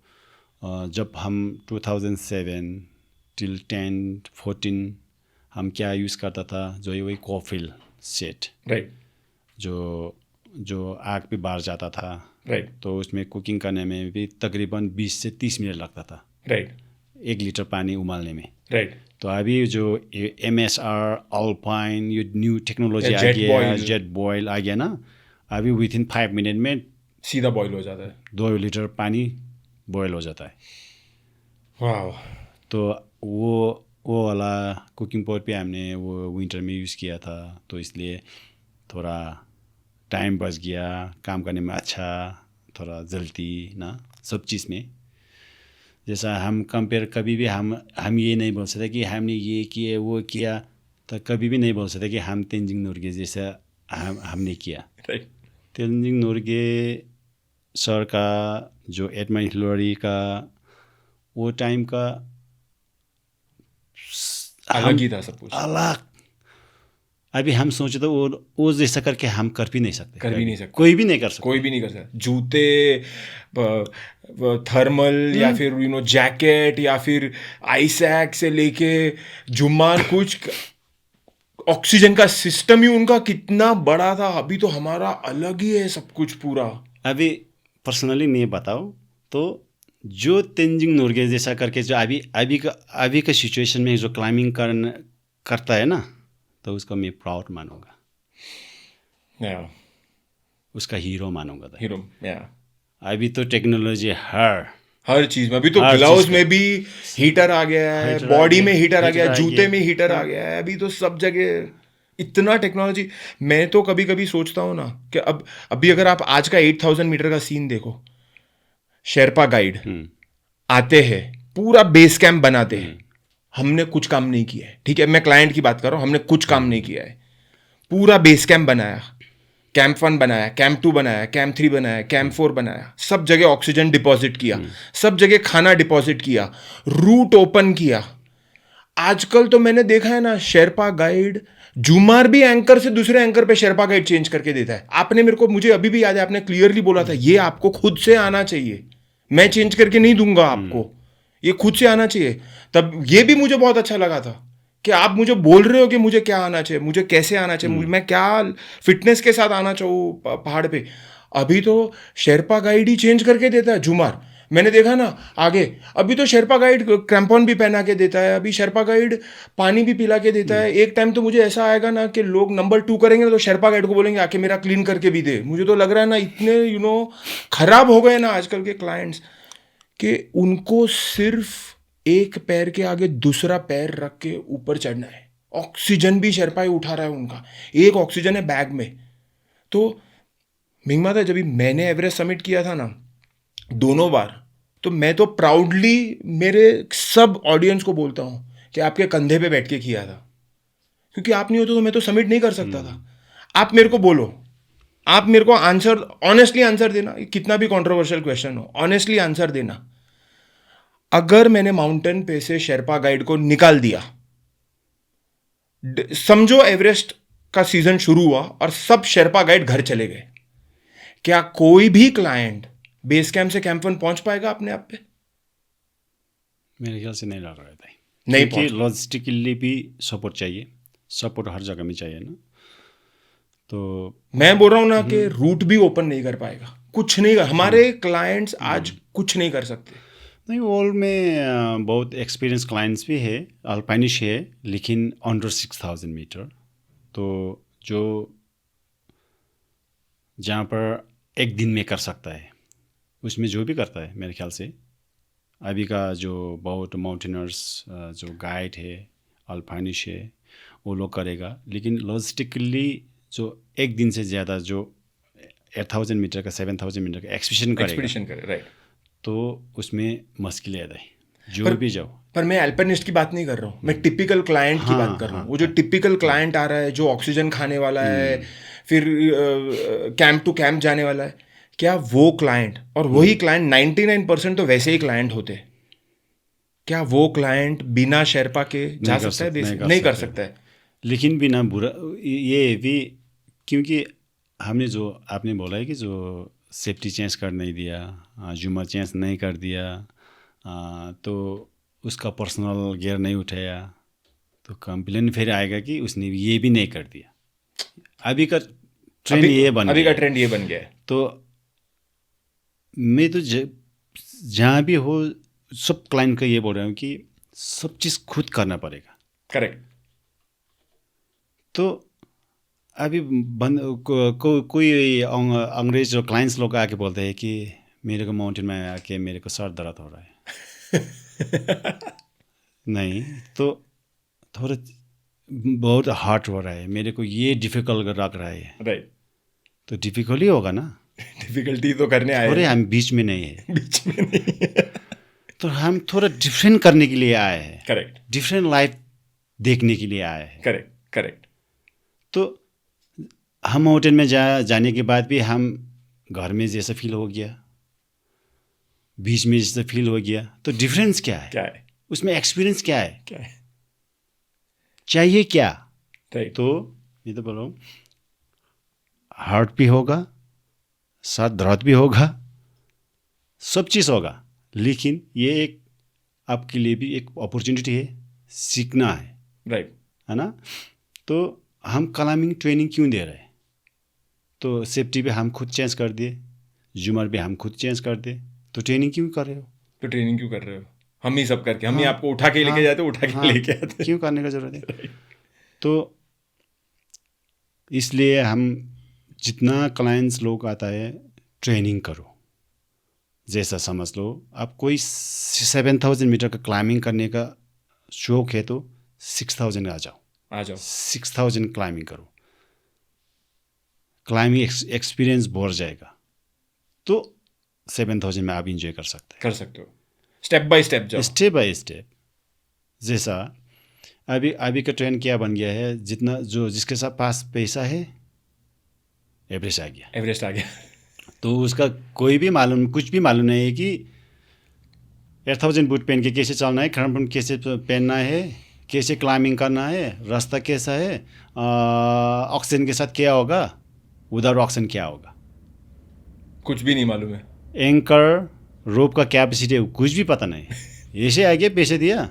जब हम 2007 till 10-14 हम क्या यूज़ करता था, जो वही कॉफिल सेट, राइट, जो आग पे बाहर जाता था, राइट। तो उसमें कुकिंग करने में भी तकरीबन 20 से 30 मिनट लगता था, राइट, 1 लीटर पानी उबालने में, राइट। तो अभी जो MSR अल्पाइन ये न्यू टेक्नोलॉजी आ Jet गया, boil. जेट बॉयल आ गया ना, अभी विथिन 5 मिनट में सीधा बॉईल हो जाता है. 2 लीटर पानी बॉयल हो जाता है. वाह. तो वो वाला कुकिंग पॉट पे हमने वो विंटर में यूज़ किया था, तो इसलिए थोड़ा टाइम बच गया, काम करने में अच्छा, थोड़ा जल्दी ना सब चीज़ में. जैसा हम कंपेयर कभी भी हम ये नहीं बोल सकते कि हमने ये किया वो किया, तो कभी भी नहीं बोल सकते कि हम तेंजिंग नोर्गे जैसा हमने किया. राइट. तेंजिंग नोर्गे सर का जो एडमंड हिलरी का वो टाइम का अलग ही था सब कुछ. अलग. अभी हम सोचे तो वो जैसा करके हम कर भी नहीं सकते. कर भी नहीं सकते. कोई भी नहीं कर सकता. कोई भी नहीं कर सकता. जूते, थर्मल या फिर जैकेट या फिर आइस एक्ट से लेके जुम्मान, कुछ ऑक्सीजन का सिस्टम ही उनका कितना बड़ा था. अभी तो हमारा अलग ही है सब कुछ पूरा. अभी पर्सनली मैं बताऊँ तो जो तेंजिंग नोर्गे जैसा करके जो अभी का सिचुएशन में जो क्लाइंबिंग करता है ना, तो उसको मैं प्राउड मानूंगा, या उसका हीरो मानूंगा. हीरो. या अभी तो टेक्नोलॉजी हर चीज में. अभी तो हर ग्लव्स चीज में भी हीटर आ गया है, हीटर आ बॉडी गया, में हीटर आ गया, हीटर आ जूते गया. में हीटर आ गया है. अभी तो सब जगह इतना टेक्नोलॉजी. मैं तो कभी कभी सोचता हूँ ना कि अभी अगर आप आज का 8000 मीटर का सीन देखो, शेरपा गाइड आते हैं, पूरा बेस कैंप बनाते हैं. हमने कुछ काम नहीं किया है, ठीक है, मैं क्लाइंट की बात कर रहा हूँ. हमने कुछ काम नहीं किया है. पूरा बेस कैंप बनाया, कैंप 1 बनाया, कैंप 2 बनाया, कैंप 3 बनाया, कैंप 4 बनाया, सब जगह ऑक्सीजन डिपॉजिट किया, सब जगह खाना डिपॉजिट किया, रूट ओपन किया. आजकल तो मैंने देखा है ना, शेरपा गाइड जुमार भी एंकर से दूसरे एंकर पे शेरपा गाइड चेंज करके देता है. आपने मुझे अभी भी याद है, आपने क्लियरली बोला था ये आपको खुद से आना चाहिए, मैं चेंज करके नहीं दूंगा आपको, ये खुद से आना चाहिए. तब ये भी मुझे बहुत अच्छा लगा था कि आप मुझे बोल रहे हो कि मुझे क्या आना चाहिए, मुझे कैसे आना चाहिए, मैं क्या फिटनेस के साथ आना चाहूँ पहाड़ पे. अभी तो शेरपा गाइड ही चेंज करके देता है जुमार. मैंने देखा ना आगे, अभी तो शेरपा गाइड क्रैम्पॉन भी पहना के देता है, अभी शेरपा गाइड पानी भी पिला के देता है. एक टाइम तो मुझे ऐसा आएगा ना कि लोग नंबर 2 करेंगे तो शेरपा गाइड को बोलेंगे आके मेरा क्लीन करके भी दे. मुझे तो लग रहा है ना, इतने खराब हो गए ना आजकल के क्लाइंट्स कि उनको सिर्फ एक पैर के आगे दूसरा पैर रख के ऊपर चढ़ना है. ऑक्सीजन भी शेरपा ही उठा रहा है उनका, एक ऑक्सीजन है बैग में. तो मिंगमा था, जब मैंने एवरेस्ट समिट किया था ना 2 बार, तो मैं तो प्राउडली मेरे सब ऑडियंस को बोलता हूँ कि आपके कंधे पे बैठ के किया था, क्योंकि आप नहीं होते तो मैं तो समिट नहीं कर सकता था. आप मेरे को बोलो, आप मेरे को आंसर, ऑनेस्टली आंसर देना, कितना भी कंट्रोवर्शियल क्वेश्चन हो, ऑनेस्टली आंसर देना. अगर मैंने माउंटेन पे से शेरपा गाइड को निकाल दिया, समझो एवरेस्ट का सीजन शुरू हुआ और सब शेरपा गाइड घर चले गए, क्या कोई भी क्लाइंट बेस कैंप से कैंप 1 पहुंच पाएगा अपने आप पे? मेरे ख्याल से नहीं लग रहा था. नहीं, क्योंकि लॉजिस्टिकली भी सपोर्ट चाहिए, सपोर्ट हर जगह में चाहिए ना. तो मैं बोल रहा हूं ना कि रूट भी ओपन नहीं कर पाएगा, कुछ नहीं कर, हमारे क्लाइंट्स आज कुछ नहीं कर सकते. नहीं, वर्ल्ड में बहुत एक्सपीरियंस क्लाइंट्स भी है, अल्पाइनिश है, लेकिन अंडर 6000 मीटर. तो जो जहाँ पर एक दिन में कर सकता है, उसमें जो भी करता है मेरे ख्याल से अभी का जो बहुत माउंटेनर्स जो गाइड है, अल्पाइनिश है, वो लोग करेगा. लेकिन लॉजिस्टिकली जो एक दिन से ज़्यादा जो 8000 मीटर का 7000 मीटर का एक्सपीडिशन करे, राइट, तो उसमें मुश्किल है जो भी जाओ. पर मैं अल्पाइनिस्ट की बात नहीं कर रहा हूँ, मैं टिपिकल क्लाइंट की बात कर रहा हूँ. वो जो टिपिकल क्लाइंट आ रहा है, जो ऑक्सीजन खाने वाला है, फिर कैंप टू कैंप जाने वाला है, क्या वो क्लाइंट, और वही क्लाइंट 99% तो वैसे ही क्लाइंट होते, क्या वो क्लाइंट बिना शेरपा के जा सकता है? नहीं कर सकता है. लेकिन बिना बुरा ये भी, क्योंकि हमने जो आपने बोला है कि जो सेफ्टी चेंज कर नहीं दिया, जुमर चेंज नहीं कर दिया, तो उसका पर्सनल गियर नहीं उठाया, तो कंप्लेन फिर आएगा कि उसने ये भी नहीं कर दिया. अभी का ट्रेंड ये बन गया है. तो मैं तो जहाँ भी हो सब क्लाइंट का ये बोल रहा हूँ कि सब चीज़ खुद करना पड़ेगा. करेक्ट। तो अभी कोई अंग्रेज जो क्लाइंट्स लोग आके बोलते हैं कि मेरे को माउंटेन में आके मेरे को सर दर्द हो रहा है नहीं, तो थोड़ा बहुत हार्ड हो रहा है, मेरे को ये डिफिकल्ट लग रहा है, राइट। तो डिफिकल्ट ही होगा ना, डिफिकल्टी तो करने आए थोड़े हैं। हम बीच में नहीं है, बीच में नहीं। तो हम थोड़ा डिफरेंट करने के लिए आए हैं, करेक्ट डिफरेंट लाइफ देखने के लिए आए हैं। Correct correct. तो हम माउंटेन में जाने के बाद भी हम घर में जैसा फील हो गया, बीच में जैसा फील हो गया, तो डिफरेंस क्या है, क्या है? उसमें एक्सपीरियंस क्या है, क्या है? चाहिए क्या? राइट। तो ये तो बोलो हार्ट भी होगा, साथ दर्द भी होगा, सब चीज़ होगा, लेकिन ये एक आपके लिए भी एक अपॉर्चुनिटी है, सीखना राइट। है ना। तो हम क्लाइंबिंग ट्रेनिंग क्यों दे रहे हैं? तो सेफ्टी भी हम खुद चेंज कर दिए, जूमर भी हम खुद चेंज कर दिए, तो ट्रेनिंग क्यों कर रहे हो? तो ट्रेनिंग क्यों कर रहे हो? हम ही सब करके, हम ही हाँ, आपको उठा के लेके हाँ, जाते, उठा के हाँ, लेके आते। क्यों करने का जरूरत है? तो इसलिए हम जितना क्लाइंट्स लोग आता है ट्रेनिंग करो, जैसा समझ लो आप कोई 7000 मीटर का क्लाइंबिंग करने का शौक है तो 6000 आ जाओ, आ जाओ। 6000 क्लाइंबिंग करो, क्लाइंबिंग एक्सपीरियंस बढ़ जाएगा, तो 7000 में आप इंजॉय कर सकते हो। स्टेप बाय स्टेप जाओ। Step by step. जैसा अभी का ट्रेंड क्या बन गया है, जितना जो जिसके साथ पास पैसा है एवरेस्ट आ गया, तो उसका कोई भी कुछ भी मालूम नहीं है कि 8000 बूट पहन के कैसे चलना है, खड़म कैसे पहनना है, कैसे क्लाइंबिंग करना है, रास्ता कैसा है, ऑक्सीजन के साथ क्या होगा, उधर ऑक्सीजन क्या होगा, कुछ भी नहीं मालूम है। एंकर रोप का कैपेसिटी कुछ भी पता नहीं। ऐसे आगे पैसे दिया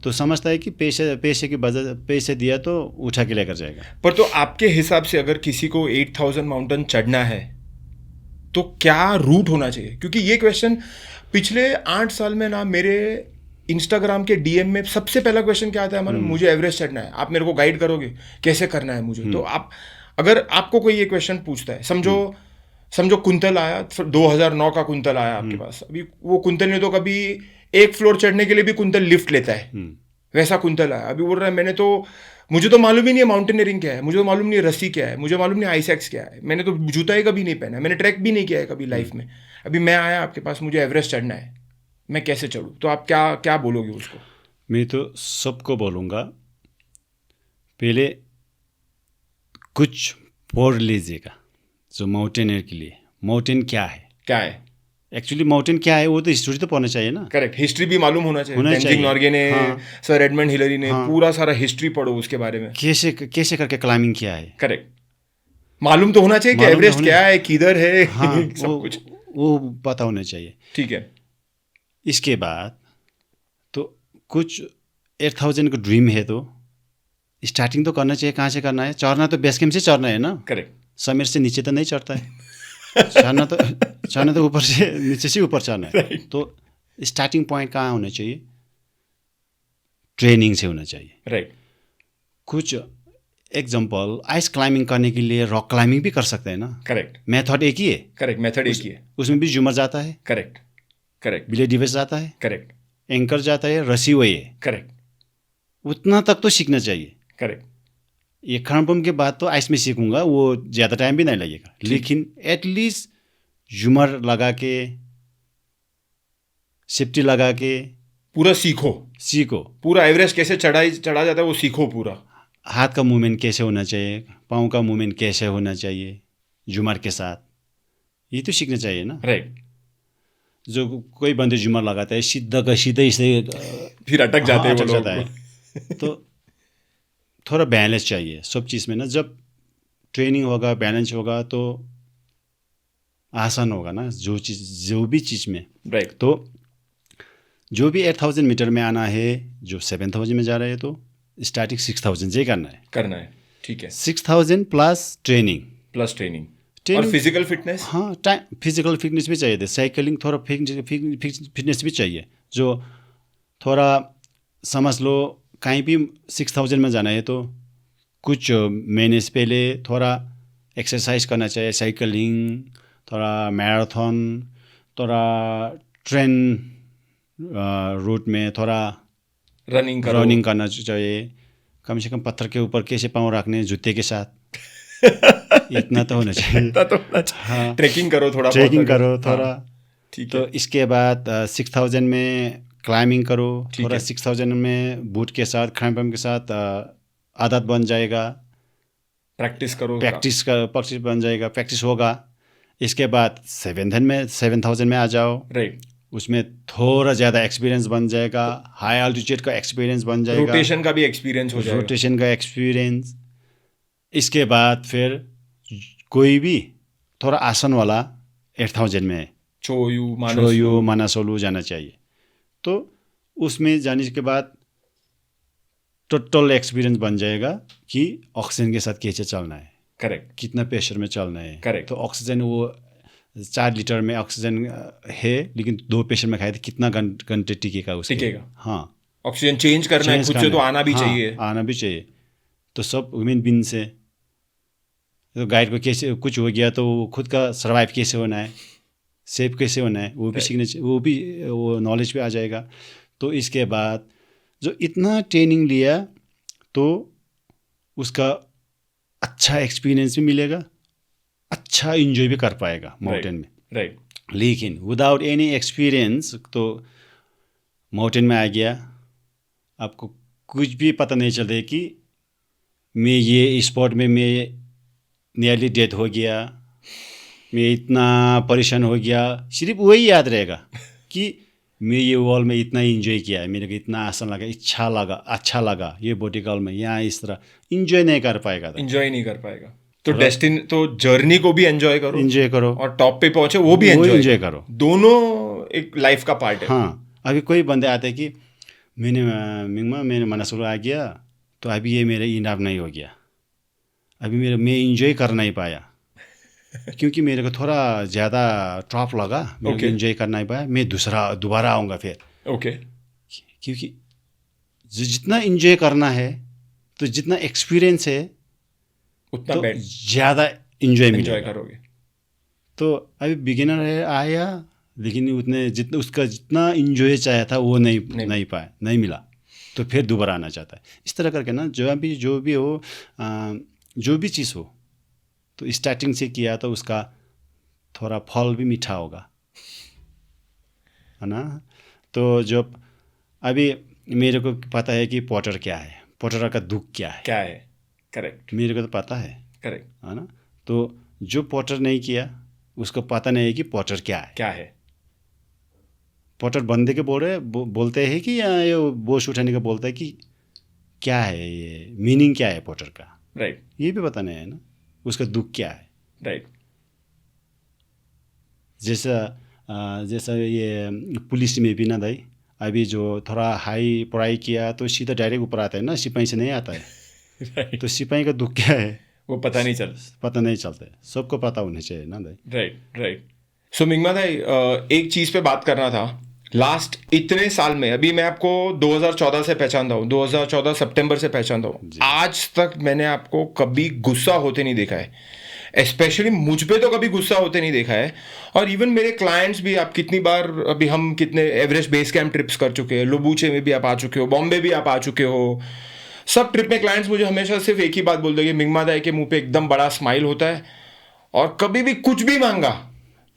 तो समझता है कि पैसे की वजह पैसे दिया तो उठा के लेकर जाएगा। पर तो आपके हिसाब से अगर किसी को 8000 माउंटेन चढ़ना है तो क्या रूट होना चाहिए? क्योंकि ये क्वेश्चन पिछले 8 साल में ना मेरे इंस्टाग्राम के डीएम में सबसे पहला क्वेश्चन क्या आता है हमारा, मुझे एवरेस्ट चढ़ना है, आप मेरे को गाइड करोगे कैसे करना है मुझे? तो आप अगर आपको कोई ये क्वेश्चन पूछता है, समझो कुंतल आया, 2009 का कुंतल आया आपके पास, अभी वो कुंतल ने तो कभी एक फ्लोर चढ़ने के लिए भी कुंतल लिफ्ट लेता है, वैसा कुंतल आया, अभी बोल रहा है मुझे तो मालूम ही नहीं है माउंटेनियरिंग क्या है, मुझे तो मालूम नहीं है रस्सी क्या है, मुझे मालूम नहीं आइसैक्स क्या है, मैंने तो जूता ही कभी नहीं पहना, मैंने ट्रैक भी नहीं किया है कभी लाइफ में, अभी मैं आया आपके पास, मुझे एवरेस्ट चढ़ना है, मैं कैसे चढ़ूँ? तो आप क्या बोलोगे उसको? मैं तो सबको बोलूँगा, पहले कुछ पढ़ लीजिएगा जो माउंटेनियर के लिए, माउंटेन क्या है एक्चुअली, माउंटेन क्या है वो तो हिस्ट्री तो पढ़ना चाहिए ना। करेक्ट, हिस्ट्री भी मालूम होना चाहिए। तेंजिंग नोर्गे ने, सर एडमंड हिलरी ने पूरा सारा हिस्ट्री पढ़ो उसके बारे में, कैसे करके क्लाइंबिंग किया है। करेक्ट, मालूम तो होना चाहिए कि एवरेस्ट क्या है, किधर है, सब कुछ वो पता होना चाहिए। ठीक है। इसके बाद तो कुछ 8000 का ड्रीम है तो स्टार्टिंग तो करना चाहिए, कहाँ से करना है? चढ़ना तो बेस कैंप से चढ़ना है ना। करेक्ट, समीर से नीचे तो नहीं चढ़ता है, चढ़ना तो ऊपर से नीचे से ऊपर चढ़ना है। तो स्टार्टिंग पॉइंट कहाँ होना चाहिए? ट्रेनिंग से होना चाहिए। राइट। कुछ एग्जांपल, आइस क्लाइंबिंग करने के लिए रॉक क्लाइंबिंग भी कर सकते हैं ना। करेक्ट, मेथड एक ही है। करेक्ट, मेथड एक ही है, उसमें भी जूमर जाता है। करेक्ट करेक्ट, बिले डिवाइस जाता है। करेक्ट, एंकर जाता है, रस्सी वही है। करेक्ट, उतना तक तो सीखना चाहिए। करेक्ट। ये खड़मपम के बाद तो आइस में सीखूंगा, वो ज़्यादा टाइम भी नहीं लगेगा, लेकिन एटलीस्ट जूमर लगा के, सेफ्टी लगा के पूरा सीखो, पूरा एवरेस्ट कैसे चढ़ा जाता है वो सीखो पूरा। हाथ का मूवमेंट कैसे होना चाहिए, पाँव का मूवमेंट कैसे होना चाहिए जूमर के साथ, ये तो सीखना चाहिए ना। राइट। जो कोई बंदे जूमर लगाता है सीधा का सीधा इसे फिर अटक जाते हैं वो लोग। है। तो थोड़ा बैलेंस चाहिए सब चीज़ में ना। जब ट्रेनिंग होगा, बैलेंस होगा तो आसान होगा ना जो भी चीज़ में। राइट। तो जो भी 8000 मीटर में आना है, जो 7000 में जा रहे हैं, तो स्टार्टिंग 6000 से ही करना है। ठीक है। 6000 प्लस ट्रेनिंग और फिजिकल फिटनेस। हाँ, फिजिकल फिटनेस भी चाहिए, साइकिलिंग थोड़ा फिटनेस भी चाहिए। जो थोड़ा समझ लो कहीं भी 6000 में जाना है तो कुछ महीने से पहले थोड़ा एक्सरसाइज करना चाहिए, साइकिलिंग, थोड़ा मैराथन, थोड़ा ट्रेन रूट में थोड़ा रनिंग करो, रनिंग करना चाहिए, कम से कम पत्थर के ऊपर कैसे पाँव रखने जूते के साथ इतना तो होना चाहिए। हाँ, ट्रैकिंग करो थोड़ा, ट्रैकिंग बहुत करो अगर- थोड़ा। हाँ, ठीक तो है, इसके बाद 6000 में क्लाइंबिंग करो ठीक थोड़ा, है। 6000 में बूट के साथ, क्रैम्पम के साथ आदत बन जाएगा, प्रैक्टिस करो, प्रैक्टिस बन जाएगा, प्रैक्टिस होगा। इसके बाद 7000 में आ जाओ, राइट। उसमें थोड़ा ज़्यादा एक्सपीरियंस बन जाएगा, हाई एल्टीट्यूड का एक्सपीरियंस बन जाएगा, रोटेशन का भी एक्सपीरियंस हो जाएगा। रोटेशन का एक्सपीरियंस। इसके बाद फिर कोई भी थोड़ा आसान वाला 8000 में छोयू मानासोलू जाना चाहिए। तो उसमें जाने के बाद टोटल एक्सपीरियंस बन जाएगा कि ऑक्सीजन के साथ कैसे चलना है, करेक्ट, कितना प्रेशर में चलना है। Correct. तो ऑक्सीजन वो 4 लीटर में ऑक्सीजन है, लेकिन 2 प्रेशर में खाए तो कितना घंटे टिकेगा उसके? टिकेगा। हाँ, ऑक्सीजन चेंज करना है, चेंज खुद से करना तो है। आना भी हाँ, चाहिए। आना भी चाहिए। तो सब ह्यूमन बीइंग से तो गाइड को कैसे कुछ हो गया तो खुद का सर्वाइव कैसे होना है, सेफ कैसे होना है, वो भी सीखने चाहिए, वो नॉलेज पे आ जाएगा। तो इसके बाद जो इतना ट्रेनिंग लिया तो उसका अच्छा एक्सपीरियंस भी मिलेगा, अच्छा इंजॉय भी कर पाएगा माउंटेन में। राइट, लेकिन विदाउट एनी एक्सपीरियंस तो माउंटेन में आ गया, आपको कुछ भी पता नहीं चलता कि मैं ये स्पॉट में मैं नियरली डेथ हो गया, मैं इतना परेशान हो गया, सिर्फ वही याद रहेगा कि मैं ये वॉल में इतना इंजॉय किया है, मेरे को इतना आसान लगा, अच्छा लगा ये वर्टिकल में, यहाँ इस तरह इंजॉय नहीं कर पाएगा। एंजॉय नहीं कर पाएगा। तो तो जर्नी को भी एंजॉय करो, और टॉप पे पहुंचे वो भी एंजॉय करो। दोनों एक लाइफ का पार्ट है। हाँ, अभी कोई बंदे आते हैं कि मैंने मानसोलू आ गया तो अभी ये मेरा इनाफ नहीं हो गया, अभी मैं इंजॉय कर नहीं पाया क्योंकि मेरे को थोड़ा ज़्यादा टफ लगा, मेरे को इंजॉय कर नहीं पाया, मैं दोबारा आऊँगा फिर। ओके, क्योंकि जितना इंजॉय करना है तो जितना एक्सपीरियंस है उतना तो बेट ज़्यादा इंजॉय एंजॉय मिलेगा। करोगे। तो अभी बिगिनर है आया, लेकिन उतने जितना इंजॉय चाहा था वो नहीं पाया, नहीं मिला, तो फिर दोबारा आना चाहता है। इस तरह करके ना जो भी हो, जो भी चीज़ हो तो स्टार्टिंग से किया तो उसका थोड़ा फल भी मीठा होगा, है ना। तो जब अभी मेरे को पता है कि पॉटर क्या है, पॉटर का दुख क्या है, करेक्ट, मेरे को तो पता है, करेक्ट, है ना। तो जो पॉटर नहीं किया उसको पता नहीं है कि पॉटर क्या है। पॉटर बंदे के बोलते हैं कि ये बोझ उठाने का बोलता है कि क्या है, ये मीनिंग क्या है पॉटर का, राइट, ये भी पता नहीं है ना, उसका दुख क्या है। राइट, जैसा ये पुलिस में भी ना भाई, अभी जो थोड़ा हाई पढ़ाई किया तो सीधा डायरेक्ट ऊपर आता है ना, सिपाही से नहीं आता है। राइट, तो सिपाही का दुख क्या है वो पता नहीं चलता है, सबको पता होना चाहिए ना भाई। राइट। सो मिंगमा भाई, एक चीज़ पे बात करना था। लास्ट इतने साल में, अभी मैं आपको 2014 से पहचानता हूँ, 2014 सितंबर से पहचानता हूँ, आज तक मैंने आपको कभी गुस्सा होते नहीं देखा है। स्पेशली मुझ पे तो कभी गुस्सा होते नहीं देखा है। और इवन मेरे क्लाइंट्स भी, आप कितनी बार, अभी हम कितने एवरेस्ट बेस कैंप ट्रिप्स कर चुके हैं, लुबूचे में भी आप आ चुके हो, बॉम्बे भी आप आ चुके हो, सब ट्रिप में क्लाइंट्स मुझे हमेशा सिर्फ एक ही बात बोलते हैं कि मिंगमा दाई के मुंह पे एकदम बड़ा स्माइल होता है, और कभी भी कुछ भी मांगा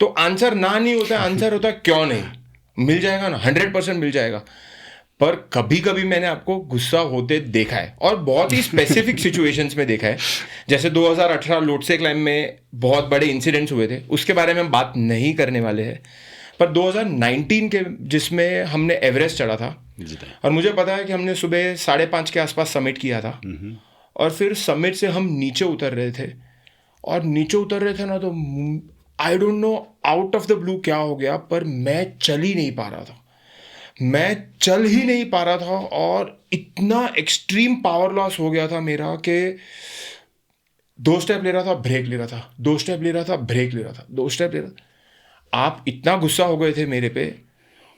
तो आंसर ना नहीं होता है, आंसर होता है क्यों नहीं, मिल जाएगा ना, 100% मिल जाएगा। पर कभी कभी मैंने आपको गुस्सा होते देखा है, और बहुत ही स्पेसिफिक सिचुएशंस में देखा है। जैसे 2018 लोटसे क्लाइंब में बहुत बड़े इंसिडेंट्स हुए थे, उसके बारे में हम बात नहीं करने वाले हैं। पर 2019 के, जिसमें हमने एवरेस्ट चढ़ा था, और मुझे पता है कि हमने सुबह 5:30 के आसपास समिट किया था, और फिर समिट से हम नीचे उतर रहे थे, और नीचे उतर रहे थे ना, तो I don't know out of the blue क्या हो गया, पर मैं चल ही नहीं पा रहा था, और इतना एक्सट्रीम पावर लॉस हो गया था मेरा कि 2 स्टेप ले रहा था, ब्रेक ले रहा था, 2 स्टेप ले रहा था, ब्रेक ले रहा था, 2 स्टेप ले रहा था। आप इतना गुस्सा हो गए थे मेरे पे।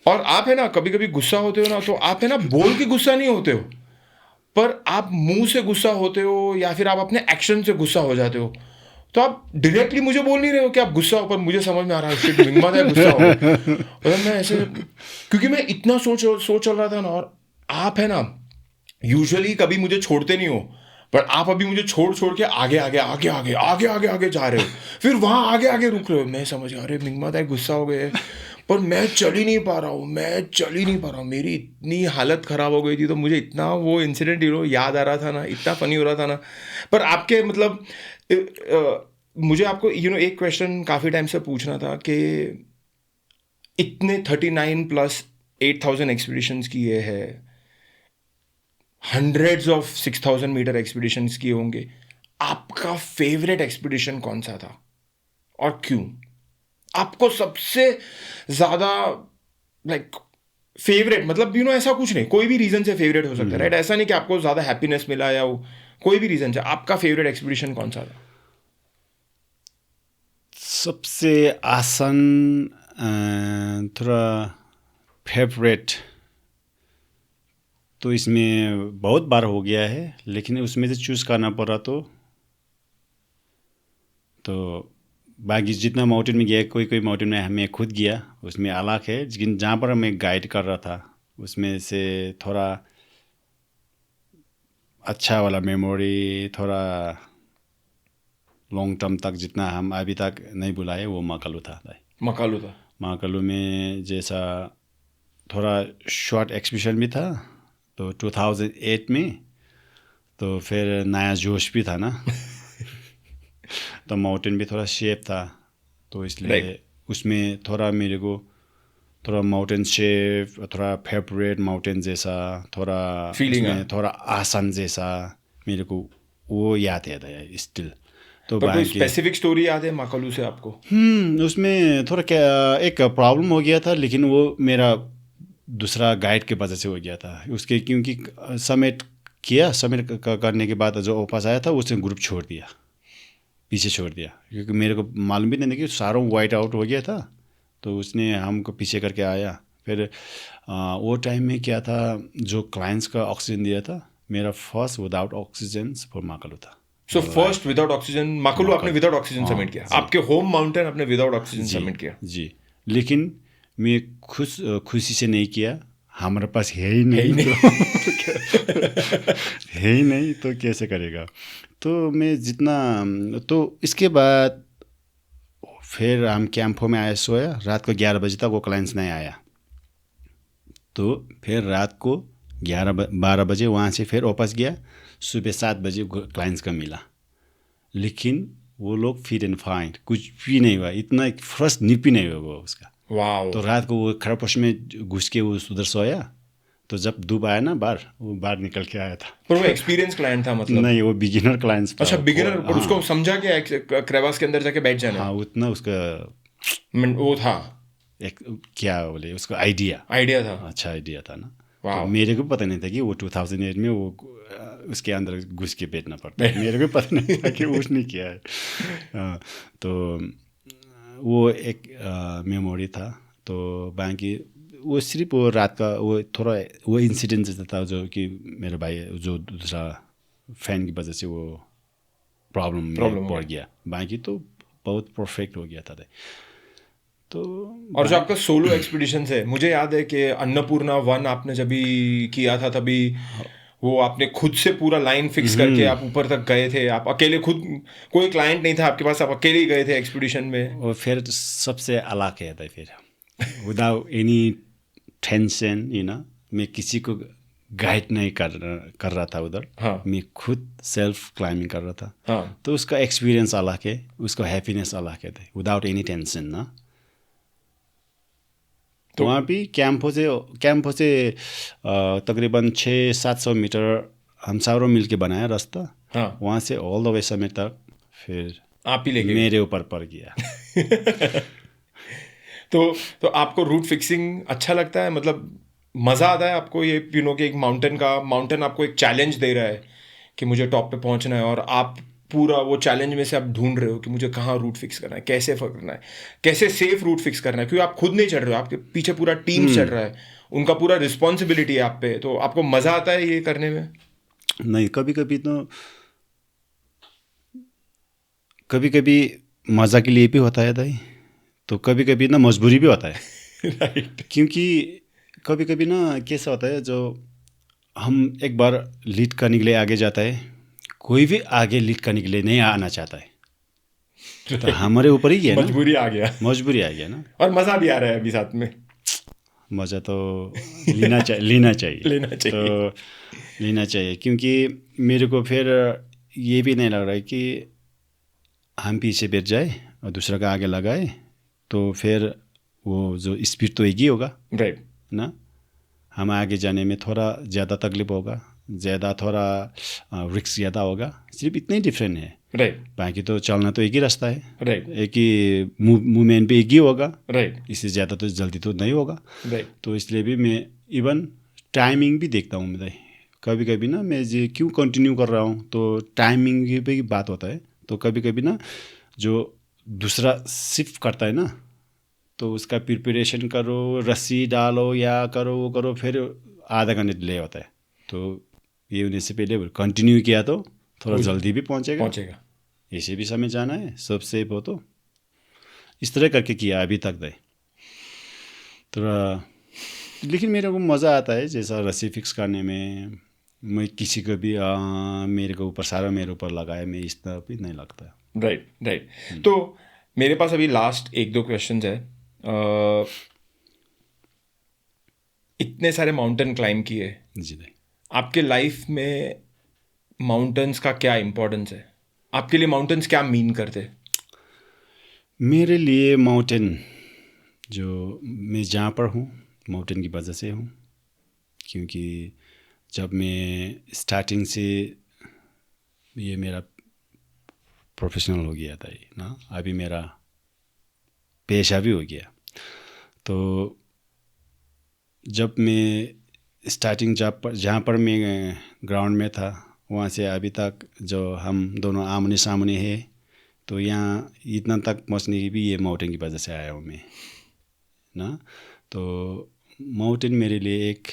और आप है ना, कभी कभी गुस्सा होते हो ना, तो आप है ना बोल के गुस्सा नहीं होते हो, पर आप मुंह से गुस्सा होते हो या फिर आप अपने एक्शन से गुस्सा हो जाते हो, तो आप डायरेक्टली मुझे बोल नहीं रहे हो कि आप गुस्सा हो, पर मुझे समझ में आ रहा है शिट मिंगमा था गुस्सा हो गया। और मैं ऐसे, क्योंकि मैं इतना सोच चल रहा था ना, और आप है ना यूजुअली कभी मुझे छोड़ते नहीं हो, पर आप अभी मुझे छोड़ के आगे आगे आगे आगे आगे आगे आगे जा रहे हो, फिर वहां आगे आगे रुक रहे हो। मैं समझ गया अरे मिंगमा था गुस्सा हो गए, पर मैं चल ही नहीं पा रहा हूँ, मेरी इतनी हालत ख़राब हो गई थी। तो मुझे इतना वो इंसिडेंट याद आ रहा था ना, इतना फनी हो रहा था ना। पर आपके मतलब मुझे आपको एक क्वेश्चन काफ़ी टाइम से पूछना था कि इतने 39 प्लस 8,000 एक्सपीडिशंस किए हैं, हंड्रेड्स ऑफ 6,000 मीटर एक्सपीडिशंस किए होंगे, आपका फेवरेट एक्सपीडिशन कौन सा था और क्यों? आपको सबसे ज्यादा लाइक फेवरेट, मतलब ऐसा कुछ नहीं, कोई भी रीजन से फेवरेट हो सकता है, राइट? ऐसा नहीं कि आपको ज्यादा हैप्पीनेस मिला या वो कोई भी रीजन से, आपका फेवरेट एक्सपीडिशन कौन सा था? सबसे आसान थोड़ा फेवरेट तो इसमें बहुत बार हो गया है, लेकिन उसमें से चूज़ करना पड़ा तो बाकी जितना माउंटेन में गया, कोई माउंटेन में हमें खुद गया, उसमें अलग है। लेकिन जहाँ पर हमें गाइड कर रहा था उसमें से थोड़ा अच्छा वाला मेमोरी, थोड़ा लॉन्ग टर्म तक जितना हम अभी तक नहीं बुलाए, वो महाकालू था। महाकालू में जैसा थोड़ा शॉर्ट एक्सपीडिशन भी था, तो 2008 में तो फिर नया जोश भी था ना तो माउंटेन भी थोड़ा शेप था, तो इसलिए उसमें थोड़ा मेरे को थोड़ा माउंटेन शेप, थोड़ा फेवरेट माउंटेन जैसा, थोड़ा फीलिंग है, थोड़ा आसान जैसा मेरे को वो याद है स्टिल। तो कोई स्पेसिफिक स्टोरी याद है महाकालू से आपको? उसमें थोड़ा क्या एक प्रॉब्लम हो गया था, लेकिन वो मेरा दूसरा गाइड के वजह से हो गया था उसके, क्योंकि समिट करने के बाद जो वापस आया था उसने ग्रुप पीछे छोड़ दिया, क्योंकि मेरे को मालूम भी नहीं था कि सारों वाइट आउट हो गया था, तो उसने हमको पीछे करके आया। फिर वो टाइम में क्या था, जो क्लाइंट्स का ऑक्सीजन दिया था, मेरा फर्स्ट विदाउट ऑक्सीजन फॉर महाकालू था। सो फर्स्ट विदाउट ऑक्सीजन महाकालू आपने विदाउट ऑक्सीजन सबमिट किया, आपके होम माउंटेन आपने विदाउट ऑक्सीजन सबमिट किया? जी, लेकिन मैं खुशी से नहीं किया, हमारे पास है ही नहीं है ही नहीं तो कैसे करेगा। तो मैं जितना, तो इसके बाद फिर हम कैंप में आए, सोया, रात को 11 बजे तक वो क्लाइंट्स नहीं आया, तो फिर रात को 11-12 बजे वहाँ से फिर वापस गया, सुबह 7 बजे क्लाइंट्स का मिला, लेकिन वो लोग फिट एंड फाइन, कुछ भी नहीं हुआ, इतना फर्स्ट निप भी नहीं हुआ उसका। वाओ। तो रात को वो खरपोश में घुस के वो उधर सोया, तो जब धूप आया ना वो बाहर निकल के आया था। पर वो एक्सपीरियंस क्लाइंट था मतलब? नहीं, वो बिगिनर क्लाइंट्स था। अच्छा, बिगिनर, पर उसको समझा कि क्रेवास के अंदर जाके बैठ जाना? हाँ, उतना उसका वो था एक क्या बोले उसका आइडिया था। अच्छा आइडिया था ना। तो मेरे को पता नहीं था कि वो 2008 में वो उसके अंदर घुस के बैठना पड़ता है, मेरे को पता नहीं था कि उसने किया है। तो वो एक मेमोरी था। तो बाकी वो सिर्फ वो रात का वो थोड़ा वो इंसिडेंट जैसा था, जो कि मेरे भाई जो दूसरा फैन की वजह से वो प्रॉब्लम में पड़ गया, बाकी तो बहुत परफेक्ट हो गया था। तो और जो आपका सोलो एक्सपीडिशन है, मुझे याद है कि अन्नपूर्णा 1 आपने जब भी किया था, तभी वो आपने खुद से पूरा लाइन फिक्स करके आप ऊपर तक गए थे, आप अकेले, खुद कोई क्लाइंट नहीं था आपके पास, आप अकेले ही गए थे एक्सपीडिशन में। और फिर सबसे अलग है फिर विदाउट एनी टेंशन, मैं किसी को गाइड नहीं कर रहा था उधर। हाँ। मैं खुद सेल्फ क्लाइंबिंग कर रहा था। हाँ। तो उसका एक्सपीरियंस अलग है, उसका हैप्पीनेस अलग है, विदाउट एनी टेंशन ना। तो वहाँ भी कैंप से तकरीबन 600-700 मीटर हम सारों मिल के बनाया रास्ता। हाँ। वहाँ से ऑल द वे समिट तक फिर आप ही लेके मेरे ऊपर पड़ गया। तो आपको रूट फिक्सिंग अच्छा लगता है, मतलब मज़ा आता है आपको ये कि एक माउंटेन आपको एक चैलेंज दे रहा है कि मुझे टॉप पे पहुंचना है, और आप पूरा वो चैलेंज में से आप ढूंढ रहे हो कि मुझे कहाँ रूट फिक्स करना है, कैसे करना है, कैसे सेफ रूट फिक्स करना है, क्योंकि आप खुद नहीं चढ़ रहे हो, आपके पीछे पूरा टीम चढ़ रहा है, उनका पूरा रिस्पॉन्सिबिलिटी है आप पे। तो आपको मज़ा आता है ये करने में? नहीं, कभी कभी मज़ा के लिए भी होता है दाई, तो कभी कभी ना मजबूरी भी होता है। राइट। क्योंकि कभी कभी ना कैसा होता है, जो हम एक बार लीड करने के लिए आगे जाता है, कोई भी आगे लीड करने के लिए नहीं आना चाहता है, तो हमारे ऊपर ही है ना, मजबूरी आ गया मजबूरी आ गया ना। और मजा भी आ रहा है अभी साथ में। मज़ा तो लेना चाहिए लेना चाहिए। तो लेना चाहिए, क्योंकि मेरे को फिर ये भी नहीं लग रहा है कि हम पीछे बैठ जाए और दूसरा का आगे लगाए, तो फिर वो जो स्पीड तो एक ही होगा राइट। ना। हम आगे जाने में थोड़ा ज़्यादा तकलीफ होगा, ज़्यादा थोड़ा रिस्क ज़्यादा होगा, सिर्फ इतना ही डिफरेंट है। राइट। बाकी तो चलना तो एक ही रास्ता है, राइट। एक ही मूवमेंट भी एक ही होगा, राइट। इससे ज़्यादा तो जल्दी तो नहीं होगा। राइट। तो इसलिए भी मैं इवन टाइमिंग भी देखता हूँ। मैं कभी कभी ना मैं ये क्यों कंटिन्यू कर रहा हूँ, तो टाइमिंग की भी बात होता है। तो कभी कभी ना जो दूसरा शिफ्ट करता है ना, तो उसका प्रिपरेशन करो, रस्सी डालो या करो वो करो, फिर आधा घंटे डिले होता है। तो ये होने से पहले कंटिन्यू किया तो थोड़ा जल्दी भी पहुँचेगा। ऐसे भी समय जाना है, सब सेफ हो, तो इस तरह करके किया अभी तक दे थोड़ा। लेकिन मेरे को मज़ा आता है जैसा रस्सी फिक्स करने में। मैं किसी को भी मेरे को ऊपर सारा मेरे ऊपर लगाए, मैं इस तरह भी नहीं लगता। राइट। राइट। तो मेरे पास अभी लास्ट 1-2 क्वेश्चंस है। इतने सारे माउंटेन क्लाइंब किए, जी नहीं, आपके लाइफ में माउंटेन्स का क्या इम्पोर्टेंस है? आपके लिए माउंटेन्स क्या मीन करते? मेरे लिए माउंटेन, जो मैं जहाँ पर हूँ माउंटेन की वजह से हूँ। क्योंकि जब मैं स्टार्टिंग से, ये मेरा प्रोफेशनल हो गया था ये ना, अभी मेरा पेशा भी हो गया। तो जब मैं स्टार्टिंग जहाँ पर मैं ग्राउंड में था, वहाँ से अभी तक जो हम दोनों आमने सामने हैं, तो यहाँ इतना तक पहुँचने की भी ये माउंटेन की वजह से आया हूँ मैं ना। तो माउंटेन मेरे लिए एक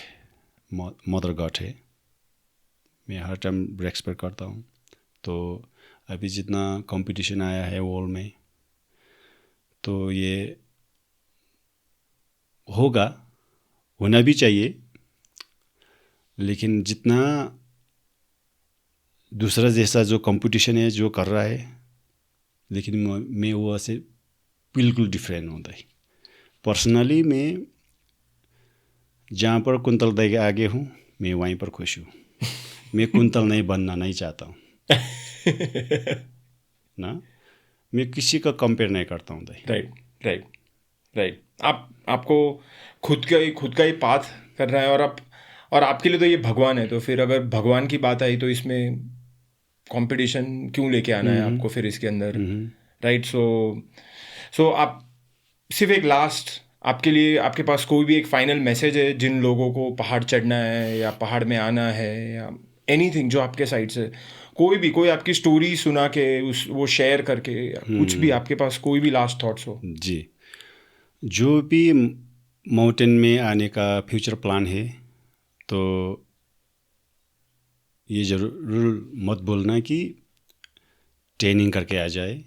मदर गॉड है, मैं हर टाइम रेस्पेक्ट करता हूँ। तो अभी जितना कंपटीशन आया है वर्ल्ड में, तो ये होगा, होना भी चाहिए, लेकिन जितना दूसरा जैसा जो कंपटीशन है जो कर रहा है, लेकिन मैं वो से बिल्कुल डिफरेंट होता है। पर्सनली मैं जहाँ पर कुंतल दाई के आगे हूँ, मैं वहीं पर खुश हूँ। मैं कुंतल नहीं बनना नहीं चाहता हूँ ना, मैं किसी का कंपेयर नहीं करता हूँ दाई। राइट। राइट। राइट। आपको खुद का ही पाथ करना है, और आपके लिए तो ये भगवान है। तो फिर अगर भगवान की बात आई, तो इसमें कंपटीशन क्यों लेके आना है आपको फिर इसके अंदर? राइट। सो आप सिर्फ एक लास्ट, आपके लिए, आपके पास कोई भी एक फाइनल मैसेज है जिन लोगों को पहाड़ चढ़ना है या पहाड़ में आना है, या एनीथिंग जो आपके साइड से, कोई आपकी स्टोरी सुना के वो शेयर करके, या कुछ भी आपके पास कोई भी लास्ट थॉट्स हो? जी, जो भी माउंटेन में आने का फ्यूचर प्लान है, तो ये ज़रूर मत बोलना कि ट्रेनिंग करके आ जाए।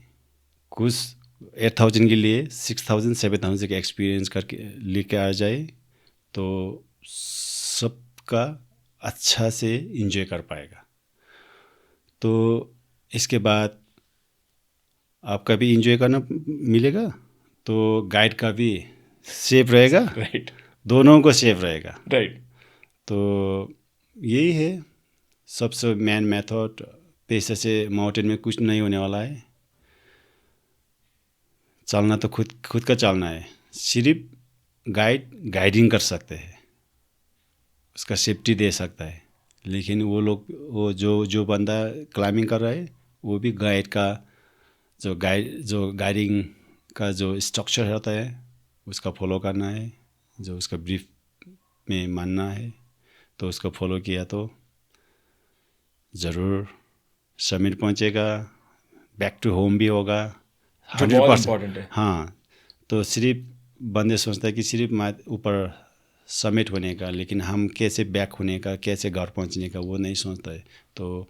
कुछ 8,000 के लिए 6,000 7,000 का एक्सपीरियंस करके लेके आ जाए, तो सबका अच्छा से इंजॉय कर पाएगा। तो इसके बाद आपका भी इंजॉय करना मिलेगा, तो गाइड का भी सेफ रहेगा। राइट। दोनों को सेफ रहेगा। राइट। तो यही है सबसे मेन मेथड। पैसे से माउंटेन में कुछ नहीं होने वाला है। चलना तो खुद का चलना है। सिर्फ गाइडिंग कर सकते हैं, उसका सेफ्टी दे सकता है, लेकिन वो जो बंदा क्लाइंबिंग कर रहा है, वो भी गाइड का जो गाइडिंग का जो स्ट्रक्चर होता है उसका फॉलो करना है, जो उसका ब्रीफ में मानना है, तो उसको फॉलो किया तो ज़रूर समिट पहुंचेगा, बैक टू होम भी होगा। 100% इम्पोर्टेंट है। हाँ, तो सिर्फ बंदे सोचता है कि सिर्फ ऊपर समिट होने का, लेकिन हम कैसे बैक होने का, कैसे घर पहुंचने का वो नहीं सोचता है। तो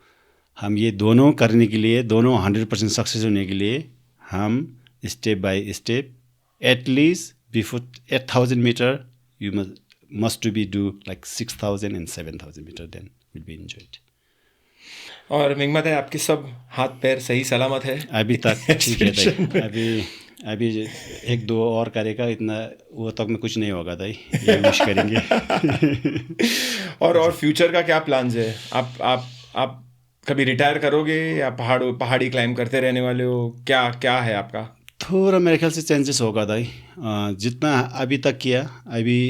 हम ये दोनों करने के लिए, दोनों 100% सक्सेस होने के लिए हम step by step at least before 8,000 metre you must to be do like 6,000 and 7,000 meter, then will be enjoyed. और मिंगमत है आपके सब हाथ पैर सही सलामत है? अभी तक ठीक है भाई, अभी 1-2 और करेगा, इतना वो तक में कुछ नहीं होगा भाई, ये विश करेंगे। और फ्यूचर का क्या प्लान्स है? आप कभी रिटायर करोगे या पहाड़ी क्लाइंब करते रहने वाले हो? क्या है आपका? थोड़ा मेरे ख्याल से चेंजेस होगा भाई, जितना अभी तक किया अभी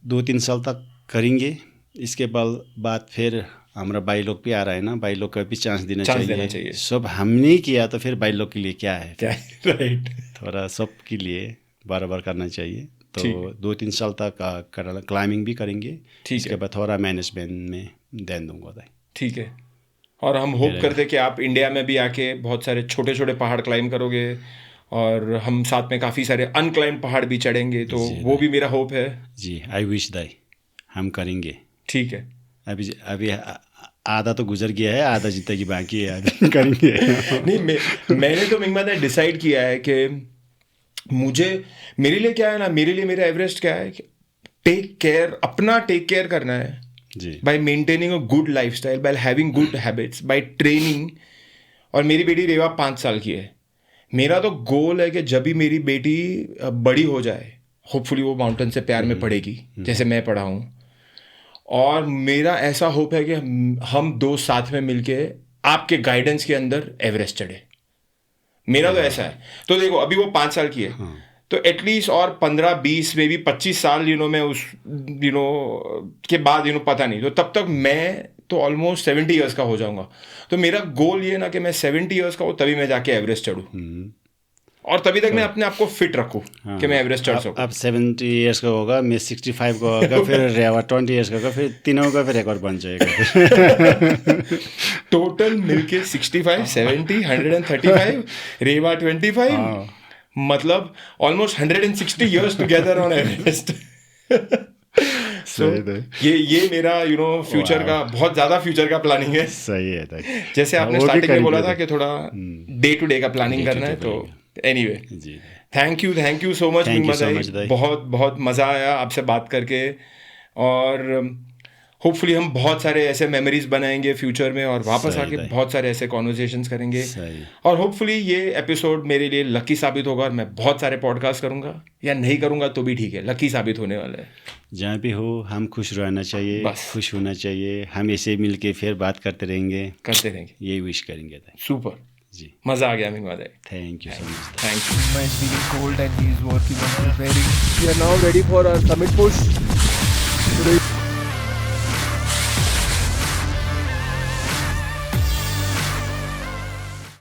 2-3 साल तक करेंगे, इसके बाद फिर हमारा भाई लोग भी आ रहा है ना, भाई लोग का भी चांस देना चाहिए। सब हमने किया तो फिर भाई लोग के लिए क्या है राइट। थोड़ा सब के लिए बार करना चाहिए। तो 2-3 साल तक क्लाइंबिंग भी करेंगे, इसके बाद थोड़ा मैनेजमेंट में ध्यान दूंगा भाई। ठीक है। और हम होप करते कि आप इंडिया में भी आके बहुत सारे छोटे छोटे पहाड़ क्लाइंब करोगे और हम साथ में काफ़ी सारे अनक्लाइंब पहाड़ भी चढ़ेंगे, तो वो भी मेरा होप है जी। आई विश दाई हम करेंगे। ठीक है। अभी आधा तो गुजर गया है, आधा जिंदगी बाकी है, अभी करेंगे। नहीं, मैंने तो मिंगमत है डिसाइड किया है कि मेरे लिए क्या है ना, मेरे लिए मेरा एवरेस्ट क्या है, अपना टेक केयर करना है जी, by maintaining a good lifestyle, by having good habits, by training. और मेरी बेटी रेवा 5 साल की है। मेरा तो गोल है कि जब भी मेरी बेटी बड़ी हो जाए, होपफुली वो माउंटेन से प्यार में पड़ेगी जैसे मैं पढ़ा हूँ। और मेरा ऐसा होप है कि हम 2 साथ में मिलके आपके गाइडेंस के अंदर एवरेस्ट चढ़े। मेरा तो ऐसा है। तो देखो अभी वो 5 साल की है, तो एटलीस्ट और 15-20 में भी 25 साल मैं उस के बाद पता नहीं, तो तब तक मैं तो ऑलमोस्ट 70 ईयर्स का हो जाऊंगा। तो मेरा गोल ये ना कि मैं 70 ईयर्स का हो तभी मैं जाके एवरेस्ट चढ़ूँ, और तभी तक मैं अपने आप को फिट रखूँ कि मैं एवरेस्ट चढ़ सकूँ। अब 70 ईयर्स का होगा, मैं 65 का होगा, फिर रेवा 20 ईयर्स का होगा, फिर तीनों का फिर रिकॉर्ड बन जाएगा। टोटल मिलके 65, 70, 135, रेवा 25, मतलब almost 160 years together on Everest. ये मेरा फ्यूचर का बहुत ज्यादा फ्यूचर का प्लानिंग है। सही है। जैसे आपने स्टार्टिंग में बोला था कि थोड़ा डे टू डे का प्लानिंग करना है, तो anyway thank you so much Mingma भाई, बहुत मज़ा आया आपसे बात करके। और होपफुली हम बहुत सारे ऐसे मेमोरीज बनाएंगे फ्यूचर में, और वापस आके बहुत सारे ऐसे कॉन्वर्सेशंस करेंगे। और होपफुली ये एपिसोड मेरे लिए लकी साबित होगा, और मैं बहुत सारे पॉडकास्ट करूंगा, या नहीं करूंगा तो भी ठीक है, लकी साबित होने वाला है। जहाँ भी हो हम खुश रहना चाहिए, खुश होना चाहिए, हम ऐसे मिलके फिर बात करते रहेंगे, यही विश करेंगे। सुपर जी, मजा आ गया Mingma. Thank you so much. Thank you. Mingma is feeling cold and he is working on preparing. We are now ready for our summit push. Today